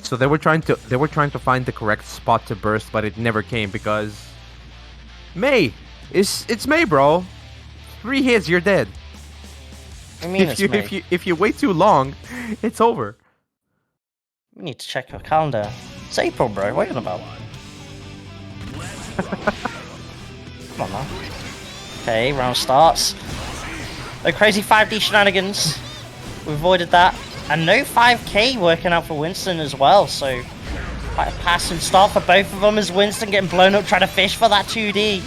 So they were trying to find the correct spot to burst, but it never came because May. It's May, bro. 3 hits, you're dead. I mean, if you wait too long, it's over. We need to check our calendar. It's April, bro. What are you on about? Come on, man. Okay, round starts. No crazy 5D shenanigans. We avoided that. And no 5k working out for Winston as well, so Quite a passing start for both of them as Winston getting blown up trying to fish for that 2D.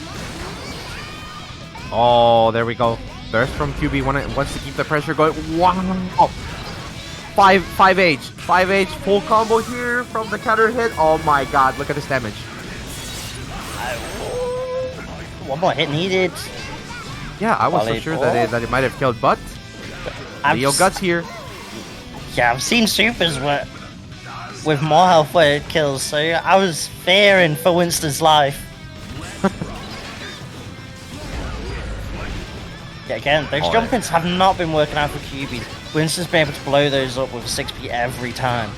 Oh, there we go. Burst from QB wants to keep the pressure going. Wow. 5H. 5H. Full combo here from the counter hit. Oh my god, look at this damage. One more hit needed. Yeah, I was so sure that it might have killed, but Leo Guts here. Yeah, I've seen supers with more health where it kills, so I was fearing for Winston's life. Yeah, again, those jump-ins have not been working out for QB. Winston's been able to blow those up with a 6P every time.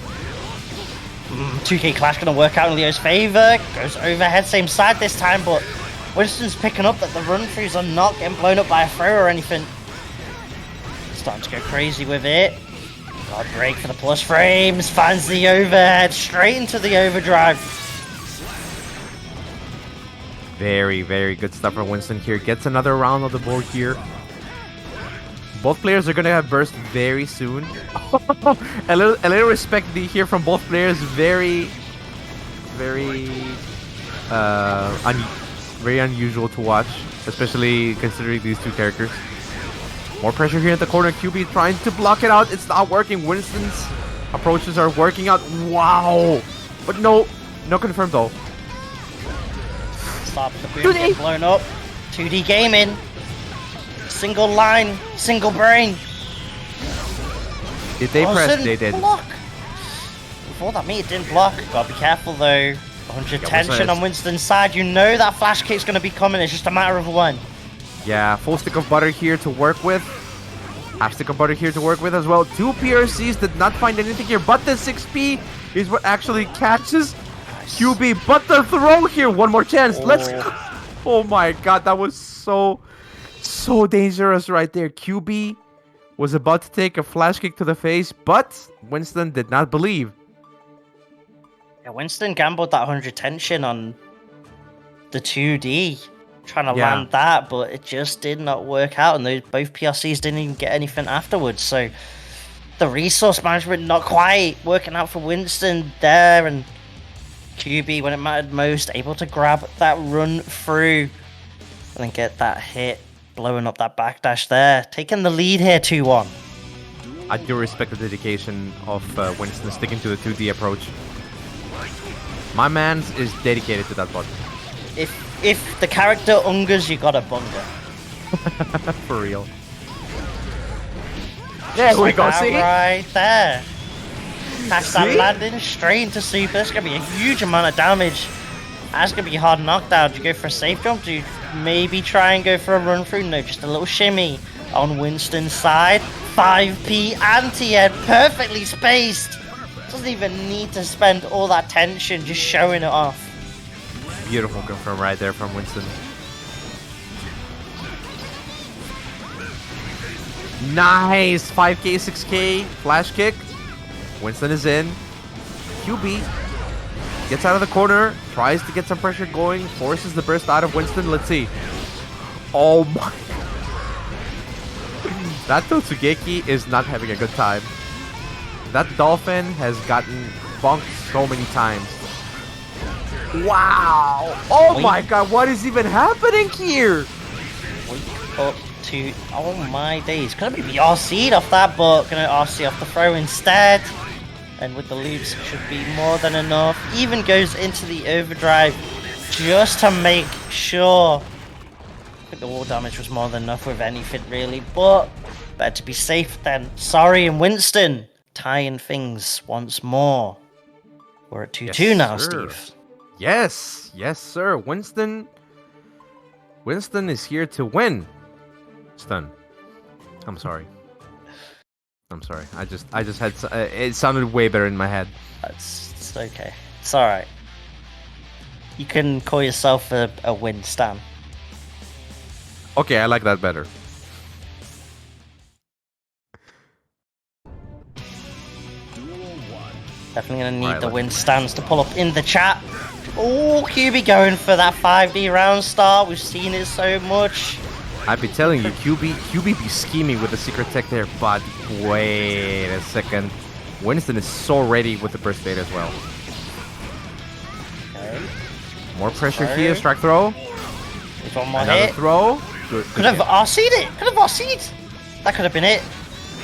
2K Clash gonna work out in Leo's favor. Goes overhead, same side this time, but Winston's picking up that the run-throughs are not getting blown up by a throw or anything. Starting to go crazy with it. God, break for the plus frames. Finds the overhead, straight into the overdrive. Very, very good stuff from Winston here. Gets another round on the board here. Both players are going to have burst very soon. a little respect here from both players. Very, very, very unusual to watch, especially considering these two characters. More pressure here at the corner. QB trying to block it out. It's not working. Winston's approaches are working out. Wow. But no confirmed though. Stop the boom, get blown up. 2D gaming. Single line, single brain. Did they press? They did. Block. Before that, it didn't block. Gotta be careful though. 100 tension on Winston's side. You know that flash kick's gonna be coming. It's just a matter of when. Yeah, full stick of butter here to work with. Half stick of butter here to work with as well. 2 PRCs did not find anything here, but the 6P is what actually catches QB. But the throw here, one more chance. Let's go. Oh my god, that was so dangerous right there. QB was about to take a flash kick to the face, but Winston did not believe. Yeah, Winston gambled that 100 tension on the 2D. Trying to land that, but it just did not work out, and both PRCs didn't even get anything afterwards. So the resource management not quite working out for Winston there, and QB, when it mattered most, able to grab that run through and then get that hit, blowing up that backdash there, taking the lead here 2-1. I do respect the dedication of Winston sticking to the 2D approach. My man is dedicated to that button. If the character ungers, you gotta bunga. For real. There we go, see? Right there. That's that landing straight into super. That's gonna be a huge amount of damage. That's gonna be a hard knockdown. Do you go for a safe jump? Do you maybe try and go for a run through? No, just a little shimmy on Winston's side. 5P anti-ed, perfectly spaced. Doesn't even need to spend all that tension, just showing it off. Beautiful confirm right there from Winston. Nice! 5K, 6K, flash kick. Winston is in. QB gets out of the corner, tries to get some pressure going, forces the burst out of Winston. Let's see. Oh my. That Totsugeki is not having a good time. That dolphin has gotten bonked so many times. Wow! Oh my god, what is even happening here? Up to, oh my days. Gonna be RC'd off that, but gonna RC off the throw instead. And with the loops, should be more than enough. Even goes into the overdrive just to make sure. I think the wall damage was more than enough with anything really, but better to be safe than sorry. And Winston tying things once more. We're at 2-2 now, sir. Steve. Yes, sir. Winston is here to win. Stun. I'm sorry. I just had it sounded way better in my head. It's okay. It's all right. You can call yourself a win stan. Okay, I like that better. Definitely gonna need the win stands to pull up in the chat. Oh, QB going for that 5D round start. We've seen it so much. I've been telling you, QB be scheming with the secret tech there, but wait a second. Winston is so ready with the burst bait as well. More pressure here. Strike throw. There's one more Another hit. throw. Good. Could have RC'd it. Could have RC'd. That could have been it.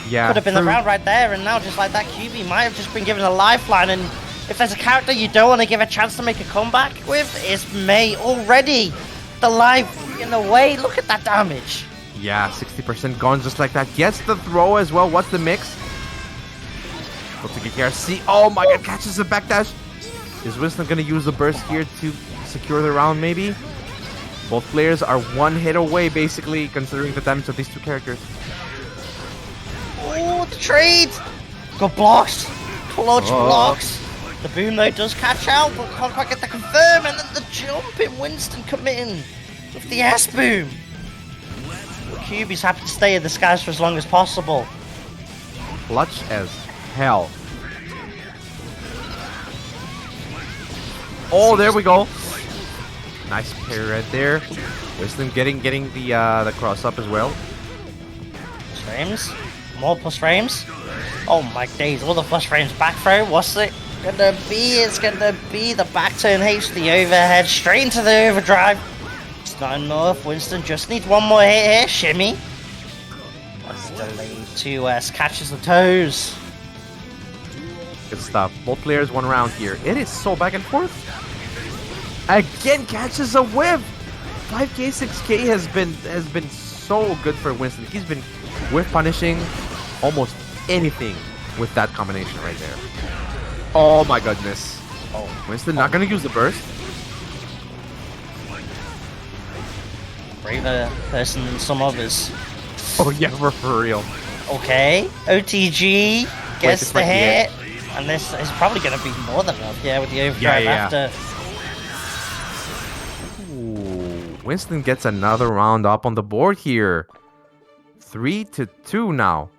Yeah. Could have been the true. round right there, and now just like that, Kuiby might have just been given a lifeline. And if there's a character you don't want to give a chance to make a comeback with, it's May already. The life in the way. Look at that damage. Yeah, 60% gone just like that. Gets the throw as well. What's the mix? Looks like a KRC. Oh my god, catches the backdash. Is Winston going to use the burst here to secure the round maybe? Both players are one hit away basically, considering the damage of these two characters. Oh, the trade! Got blocks. Clutch blocks. The boom though does catch out, but can't quite get the confirm, and then the jump in Winston committing with the S boom. Kuiby's happy to stay in the skies for as long as possible. Clutch as hell. Oh, there we go. Nice parry right there. Winston getting the cross up as well. Plus frames. More plus frames. Oh my days, all the plus frames. Back throw, what's it gonna be? It's gonna be the back turn H, the overhead, straight into the overdrive. It's not enough. Winston just needs one more hit here. Shimmy. That's delayed 2S. Catches the toes. Good stuff. Both players one round here. It is so back and forth. Again catches a whiff. 5k, 6k has been so good for Winston. He's been whiff punishing almost anything with that combination right there. Oh my goodness. Oh, Winston not gonna use the burst. braver person than some others. Oh yeah, for real. Okay, OTG gets the Wait, hit, and this is probably going to be more than enough. Yeah, with the overdrive Yeah. after. Ooh, Winston gets another round up on the board here. 3-2 now.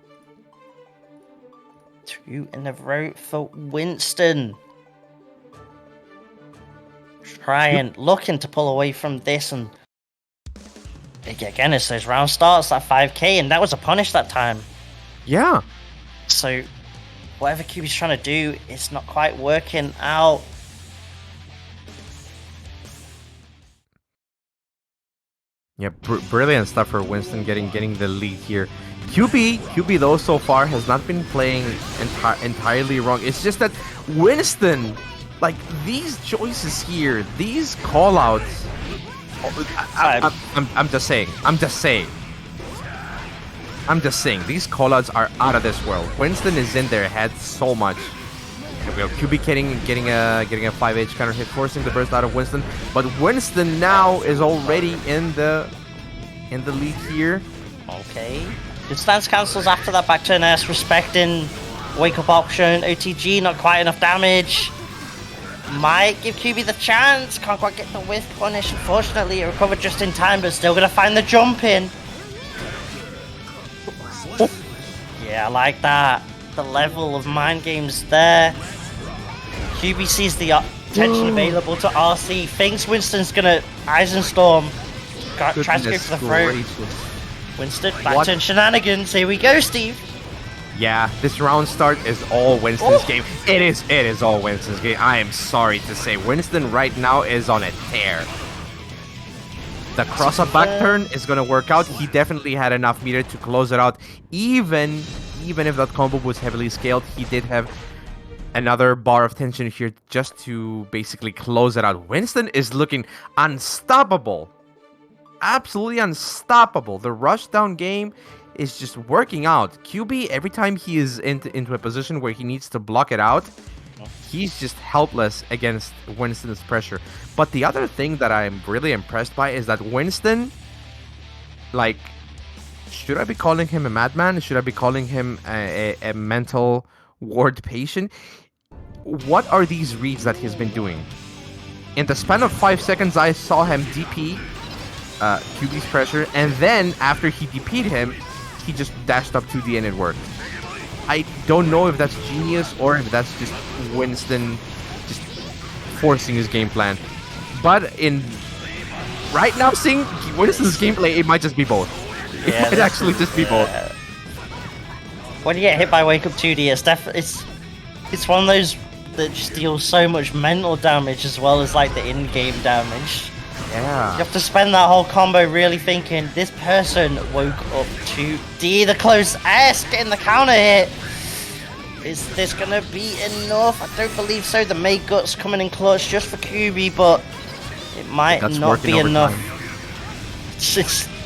2 in a row for Winston. Trying, looking to pull away from this, and again, as those round starts, that 5k, and that was a punish that time. Yeah. So, whatever Kuiby's trying to do, it's not quite working out. Yeah, brilliant stuff for Winston getting the lead here. Kuiby though so far has not been playing entirely wrong. It's just that Winston, like these choices here, these callouts. I'm just saying. These callouts are out of this world. Winston is in their head so much. Here we go. Kuiby getting a 5H counter hit, forcing the burst out of Winston. But Winston now is already in the lead here. Okay. Good stance cancels after that back turn S, respecting wake up option. OTG, not quite enough damage. Might give Kuiby the chance. Can't quite get the whiff punish. Unfortunately, it recovered just in time, but still gonna find the jump in. Yeah, I like that. The level of mind games there. Kuiby sees the attention available to RC. Thinks Winston's gonna Eisenstorm. Tries to go for the throw. Winston, back turn shenanigans. Here we go, Steve. Yeah, this round start is all Winston's game. It is all Winston's game. I am sorry to say. Winston right now is on a tear. The cross-up back turn is going to work out. He definitely had enough meter to close it out. Even if that combo was heavily scaled, he did have another bar of tension here just to basically close it out. Winston is looking unstoppable. Absolutely unstoppable. The rushdown game is just working out. Kuiby, every time he is into a position where he needs to block it out, he's just helpless against Winston's pressure. But the other thing that I'm really impressed by is that Winston, like, should I be calling him a madman? Should I be calling him a mental ward patient? What are these reads that he's been doing? In the span of 5 seconds, I saw him DP Kuiby's pressure, and then after he DP'd him, he just dashed up 2D and it worked. I don't know if that's genius or if that's just Winston just forcing his game plan. But right now, seeing Winston's gameplay, it might just be both. It might actually just be both. When you get hit by Wake Up 2D, it's one of those that just deals so much mental damage as well as like the in-game damage. Yeah. You have to spend that whole combo really thinking, this person woke up to D, the close S, getting the counter hit. Is this gonna be enough? I don't believe so. The May Guts coming in clutch just for Kuiby, but it might That's not working be enough. overtime.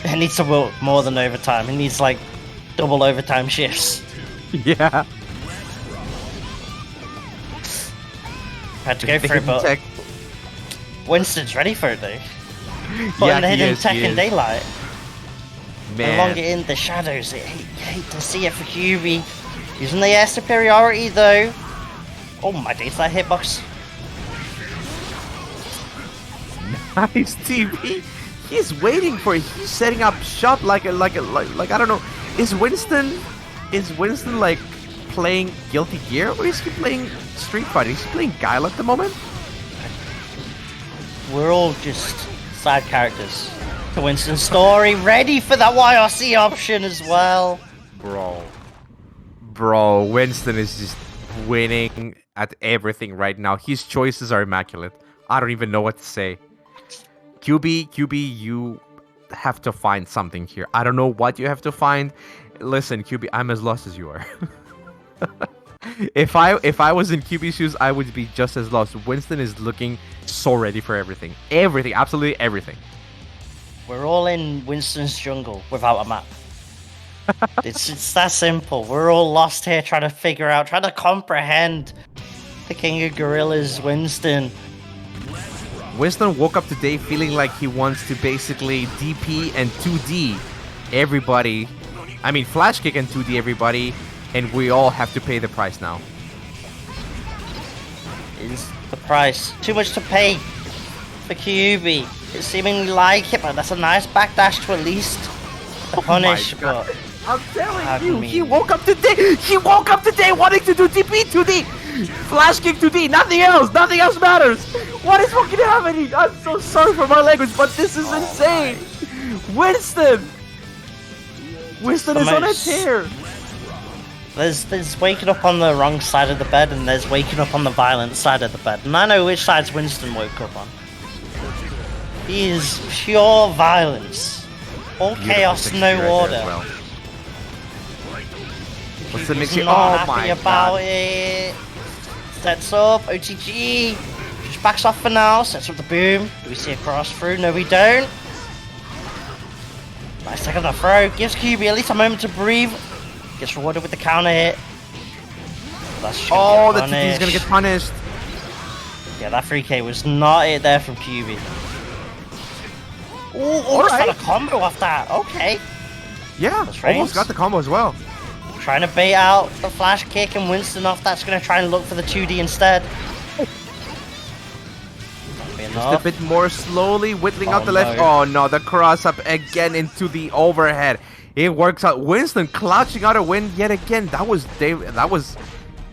It needs to work more than overtime. It needs like double overtime shifts. Yeah. Had to go The for it, hidden but tech. Winston's ready for it though. Putting Yeah, the he hidden is, tech he in is. daylight. Man. No longer in the shadows. I hate to see it for Kuiby. Using the air superiority though. Oh my days, that hitbox. Nice TV. He's waiting for it. He's setting up shop like I don't know. Is Winston like playing Guilty Gear or is he playing Street Fighter? He's playing Guile at the moment. We're all just side characters to Winston's story. Ready for that YRC option as well. Bro, Winston is just winning at everything right now. His choices are immaculate. I don't even know what to say. QB, you have to find something here. I don't know what you have to find. Listen, QB, I'm as lost as you are. If I was in QB's shoes, I would be just as lost. Winston is looking so ready for everything. Everything, absolutely everything. We're all in Winston's jungle without a map. It's that simple. We're all lost here trying to figure out, trying to comprehend the King of Gorillas, Winston. Winston woke up today feeling like he wants to basically DP and 2D everybody. I mean, flash kick and 2D everybody, and we all have to pay the price now. Is the price too much to pay for Kuiby? It's seemingly like it, but that's a nice backdash to at least punish. God. But I'm telling I you, mean- he woke up today. He woke up today wanting to do DP 2D, flash kick 2D. Nothing else. Nothing else matters. What is fucking happening? I'm so sorry for my language, but this is insane. Winston is on a tear. there's waking up on the wrong side of the bed, and there's waking up on the violent side of the bed. And I know which side's Winston woke up on. He is pure violence. All chaos, Beautiful no texture right there order. as well. What's the He's mixture? not Oh happy my about god. it. Sets up, OTG. Just backs off for now, sets up the boom. Do we see a cross through? No, we don't. Nice second on the throw. Gives Kuiby at least a moment to breathe. Gets rewarded with the counter hit. That's just Oh, the get TT is gonna get punished. Yeah, that 3K was not it there from Kuiby. Ooh, almost Alright. got a combo off that. Okay. Yeah, That's almost right. got the combo as well. Trying to bait out the flash kick, and Winston off that's going to try and look for the 2D instead. Just a bit more slowly, whittling out Oh, the left. no. Oh no, the cross up again into the overhead. It works out. Winston clutching out a win yet again. That was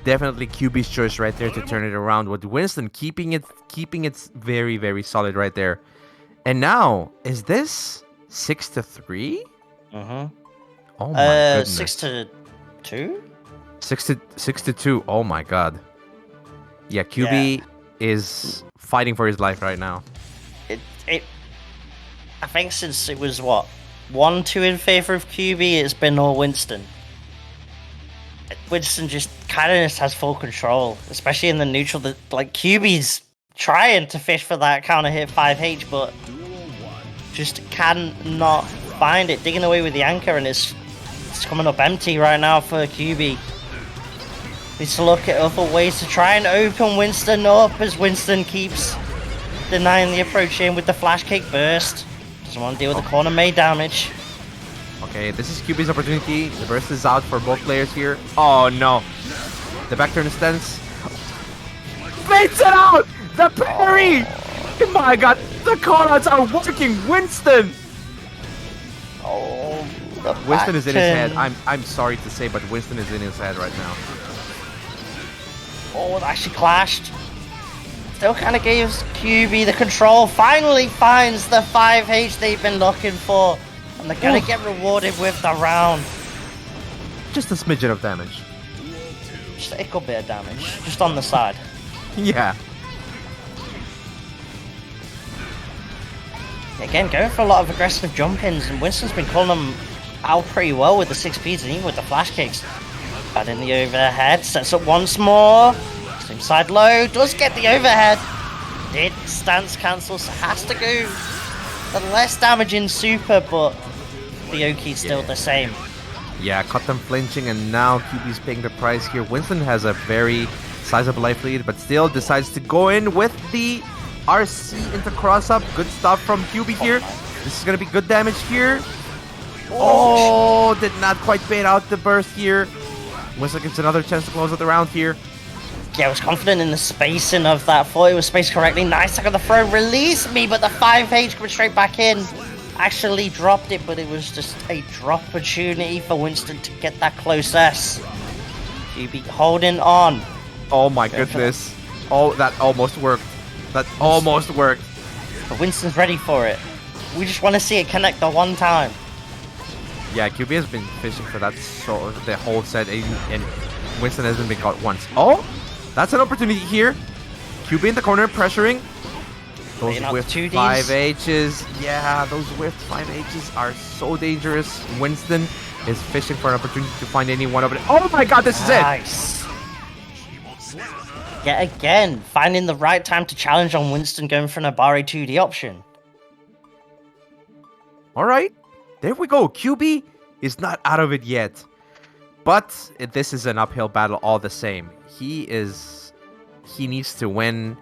definitely QB's choice right there to turn it around. With Winston keeping it very, very solid right there. And now, is this 6-3? Mm-hmm. Oh my goodness. 6-2? 6-2. Oh my god. Yeah, QB is fighting for his life right now. I think since it was, 1-2 in favor of QB, it's been all Winston. Winston just kind of just has full control, especially in the neutral. Like, QB's trying to fish for that counter hit 5H, but just cannot find it. Digging away with the anchor, and it's coming up empty right now for QB. Needs to look at other ways to try and open Winston up, as Winston keeps denying the approach in with the flash kick burst. Doesn't want to deal with the corner made damage. Okay, this is QB's opportunity. The burst is out for both players here. Oh no. The back turn stance. Baits it out! The parry! Oh my god, the callouts are working! Winston! Oh, the Winston is in his head. back turn. I'm sorry to say, but Winston is in his head right now. Oh, it actually clashed. Still kind of gives QB the control. Finally finds the 5H they've been looking for. And they're going to get rewarded with the round. Just a smidgen of damage. Just a little bit of damage. Just on the side. Yeah. Again, going for a lot of aggressive jump-ins, and Winston's been calling them out pretty well with the 6Ps and even with the flash kicks. Adding the overhead, sets up once more. Same side low, does get the overhead. Did stance cancel, so has to go the less damaging super, but the Oki's still the same. Yeah, caught them flinching, and now QB's paying the price here. Winston has a very sizable life lead, but still decides to go in with the RC into cross-up. Good stuff from QB here. This is going to be good damage here. Oh, did not quite bait out the burst here. Winston gets another chance to close out the round here. Yeah, I was confident in the spacing of that. Thought it was spaced correctly. Nice tag on the throw. Release me, but the 5H coming straight back in. Actually dropped it, but it was just a drop opportunity for Winston to get that close S. QB holding on. Oh my goodness. Oh, that almost worked. That almost worked. But Winston's ready for it. We just want to see it connect the one time. Yeah, QB has been fishing for that the whole set, and Winston hasn't been caught once. Oh, that's an opportunity here. QB in the corner, pressuring. Those whiffed 5Hs. Yeah, those whiffed 5Hs are so dangerous. Winston is fishing for an opportunity to find any one of it. Oh my god, this is it! Nice. Yet again, finding the right time to challenge on Winston, going for an Abari 2D option. Alright, there we go. QB is not out of it yet. But this is an uphill battle all the same. He needs to win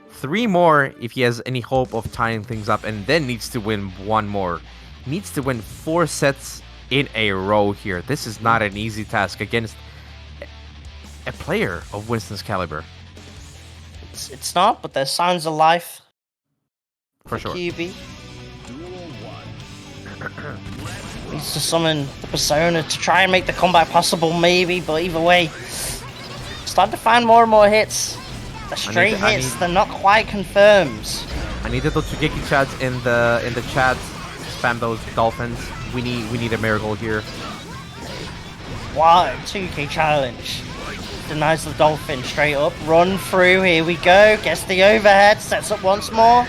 3 more if he has any hope of tying things up, and then needs to win 1 more. Needs to win 4 sets in a row here. This is not an easy task against a player of Winston's caliber. It's not, but there's signs of life. For sure. QB. Needs to summon the persona to try and make the comeback possible, maybe, but either way, starting to find more and more hits. The straight hits, they're not quite confirmed. I need the Totsugeki chats in the chat. Spam those dolphins. We need a miracle here. What 2K challenge. Denies the dolphin straight up. Run through, here we go. Gets the overhead, sets up once more.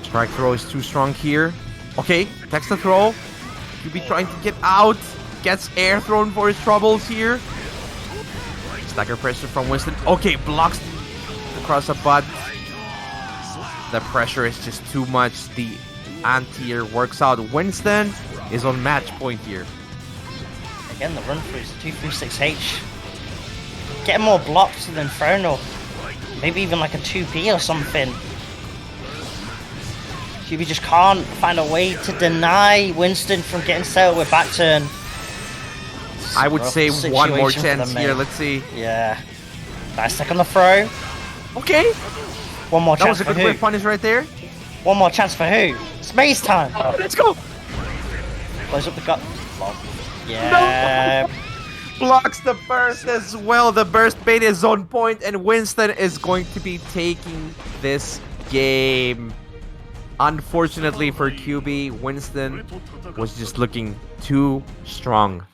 Strike throw is too strong here. Okay, text the throw. QB trying to get out. Gets air thrown for his troubles here. Stagger pressure from Winston. Okay, blocks across the butt. The pressure is just too much. The anti-air works out. Winston is on match point here. Again, the run through is 236H. Get more blocks than Inferno. Maybe even like a 2P or something. QB just can't find a way to deny Winston from getting set up with back turn. I would say one more chance here. Let's see. Yeah. Nice tech on the throw. Okay. One more chance for who? That was a good whip punish right there. One more chance for who? It's Maze time. Oh, let's go. Close up the gut. Yeah. No. Blocks the burst as well. The burst bait is on point, and Winston is going to be taking this game. Unfortunately for QB, Winston was just looking too strong.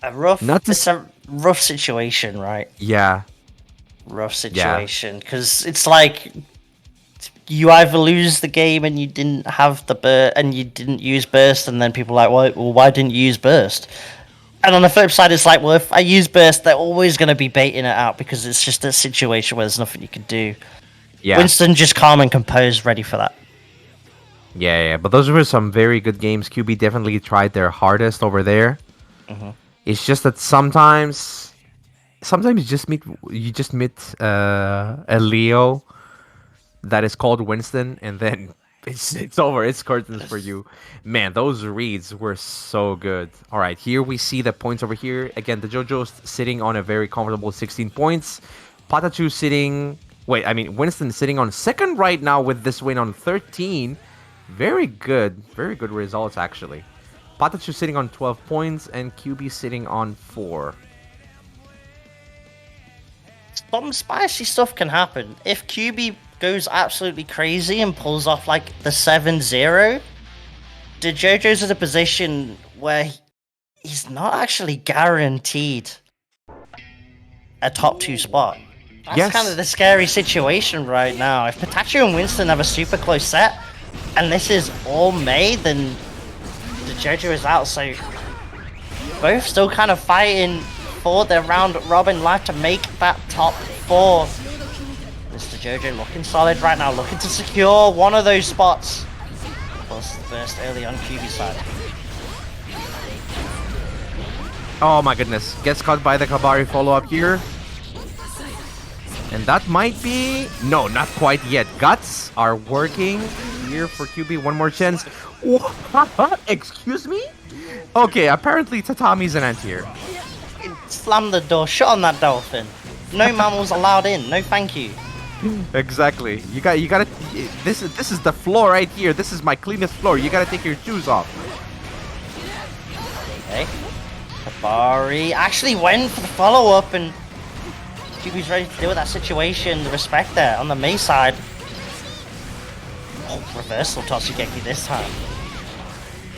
A rough situation, right? Yeah. Rough situation, because it's like you either lose the game and you didn't have the burst and you didn't use burst, and then people are like, well, why didn't you use burst? And on the flip side, it's like, well, if I use burst, they're always going to be baiting it out because it's just a situation where there's nothing you can do. Yeah. Winston just calm and composed, ready for that. Yeah. But those were some very good games. QB definitely tried their hardest over there. Mm-hmm. It's just that sometimes you just meet a Leo that is called Winston, and then it's over. It's curtains for you. Man, those reads were so good. All right, here we see the points over here. Again, Dejojo's sitting on a very comfortable 16 points. Patachu sitting... Winston sitting on second right now with this win on 13. Very good results, actually. Patachu sitting on 12 points, and QB sitting on 4. Some spicy stuff can happen. If QB goes absolutely crazy and pulls off like the 7-0, Dejojo's in a position where he's not actually guaranteed a top 2 spot. That's Yes. kind of the scary situation right now. If Patachu and Winston have a super close set, and this is all made, then Dejojo is out, so both still kind of fighting for their round robin life to make that top 4. Mr. Dejojo looking solid right now, looking to secure one of those spots. Plus the burst early on Kuiby's side. Oh my goodness. Gets caught by the Kabari follow-up here. And that might be... No, not quite yet. Guts are working here for QB. One more chance. What? Excuse me? Okay, apparently Tatami's an anti-here. Slam the door, shut on that dolphin. No mammals allowed in, no thank you. Exactly. You gotta... This is the floor right here. This is my cleanest floor. You gotta take your shoes off. Okay. Kabari actually went for the follow-up, and QB's ready to deal with that situation. The respect there on the Mei side. Oh, reversal Toshigeki this time.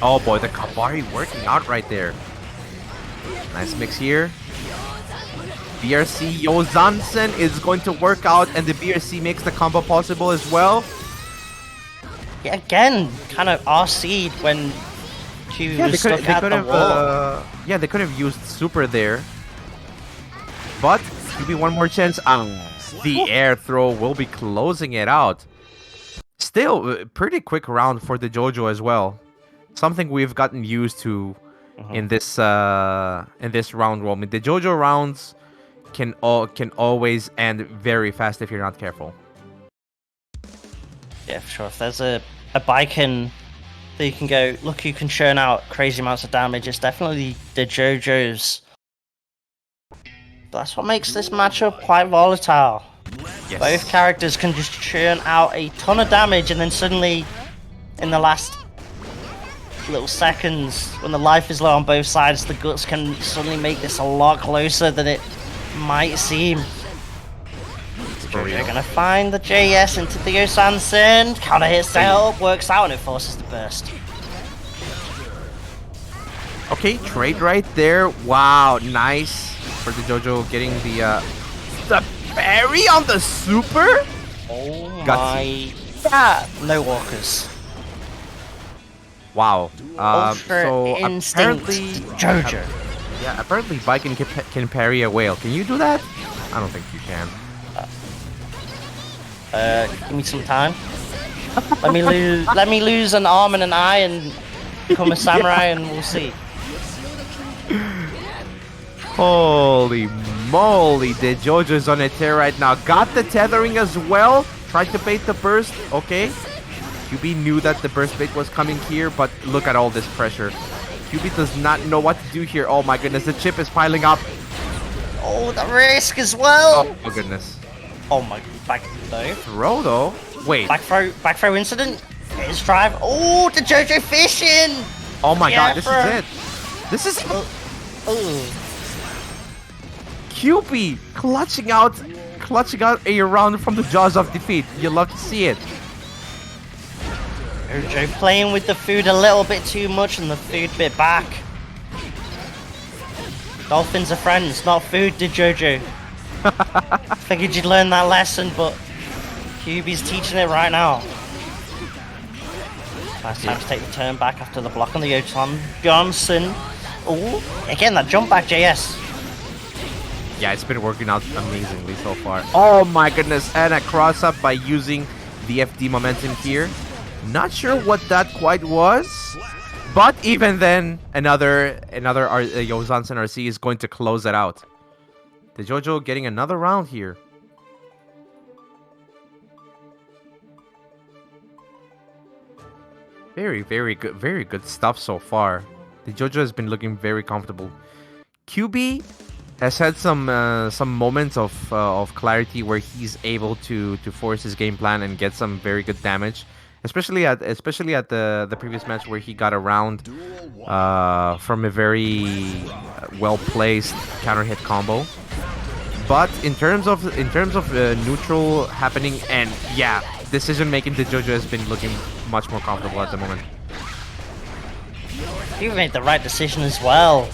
Oh boy, the Kabari working out right there. Nice mix here. BRC Yozansen is going to work out, and the BRC makes the combo possible as well. Yeah, again, kind of RC'd when QB was stuck at the wall. Yeah, they could have used super there. But QB one more chance. The air throw will be closing it out. Still, pretty quick round for the Dejojo as well. Something we've gotten used to in this round roll. I mean, the Dejojo rounds can always end very fast if you're not careful. Yeah, for sure. If there's a Baiken that you can go, look who can churn out crazy amounts of damage, it's definitely the Dejojo's. But that's what makes this matchup quite volatile. Yes. Both characters can just churn out a ton of damage, and then suddenly, in the last little seconds, when the life is low on both sides, the Guts can suddenly make this a lot closer than it might seem. They're gonna find the JS into Theo Sanson. Counter hit setup, works out, and it forces the burst. Okay, trade right there. Wow, nice for the Dejojo getting the parry on the super. Oh Gutsy. my god! No walkers. Wow. Ultra So instinct apparently, Jojo. yeah, apparently Viking can parry a whale. Can you do that? I don't think you can. Give me some time. Let me lose an arm and an eye and become a samurai, and we'll see. Holy moly, the Dejojo's on a tear right now. Got the tethering as well. Tried to bait the burst. Okay. QB knew that the burst bait was coming here, but look at all this pressure. QB does not know what to do here. Oh my goodness, the chip is piling up. Oh, the risk as well. Oh goodness. Oh my, back though. Throw though. Wait. Back throw incident. His drive. Oh, the Jojo fishing. Oh my Yeah, god, this bro. is it. This is Oh. QB clutching out a round from the jaws of defeat. You love to see it. Jojo playing with the food a little bit too much, and the food bit back. Dolphins are friends, not food, did Jojo. Figured you'd learn that lesson, but QB's teaching it right now. Nice time to take the turn back after the block on the Yoton Johnson. Oh, again that jump back JS. Yeah, it's been working out amazingly so far. Oh my goodness, and a cross up by using the FD momentum here. Not sure what that quite was, but even then, another Yozansen RC is going to close it out. The Dejojo getting another round here. Very good stuff so far. The Dejojo has been looking very comfortable. QB has had some moments of clarity where he's able to force his game plan and get some very good damage, especially at the previous match where he got around from a very well placed counter hit combo. But in terms of neutral happening and yeah, decision making, the Dejojo has been looking much more comfortable at the moment. You made the right decision as well.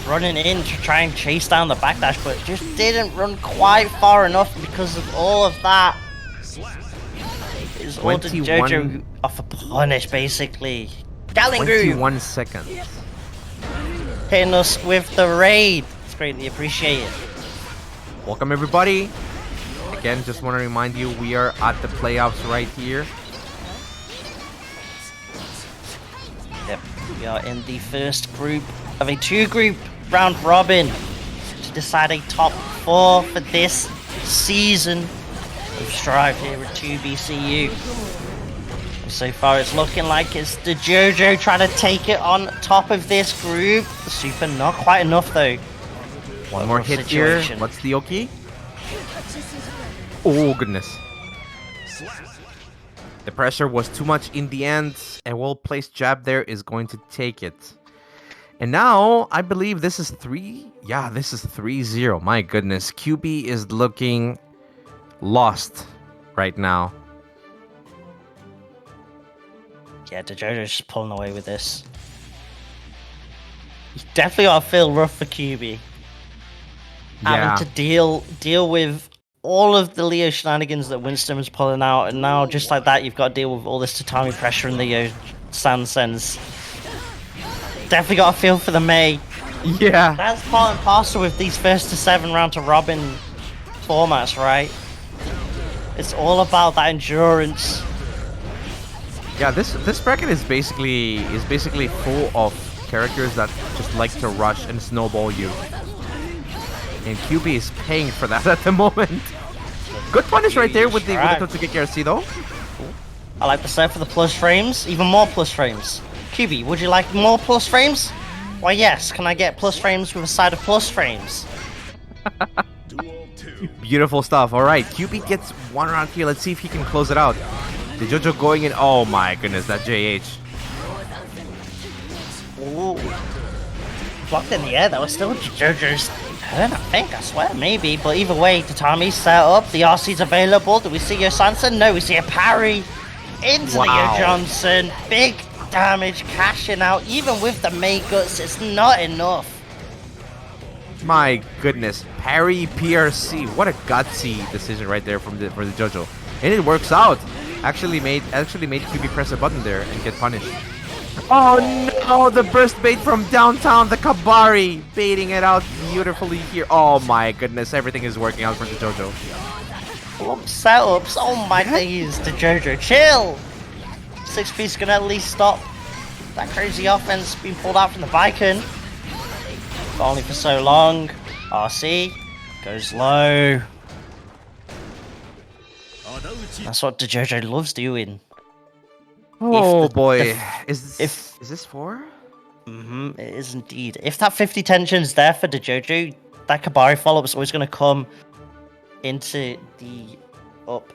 running in to try and chase down the backdash, but just didn't run quite far enough because of all of that. It's all to 21 Dejojo off a punish, basically. Gallon Groove 21 seconds. hitting us with the raid. It's greatly appreciated. Welcome everybody. Again, just want to remind you we are at the playoffs right here. Yep, we are in the first group of a 2-group round robin to decide a top 4 for this season of Strive here at 2BCU. So far it's looking like it's Dejojo trying to take it on top of this group. The super not quite enough though. One more hit here. What's the Oki? Oh goodness. The pressure was too much in the end. A well-placed jab there is going to take it. And now, I believe this is 3. Yeah, this is 3-0. My goodness. Kuiby is looking lost right now. Yeah, Dejojo's just pulling away with this. You definitely gotta feel rough for Kuiby. Yeah. Having to deal with all of the Leo shenanigans that Winston was pulling out, and now just like that, you've got to deal with all this tatami pressure and Leo Sansens. Definitely got a feel for the May. Yeah. That's part and parcel with these first to 7 round to Robin formats, right? It's all about that endurance. Yeah, this bracket is basically full of characters that just like to rush and snowball you. And Kuiby is paying for that at the moment. Good punish right there with the Totsuki RC though. I like the set for the plus frames, even more plus frames. Kuiby, would you like more plus frames? Why yes, can I get plus frames with a side of plus frames? Beautiful stuff. Alright, Kuiby gets 1 round here. Let's see if he can close it out. Dejojo going in. Oh my goodness, that JH. Ooh. Blocked in the air, that was still Dejojo's turn, I think, I swear, maybe. But either way, Tatami's set up, the RC's available. Do we see Yo Sanson? No, we see a parry into the Yo Johnson. Big damage, cashing out. Even with the May Guts, it's not enough. My goodness, parry PRC. What a gutsy decision right there for the Dejojo. And it works out. Actually made Kuiby press a button there and get punished. Oh no, the burst bait from downtown, the Kabari baiting it out beautifully here. Oh my goodness, everything is working out for Dejojo. Setups, oh my days, Dejojo, chill! 6-piece gonna at least stop that crazy offense being pulled out from the Viking. But only for so long. RC goes low. That's what Dejojo loves doing. Oh boy, is this 4? It is indeed. If that 50 tension is there for Dejojo, that Kabari follow-up is always going to come into the up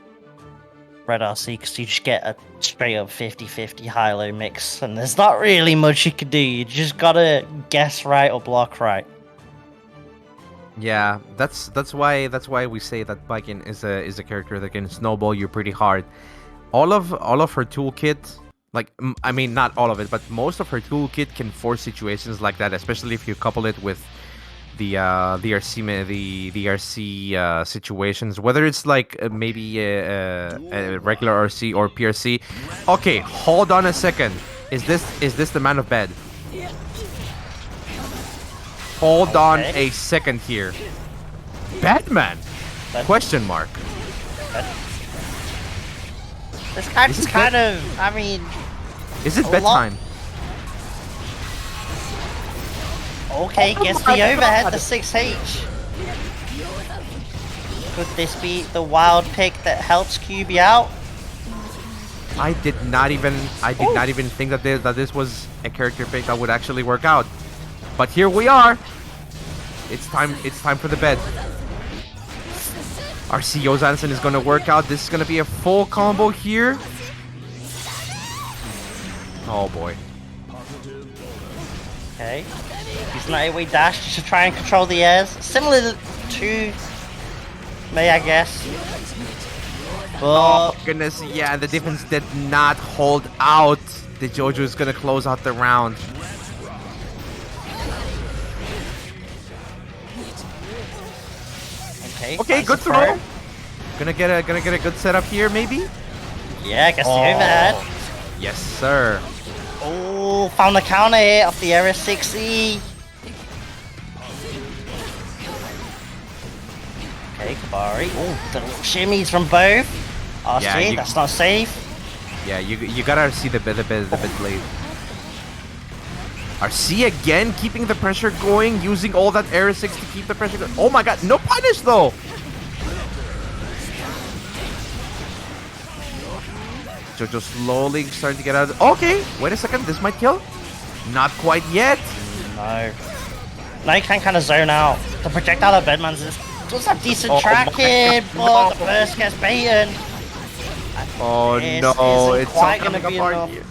red RC because you just get a straight up 50-50 high-low mix, and there's not really much you can do. You just gotta guess right or block right. Yeah, that's why we say that Viking is a character that can snowball you pretty hard. All of her toolkit, like I mean not all of it, but most of her toolkit can force situations like that, especially if you couple it with the RC situations, whether it's like maybe a regular RC or PRC. Okay, hold on a second. Is this the man of bed? Hold on a second here. Batman? Question mark. This card's kind of, I mean... Is it bedtime? Okay, gets the overhead, the 6H. Could this be the wild pick that helps Kuiby out? I did not even think that this was a character pick that would actually work out. But here we are. It's time for the bed. Our CEO Zansen is gonna work out. This is gonna be a full combo here. Oh boy. Okay. He's an 8-way dash to try and control the airs. Similar to May, I guess. But... oh goodness, yeah, the defense did not hold out. Dejojo is gonna close out the round. Okay, nice good throw. throw. Gonna get a good setup here, maybe. Yeah, gets the overhead. Yes, sir. Oh, found the counter hit off the Area 6E. Okay, Kabari. Oh, the shimmies from both. RC, Yeah, that's not safe. Yeah, you gotta see the bit blade. RC again, keeping the pressure going, using all that Air 6 to keep the pressure going. Oh my god, no punish though! Jojo slowly starting to get out of the... Okay, wait a second, this might kill. Not quite yet. No. Now you can kind of zone out. The projectile of Bedman's does have decent tracking, but the burst gets beaten. Oh This no, isn't it's quite all gonna coming be apart enough. here.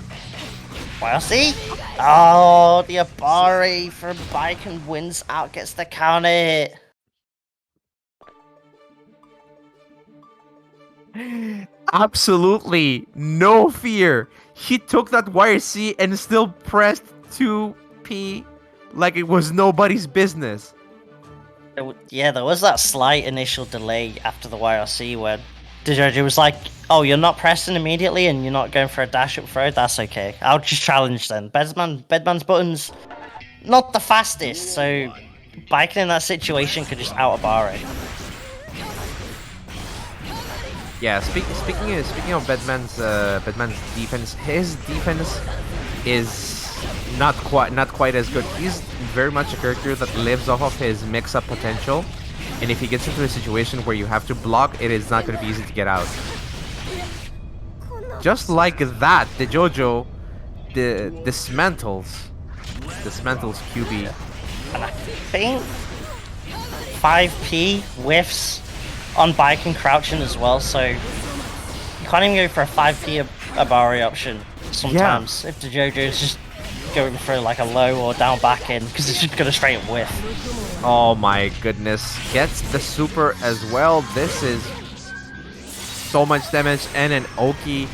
Well, see? Oh, the Abari from Baiken wins out, gets the counter hit. Absolutely no fear. He took that wire C and still pressed 2P like it was nobody's business. Yeah, there was that slight initial delay after the YRC where Dejojo was like, oh, you're not pressing immediately and you're not going for a dash up throw? That's okay. I'll just challenge then. Bedman's buttons, not the fastest, so Biking in that situation could just out-Abari. Yeah, speaking of Batman's defense, his defense is not quite as good. He's very much a character that lives off of his mix-up potential, and if he gets into a situation where you have to block, it is not going to be easy to get out. Just like that, the Dejojo dismantles Kuiby. And I think 5P whiffs on bike and crouching as well, so you can't even go for a 5P Abari option sometimes if the Dejojo is just going for like a low or down back in, because it's just gonna straight whiff. Oh my goodness, gets the super as well. This is so much damage and an Oki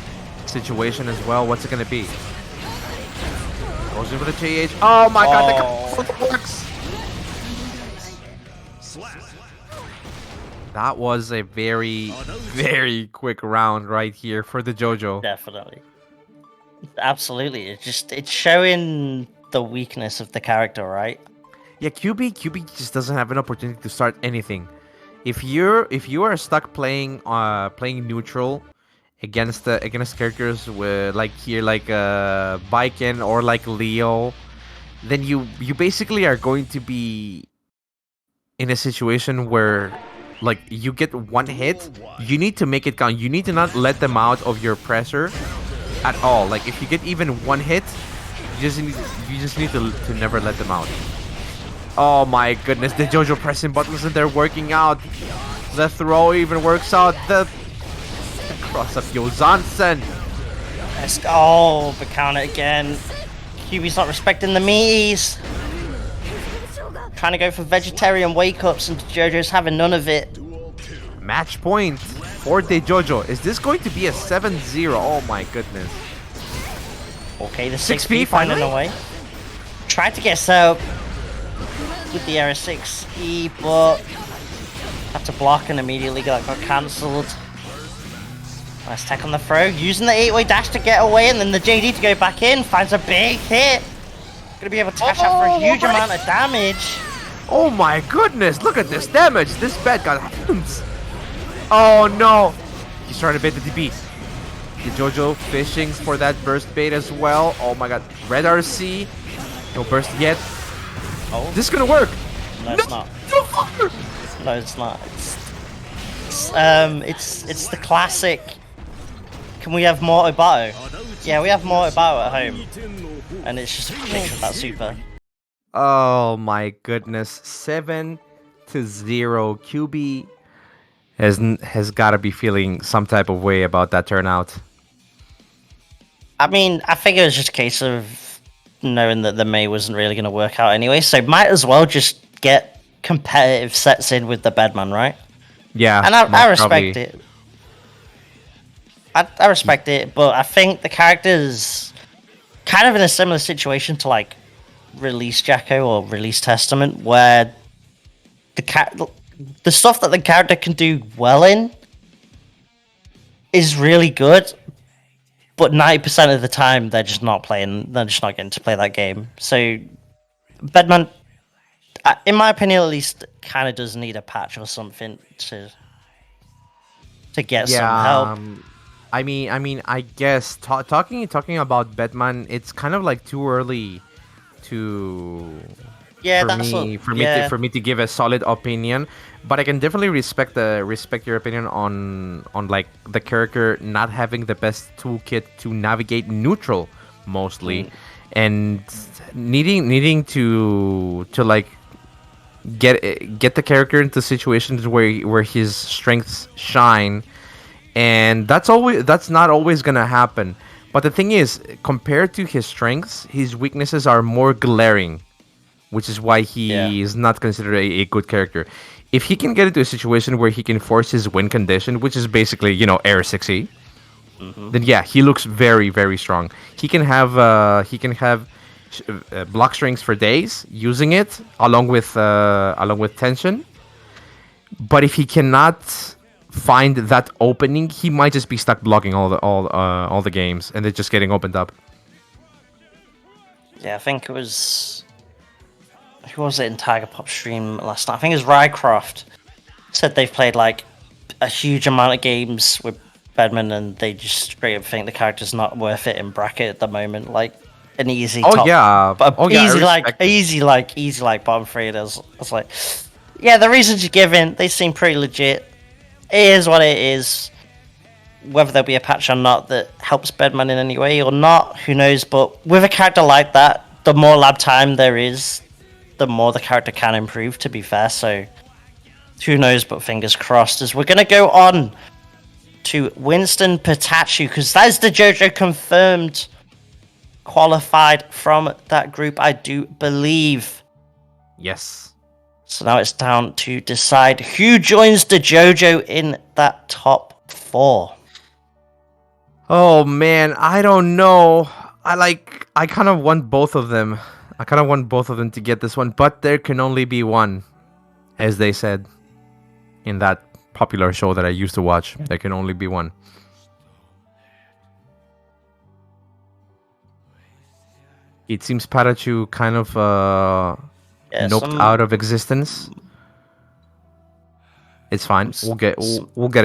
situation as well. What's it gonna be? Goes in for the JH. Oh my god, that works! That was a very, very quick round right here for the Dejojo. Definitely. Absolutely. It's showing the weakness of the character, right? Yeah, Kuiby just doesn't have an opportunity to start anything. If you are stuck playing neutral against characters with like Baiken or like Leo, then you basically are going to be in a situation where like you get one hit, you need to make it count. You need to not let them out of your pressure at all. Like if you get even one hit, you just need to never let them out. Oh my goodness, the Dejojo pressing buttons and they're working out. The throw even works out. The cross up Yozansen. Let's go. Oh, but count it again. Kuiby's not respecting the meaties. Trying to go for vegetarian wake-ups and Dejojo's having none of it. Match point for Dejojo. Is this going to be a 7-0? Oh my goodness. Okay, the 6P finding a way. Tried to get set up with the Area 6E, but had to block and immediately got cancelled. Nice tech on the throw, using the 8-way dash to get away, and then the JD to go back in, finds a big hit. Gonna be able to cash out for a huge amount of damage. Oh my goodness, look at this damage. This bad got hands. Oh no. He's trying to bait the DP. Dejojo fishing for that burst bait as well. Oh my god. Red RC. No burst yet. Oh. This is gonna work. No, it's not. No, it's not. It's the classic. Can we have more Obato? Yeah, we have more Obato at home. And it's just a picture of that super. Oh my goodness. 7-0. Kuiby has got to be feeling some type of way about that turnout. I mean, I think it was just a case of knowing that the May wasn't really going to work out anyway, so might as well just get competitive sets in with the Bedman, right? Yeah, and I respect it. I respect it, but I think the character's kind of in a similar situation to like Release Jacko or Release Testament, where the stuff that the character can do well in is really good, but 90% of the time they're just not playing. They're just not getting to play that game. So Bedman, in my opinion, at least, kind of does need a patch or something to get some help. I guess talking about Batman, it's kind of like too early to Yeah, for that's me what. for me Yeah, to, for me to give a solid opinion, but I can definitely respect your opinion on like the character not having the best toolkit to navigate neutral mostly, and needing to like get the character into situations where his strengths shine, and that's not always gonna happen. But the thing is, compared to his strengths, his weaknesses are more glaring, which is why yeah. he is not considered a good character. If he can get into a situation where he can force his win condition, which is basically air 6E, then yeah, he looks very very strong. He can have block strings for days using it along with tension. But if he cannot find that opening, he might just be stuck blocking all the games, and they're just getting opened up. Yeah, I think it was. Who was it in Tiger Pop stream last night? I think it was Rycroft. Said they've played like a huge amount of games with Bedman, and they just straight up think the character's not worth it in bracket at the moment. Like an easy Oh top, yeah, but oh yeah, I respect it. easy like bottom three. I was like, yeah, the reasons you're giving, they seem pretty legit. It is what it is. Whether there'll be a patch or not that helps Bedman in any way or not, who knows? But with a character like that, the more lab time there is, the more the character can improve, to be fair. So who knows, but fingers crossed. As we're going to go on to Winston Patachu, because that is the Dejojo confirmed qualified from that group, I do believe. Yes. So now it's down to decide who joins the Dejojo in that top 4. Oh man, I don't know. I kind of want both of them. I kind of want both of them to get this one, but there can only be one, as they said in that popular show that I used to watch. There can only be one. It seems Patachu kind of noped out of existence. It's fine. We'll get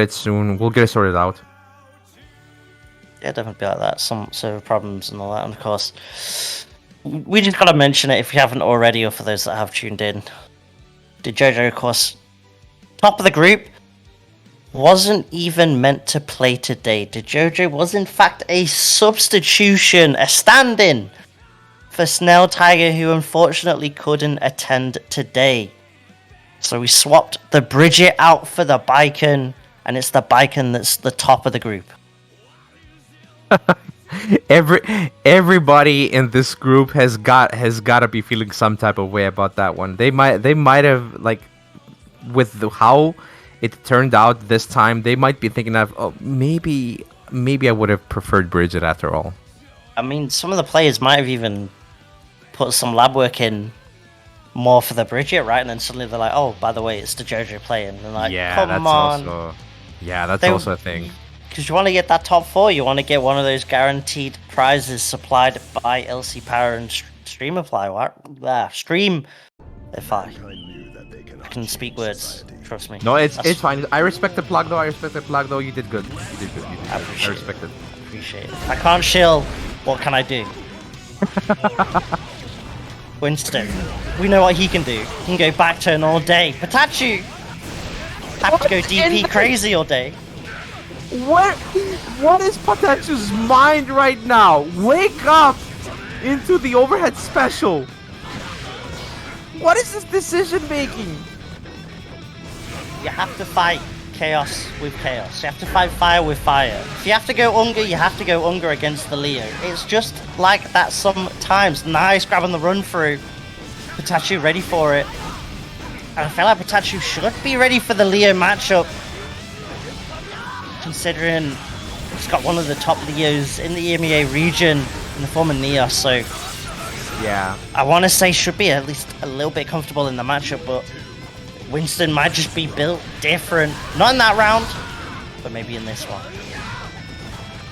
it soon. We'll get it sorted out. Yeah, definitely be like that. Some server problems and all that. And of course, we just gotta mention it if you haven't already, or for those that have tuned in. Dejojo, of course, top of the group, wasn't even meant to play today. Dejojo was in fact a substitution, a stand-in for Snell Tiger, who unfortunately couldn't attend today. So we swapped the Bridget out for the Bicon, and it's the Bicon that's the top of the group. Everybody in this group has got to be feeling some type of way about that one. They might have, like, with how it turned out this time, they might be thinking of, oh, maybe I would have preferred Bridget after all. I mean, some of the players might have even put some lab work in more for the Bridget, right? And then suddenly they're like, oh, by the way, it's Dejojo playing. And like, come on. That's also a thing. Because you want to get that top 4, you want to get one of those guaranteed prizes supplied by LC Power and Streamify. Stream. If I can speak words, trust me. No, it's fine. I respect the plug though. You did good. I respect it. Appreciate it. I can't chill. What can I do? Winston. We know what he can do. He can go back turn all day. Patachu! Have to go DP crazy all day. What is Patachu's mind right now? Wake up into the overhead special. What is this decision making? You have to fight chaos with chaos. You have to fight fire with fire. If you have to go Unger, you have to go Unger against the Leo. It's just like that sometimes. Nice grab on the run through. Patachu ready for it. And I feel like Patachu should be ready for the Leo matchup, considering he's got one of the top Leos in the EMEA region in the form of Neos, so yeah, I want to say should be at least a little bit comfortable in the matchup, but Winston might just be built different. Not in that round, but maybe in this one.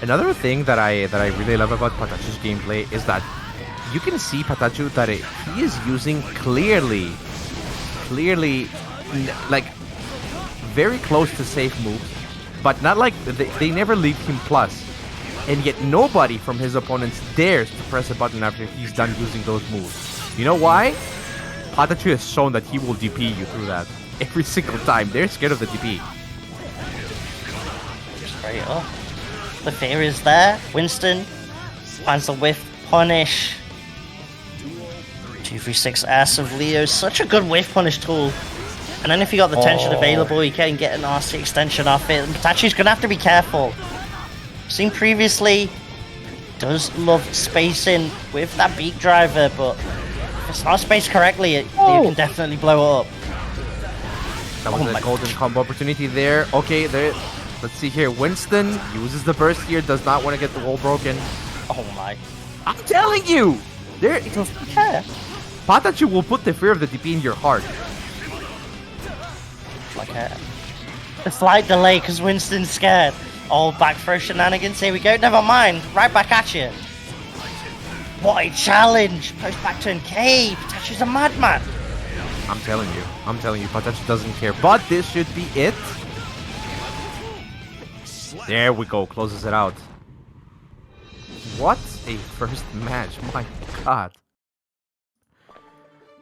Another thing that I really love about Patachu's gameplay is that you can see Patachu that he is using clearly, like very close to safe moves, but not like they never leave him plus, and yet nobody from his opponents dares to press a button after he's done using those moves. You know why? Patachu has shown that he will DP you through that every single time. They're scared of the DP. Straight up. The fear is there. Winston finds the whiff punish. 236 S of Leo. Such a good whiff punish tool. And then if you got the tension available, you can get an RC extension off it. And Patachu's going to have to be careful. Seen previously, does love spacing with that beak driver, but if it's not spaced correctly, you can definitely blow it up. That was a golden combo opportunity there. Okay, there. Let's see here. Winston uses the burst here. Does not want to get the wall broken. Oh my! I'm telling you, there. He doesn't care. Patachu will put the fear of the DP in your heart. Like a slight delay because Winston's scared. Oh, back throw shenanigans. Here we go. Never mind. Right back at you. What a challenge! Post back turn K. Patachu's a madman. I'm telling you, Patachu doesn't care. But this should be it. There we go, closes it out. What a first match, my god.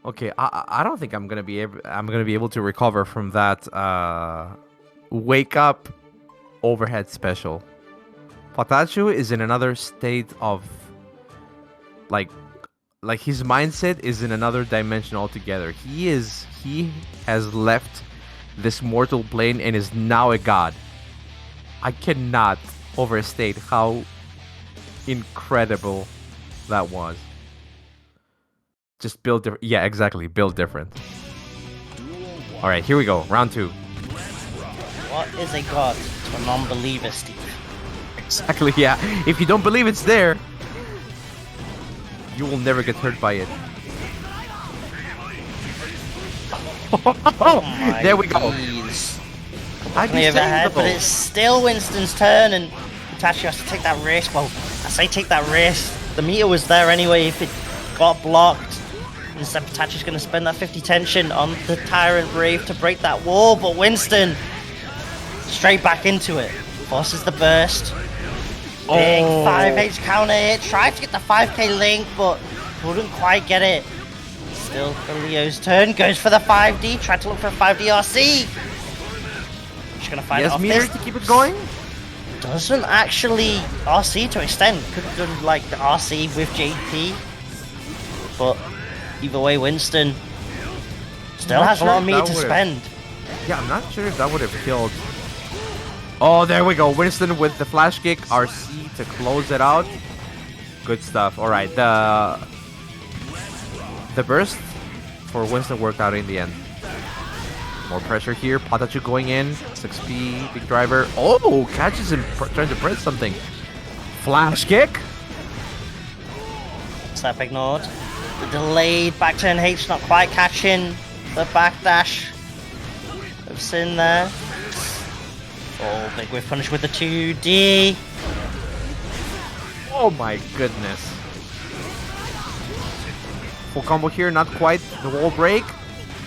Okay, I don't think I'm gonna be able to recover from that wake up overhead special. Patachu is in another state of like his mindset is in another dimension altogether. He has left this mortal plane and is now a god. I cannot overstate how incredible that was. Just build different. Yeah, exactly. Build different. All right, here we go. Round 2. What is a god to a non-believer, Steve? Exactly, yeah. If you don't believe it's there, you will never get hurt by it. Oh my there we go. I'd be overhead, but it's still Winston's turn, and Patachu has to take that risk. Well, I say take that risk. The meter was there anyway if it got blocked. Instead, Patachu's going to spend that 50 tension on the Tyrant Brave to break that wall, but Winston straight back into it. Forces the burst. Big 5H counter hit. Tried to get the 5k link, but couldn't quite get it. Still for Leo's turn. Goes for the 5D. Tried to look for a 5D RC. Just gonna find it off meter this. to keep it going. Doesn't actually RC to extend. Could have done like the RC with JP, but either way, Winston still has a lot of meter to spend. Yeah, I'm not sure if that would have killed. Oh, there we go. Winston with the flash kick, RC to close it out. Good stuff. All right, the burst for Winston worked out in the end. More pressure here. Patachu going in. 6P, big driver. Oh, catches him trying to press something. Flash kick. Step ignored. The delayed back turn H not quite catching the backdash of Sin there. Oh, big whiff punish with the 2D. Oh my goodness. Full combo here, not quite the wall break.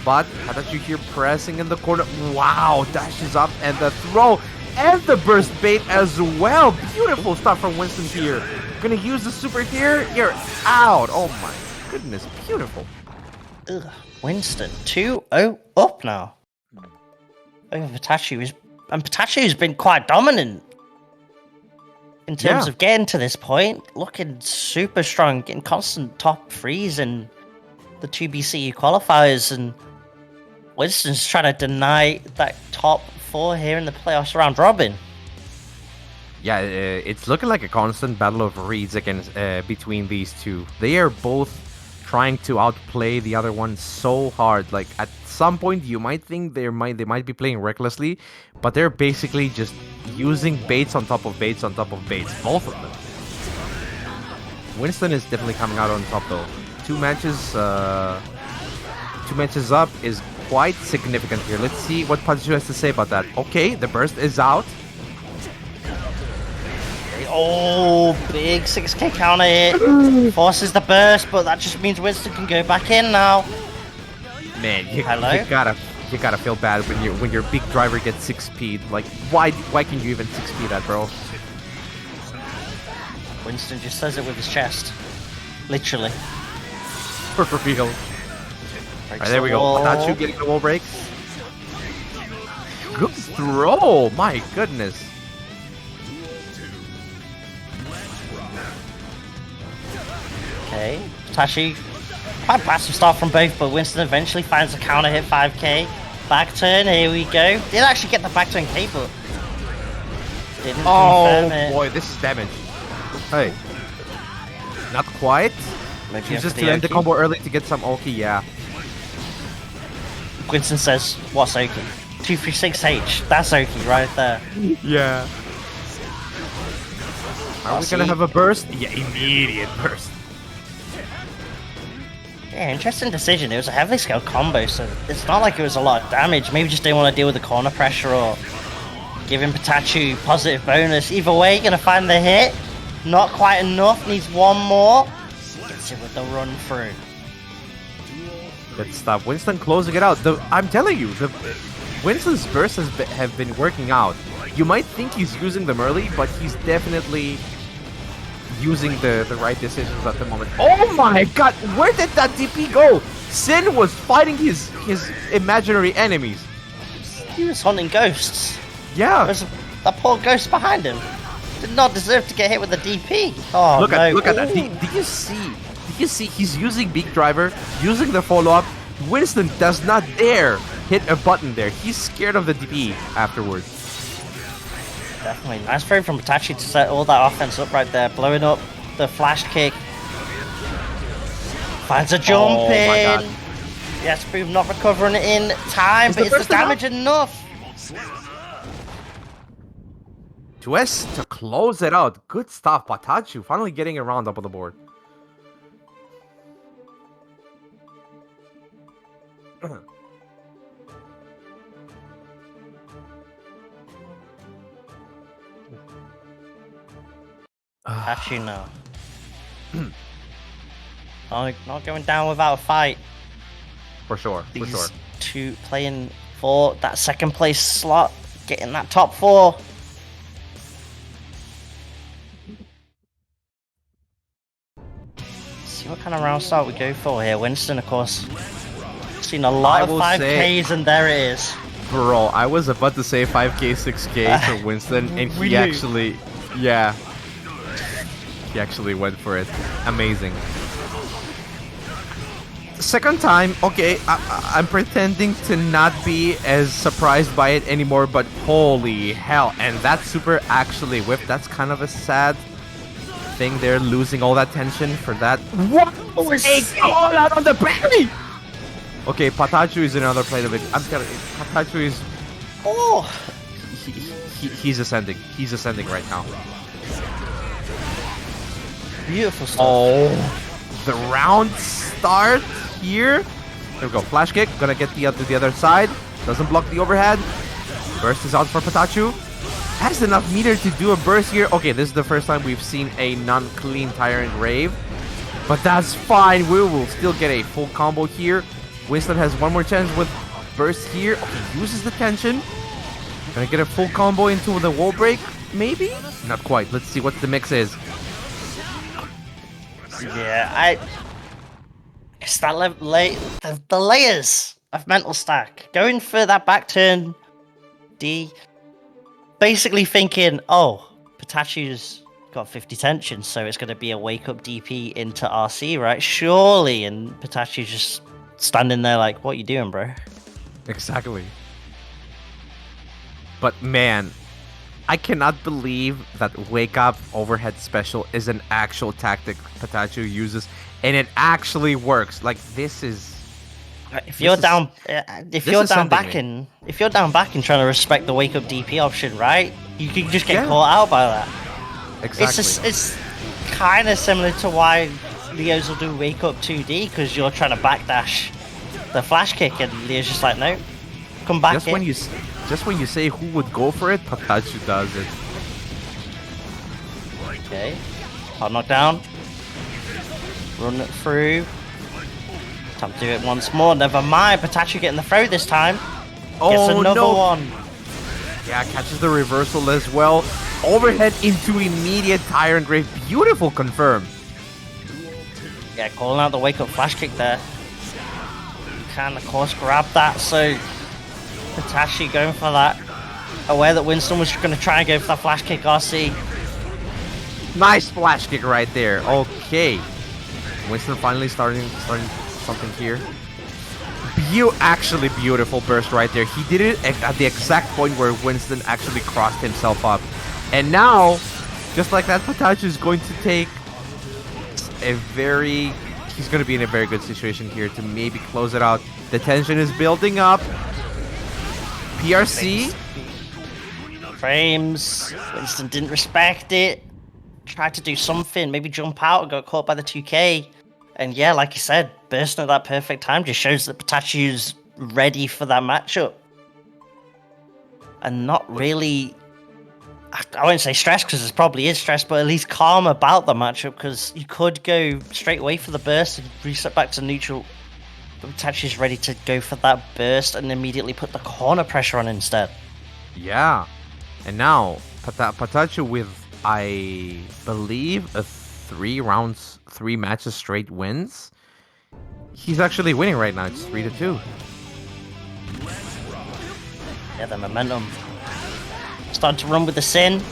But Patachu here pressing in the corner. Wow, dashes up and the throw and the burst bait as well. Beautiful stuff from Winston here. Gonna use the super here. You're out. Oh my goodness, beautiful. Ugh, Winston 2-0 up now. Over Patachu Patachu's been quite dominant in terms of getting to this point. Looking super strong, getting constant top 3s in the 2BCU qualifiers, and Winston's trying to deny that top 4 here in the playoffs round robin. Yeah, it's looking like a constant battle of reads against between these two. They are both trying to outplay the other one so hard. Like at some point, you might think they might be playing recklessly, but they're basically just using baits on top of baits on top of baits. Both of them. Winston is definitely coming out on top though. Two matches up is quite significant here. Let's see what Patachu has to say about that. Okay, the burst is out. Oh, big 6k counter hit. Forces the burst, but that just means Winston can go back in now. Man, you Hello? gotta feel bad when your big driver gets 6 speed. Like, why can you even 6 speed that, bro? Winston just says it with his chest. Literally. For real. Alright, there we go. Patachu getting the wall breaks. Good throw! My goodness. Okay, Patachu, quite passive start from both, but Winston eventually finds a counter hit 5k. Back turn, here we go. Did actually get the back turn K, but didn't confirm it. Boy, this is damage. Hey. Not quite. Maybe He's after just to end the Oki. combo early to get some Oki, yeah. Winston says, what's Oki? 236H, that's Oki right there. Yeah. Are we gonna have a burst? Yeah, immediate burst. Yeah, interesting decision. It was a heavily scaled combo, so it's not like it was a lot of damage. Maybe just didn't want to deal with the corner pressure or giving Patachu positive bonus. Either way, gonna find the hit. Not quite enough, needs one more. Gets it with the run through. Good stuff. Winston closing it out. I'm telling you, Winston's bursts have been working out. You might think he's using them early, but he's definitely using the right decisions at the moment. Oh my god, where did that DP go? Sin was fighting his imaginary enemies. He was hunting ghosts. Yeah. There's that poor ghost behind him. Did not deserve to get hit with the DP. Oh, Look no. at that. Did you see? Did you see? He's using Big Driver, using the follow-up. Winston does not dare hit a button there. He's scared of the DP afterwards. Definitely. Nice throw from Patachu to set all that offense up right there. Blowing up the flash kick. Finds a jump Oh my in. God. Yes, Boom not recovering it in time, Is but the is the burst damage enough? 2S to close it out. Good stuff. Patachu finally getting a round up on the board. Patachu now. Not going down without a fight. For sure. For These sure. two playing for that second place slot, getting that top 4. See what kind of round start we go for here. Winston, of course, seen a lot I of will 5Ks, and there it is. Bro, I was about to say 5k, 6k for Winston, and We he knew. actually, yeah, he actually went for it. Amazing. Second time, okay, I'm pretending to not be as surprised by it anymore, but holy hell, and that super actually whipped. That's kind of a sad thing there, losing all that tension for that. What was all out on the berry? Okay, Patachu is another plate of it. I'm telling you, Patachu is... Oh, He's ascending. He's ascending right now. beautiful stuff. Oh, the round start here. There we go. Flash kick. Gonna get to the other side. Doesn't block the overhead. Burst is out for Patachu. Has enough meter to do a burst here. Okay, this is the first time we've seen a non-clean Tyrant Rave. But that's fine. We will still get a full combo here. Winston has one more chance with burst here. Okay, uses the tension. Gonna get a full combo into the wall break, maybe? Not quite. Let's see what the mix is. Yeah, it's that the layers of mental stack. Going for that back turn D, basically thinking, oh, Patachu's got 50 tension, so it's going to be a wake up DP into RC, right? Surely, and Patachu's just standing there like, what you doing, bro? Exactly. But man, I cannot believe that Wake Up Overhead Special is an actual tactic Patachu uses, and it actually works. Like, this is... If you're down, if you're is down sending back me. and if you're down back and trying to respect the wake up DP option, right? You can just get Yeah. caught out by that. Exactly. It's kind of similar to why Leos will do wake up 2D because you're trying to backdash the flash kick, and Leo's just like, no, come back Just in. when you say who would go for it, Patachu does it. Okay. Hard knockdown. Run it through. Time to do it once more. Never mind. Patachu getting the throw this time. Gets Oh another no! one. Yeah, catches the reversal as well. Overhead into immediate Tyrant Grave. Beautiful confirm. Yeah, calling out the wake up flash kick there. Can of course grab that, so Patachu going for that. Aware that Winston was going to try and go for that flash kick, RC. Nice flash kick right there. Okay. Winston finally starting something here. Actually beautiful burst right there. He did it at the exact point where Winston actually crossed himself up. And now, just like that, Patachu is going to take he's going to be in a very good situation here to maybe close it out. The tension is building up. PRC. Frames. Winston didn't respect it. Tried to do something, maybe jump out and got caught by the 2K. And yeah, like you said, bursting at that perfect time just shows that Patachu's ready for that matchup. And not really, I won't say stressed because it probably is stressed, but at least calm about the matchup because you could go straight away for the burst and reset back to neutral. But Patachu's ready to go for that burst and immediately put the corner pressure on instead. Yeah. And now, Patachu with, I believe, a 3 matches straight wins. He's actually winning right now. It's 3-2. Yeah, the momentum. Starting to run with the sin.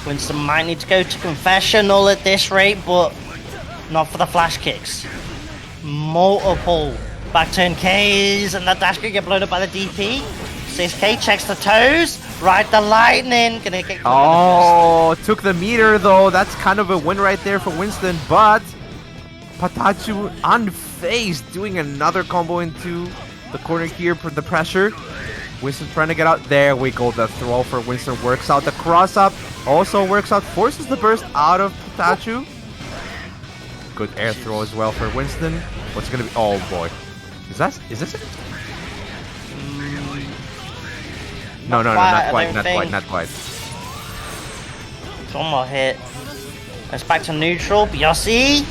Winston might need to go to confessional at this rate, but not for the flash kicks. Multiple back turn Ks, and that dash could get blown up by the DP. 6K checks the toes. Ride the lightning. Gonna get took the meter though. That's kind of a win right there for Winston, but Patachu unfazed, doing another combo into the corner here for the pressure. Winston trying to get out. There we go. The throw for Winston works out. The cross up also works out. Forces the burst out of Patachu. Good air throw as well for Winston. What's gonna be? Oh boy, is this it? No, not quite. One more hit. It's back to neutral. Biossi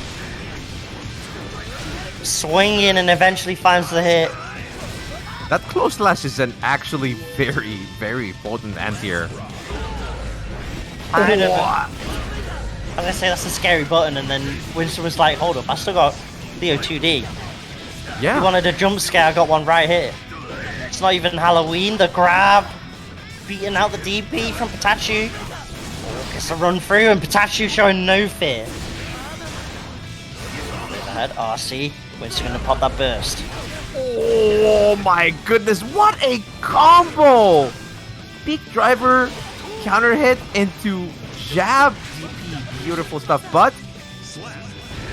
swinging and eventually finds the hit. That close slash is an actually very, very potent anti-air. Kind of. I was gonna say that's a scary button, and then Winston was like, "Hold up, I still got Leo 2D." Yeah. You wanted a jump scare? I got one right here. It's not even Halloween. The grab, beating out the DP from Patachu. Gets a run through, and Patachu showing no fear. Ahead, RC. Winston gonna pop that burst. Oh my goodness, what a combo! Peak driver, counter hit into jab DP, beautiful stuff. But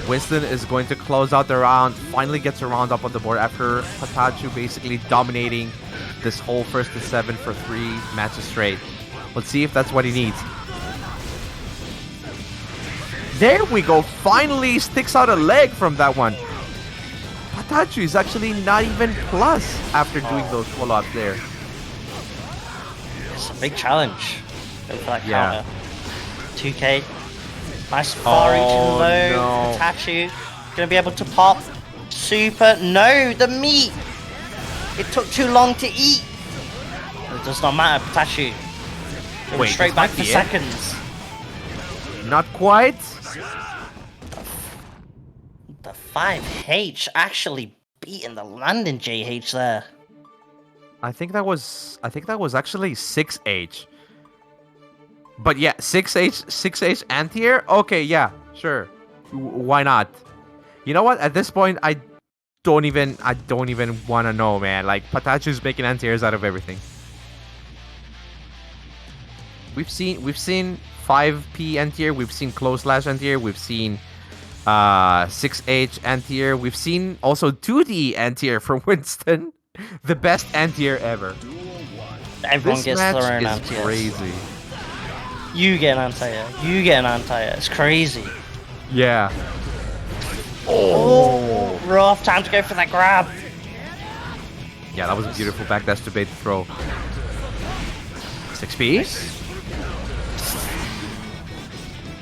Winston is going to close out the round, finally gets a round up on the board after Patachu basically dominating this whole 1st to 7 for 3 matches straight. Let's see if that's what he needs. There we go, finally sticks out a leg from that one. Patachu is actually not even plus after doing those pull-ups there. It's a big challenge. Go for that counter. 2K. Nice far-reaching low. No. Patachu gonna be able to pop. Super. No, the meat. It took too long to eat. It does not matter. Patachu. It went straight back for seconds. Not quite. The 5H actually beating the landing JH there. I think that was actually 6H. But yeah, 6H anti-air? Okay, yeah, sure. Why not? You know what? At this point, I don't even want to know, man. Like, Patachu's making anti-airs out of everything. We've seen 5P anti-air, we've seen close slash anti-air, we've seen 6H anti-air, we've seen also 2D anti-air for Winston. The best anti-air ever. Everyone This gets their match own is anti-airs. crazy. You get an anti-air. You get an anti-air. It's crazy. Yeah. Oh. rough. Time to go for that grab. Yeah, that was a beautiful backdash to bait the throw. 6P.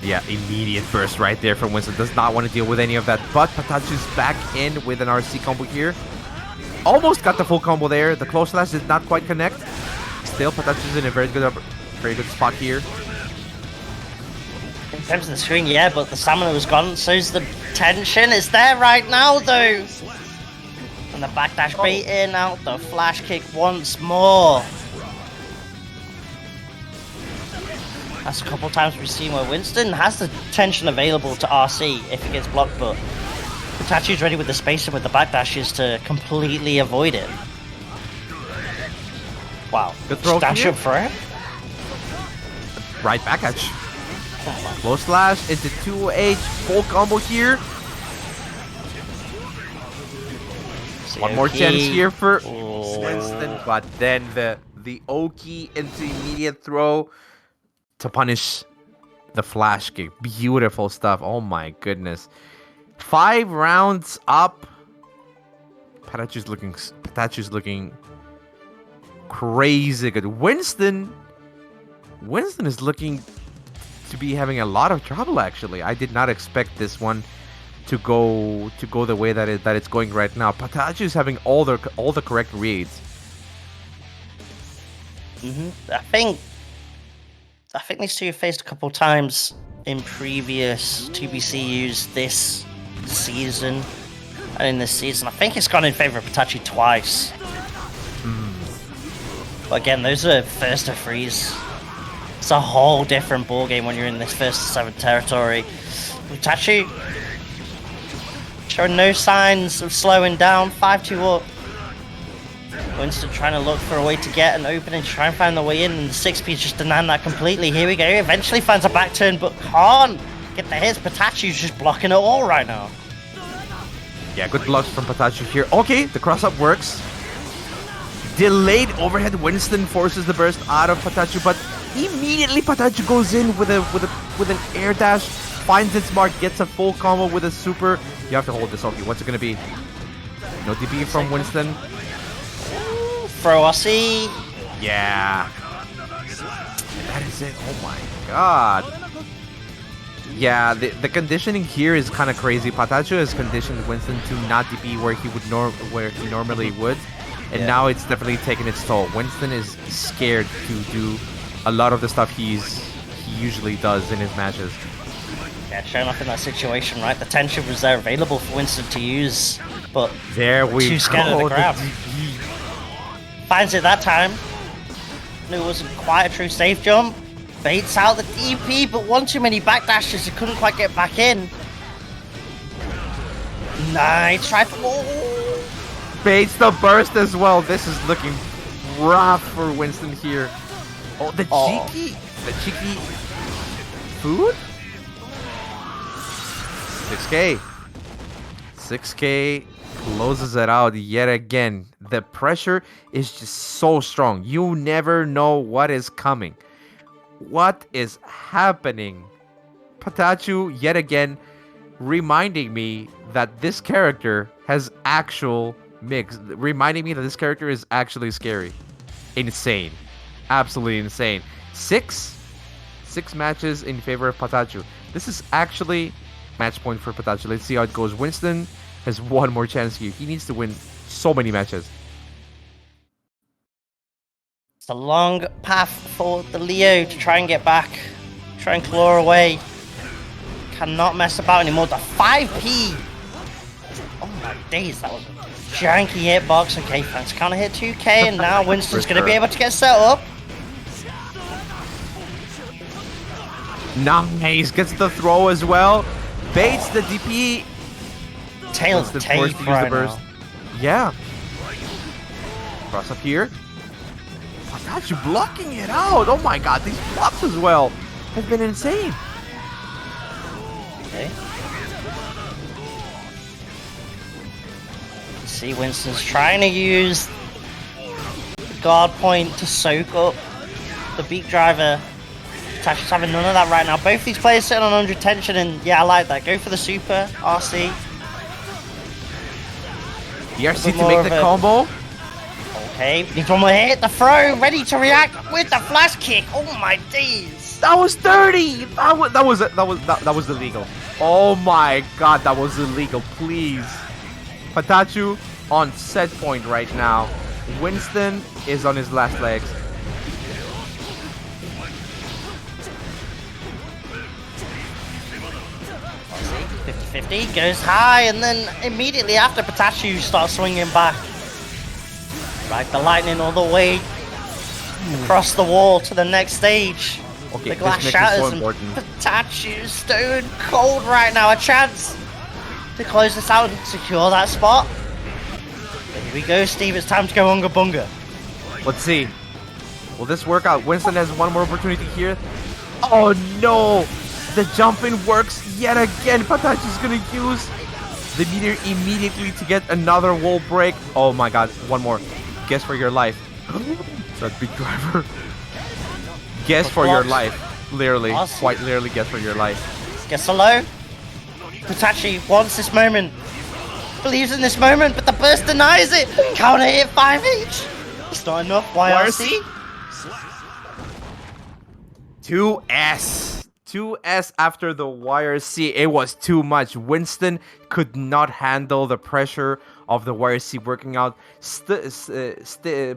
Yeah, immediate burst right there from Winston. Does not want to deal with any of that. But Patachu's back in with an RC combo here. Almost got the full combo there. The close slash did not quite connect. Still, Patachu's in a very good spot here. In terms of the swing, yeah, but the stamina was gone. So's the tension. It's there right now, though. And the backdash bait in, out the flash kick once more. That's a couple times we've seen where Winston has the tension available to RC if he gets blocked, but Patachu's ready with the spacing with the backdashes to completely avoid it. Wow. Good throw Dash up for it. Right back at you. Low slash into 2H. Full combo here. One more chance here for Winston, but then the Oki into immediate throw to punish the flash kick. Beautiful stuff. Oh my goodness. 5 rounds up. Patachu's looking crazy good. Winston is looking to be having a lot of trouble actually. I did not expect this one to go the way that it's going right now. Patachu is having all the correct reads. I think these two have faced a couple times in previous 2BCUs this season and in this season. I think it's gone in favor of Patachu twice. But again, those are first to freeze. It's a whole different ballgame when you're in this first to 7 territory. Patachu showing no signs of slowing down. 5-2 up. Winston trying to look for a way to get an opening, try and find the way in, and the 6P is just denying that completely. Here we go. Eventually finds a back turn, but can't get the hits. Patachu's just blocking it all right now. Yeah, good blocks from Patachu here. Okay, the cross-up works. Delayed overhead. Winston forces the burst out of Patachu, but immediately Patachu goes in with an air dash, finds its mark, gets a full combo with a super. You have to hold this, okay. What's it gonna be? No DP from Winston. Throw RC. Yeah. That is it. Oh my god. Yeah, the conditioning here is kind of crazy. Patachu has conditioned Winston to not DP where he normally would. And now it's definitely taking its toll. Winston is scared to do a lot of the stuff he usually does in his matches. Yeah, showing up in that situation, right? The tension was there available for Winston to use, but there we too scared of the grab. Finds it that time. Knew it wasn't quite a true safe jump. Baits out the DP, but one too many backdashes. He couldn't quite get back in. Nice try for more. Baits the burst as well. This is looking rough for Winston here. Oh, the cheeky food? 6K. 6K closes it out yet again. The pressure is just so strong. You never know what is coming. What is happening? Patachu yet again reminding me that this character has actual mix. Reminding me that this character is actually scary. Insane. Absolutely insane. Six matches in favor of Patachu. This is actually match point for Patachu. Let's see how it goes. Winston has one more chance here. He needs to win so many matches. It's a long path for the Leo to try and get back. Try and claw away. Cannot mess about anymore. The 5P. Oh my days, that was a janky hitbox. Okay, fans counter hit 2K, and now Winston's going to be able to get set up. Nice. Gets the throw as well. Baits the DP. Tails the tape right now. Yeah. Cross up here. Patachu blocking it out. Oh my god, these blocks as well have been insane. Okay. See, Winston's trying to use the guard point to soak up the beat driver. Patachu's having none of that right now. Both these players sitting on 100 tension, and yeah, I like that. Go for the super, RC. DRC bit to more make of the a- combo. Okay, needs one more hit. The throw, ready to react with the flash kick. Oh my days! That was 30. That was illegal. Oh my god, that was illegal. Please, Patachu on set point right now. Winston is on his last legs. Aussie, 50-50, goes high, and then immediately after, Patachu starts swinging back. Right, the lightning all the way across the wall to the next stage. Okay, The glass this mix shatters is so and important. Patachu's stone cold right now. A chance to close this out and secure that spot. But here we go, Steve. It's time to go Unga Bunga. Let's see. Will this work out? Winston has one more opportunity here. Oh no! The jumping works yet again. Patachu's gonna use the meteor immediately to get another wall break. Oh my god, one more. Guess for your life. That big driver. Guess for your life. Literally. Awesome. Quite literally guess for your life. Gets a low. Patachu wants this moment. Believes in this moment, but the burst denies it. Counter hit 5H. It's not enough. YRC. 2S. 2S after the YRC. It was too much. Winston could not handle the pressure of the YRC working out.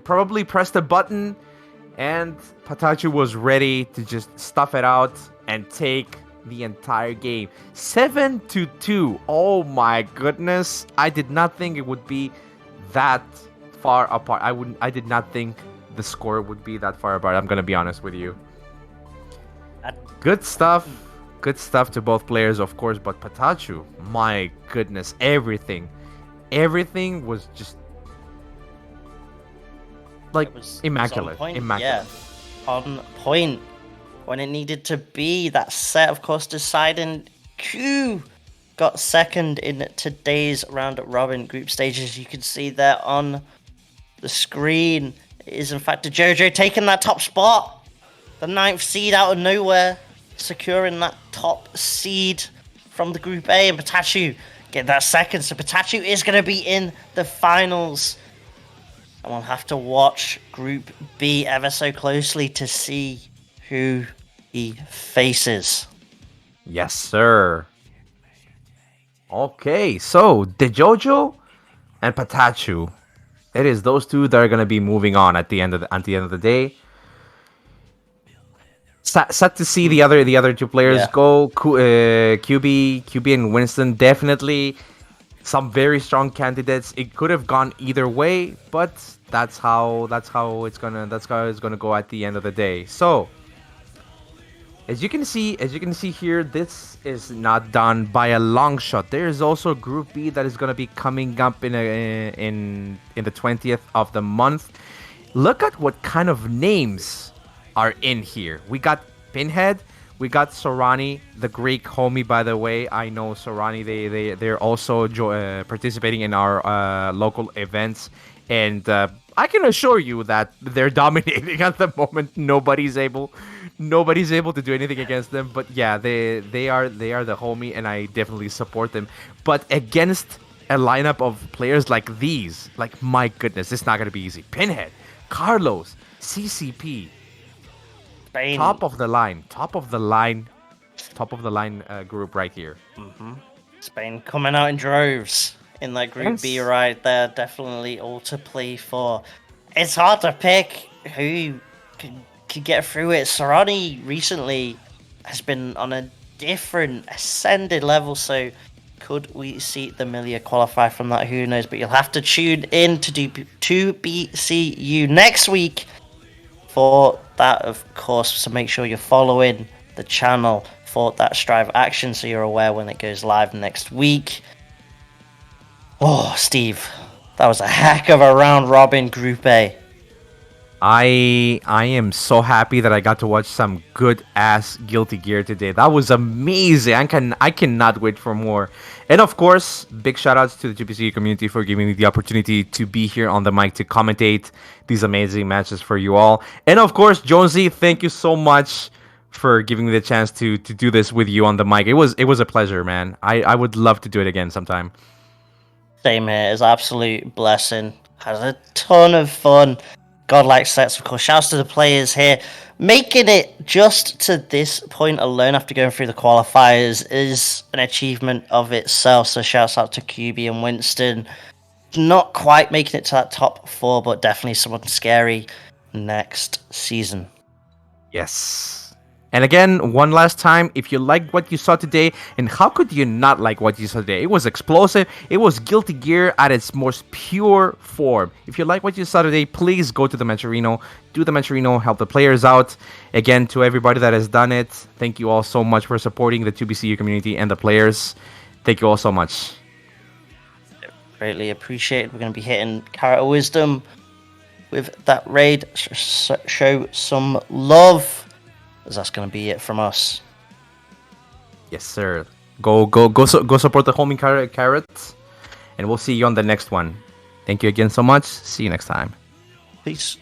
Probably pressed a button, and Patachu was ready to just stuff it out and take the entire game. 7-2. Oh my goodness. I did not think it would be that far apart. I did not think the score would be that far apart. I'm gonna be honest with you. Good stuff. Good stuff to both players, of course, but Patachu, my goodness, everything was just like immaculate. On point. Immaculate. Yeah, on point when it needed to be. That set, of course, deciding. Q got second in today's round robin group stages. You can see there on the screen. It is in fact Dejojo taking that top spot. The 9th seed out of nowhere, securing that top seed from the Group A, and Patachu get that second. So Patachu is going to be in the finals. And we'll have to watch Group B ever so closely to see who he faces. Yes, sir. Okay, so Dejojo and Patachu. It is those two that are going to be moving on at the end of the day. Sad to see the other two players go. QB and Winston, definitely some very strong candidates. It could have gone either way, but that's how it's gonna go at the end of the day. So as you can see here, this is not done by a long shot. There is also Group B that is gonna be coming up in the 20th of the month. Look at what kind of names are in here. We got Pinhead, we got Sorani, the Greek homie, by the way. I know Sorani, they're also participating in our local events, and I can assure you that they're dominating at the moment. Nobody's able to do anything against them. But yeah, they are the homie, and I definitely support them. But against a lineup of players like these, like, my goodness, it's not gonna be easy. Pinhead, Carlos, CCP. Spain. Top of the line group right here. Spain coming out in droves in that Group B right there. Definitely all to play for. It's hard to pick who can get through it. Sorani recently has been on a different ascended level, so could we see the Milia qualify from that? Who knows? But you'll have to tune in to do 2BCU next week for that, of course. So make sure you're following the channel for that Strive action so you're aware when it goes live next week. Oh, Steve, that was a heck of a round robin Group A. I am so happy that I got to watch some good ass Guilty Gear today. That was amazing. I cannot wait for more. And of course, big shout outs to the GPC community for giving me the opportunity to be here on the mic to commentate these amazing matches for you all. And of course, Jonesy, thank you so much for giving me the chance to do this with you on the mic. It was a pleasure, man. I would love to do it again sometime. Same here. It's an absolute blessing. Had a ton of fun. Godlike sets, of course. Shouts to the players here. Making it just to this point alone after going through the qualifiers is an achievement of itself. So shouts out to Kuiby and Winston. Not quite making it to that top 4, but definitely someone scary next season. Yes. And again, one last time, if you liked what you saw today, and how could you not like what you saw today? It was explosive. It was Guilty Gear at its most pure form. If you like what you saw today, please go to the Mentorino, do the Mentorino, help the players out. Again, to everybody that has done it, thank you all so much for supporting the 2BCU community and the players. Thank you all so much. Greatly appreciated. We're going to be hitting Carrot of Wisdom with that raid. Show some love. As that's going to be it from us. Yes, sir. Go support the homie Carrot, and we'll see you on the next one. Thank you again so much. See you next time. Peace.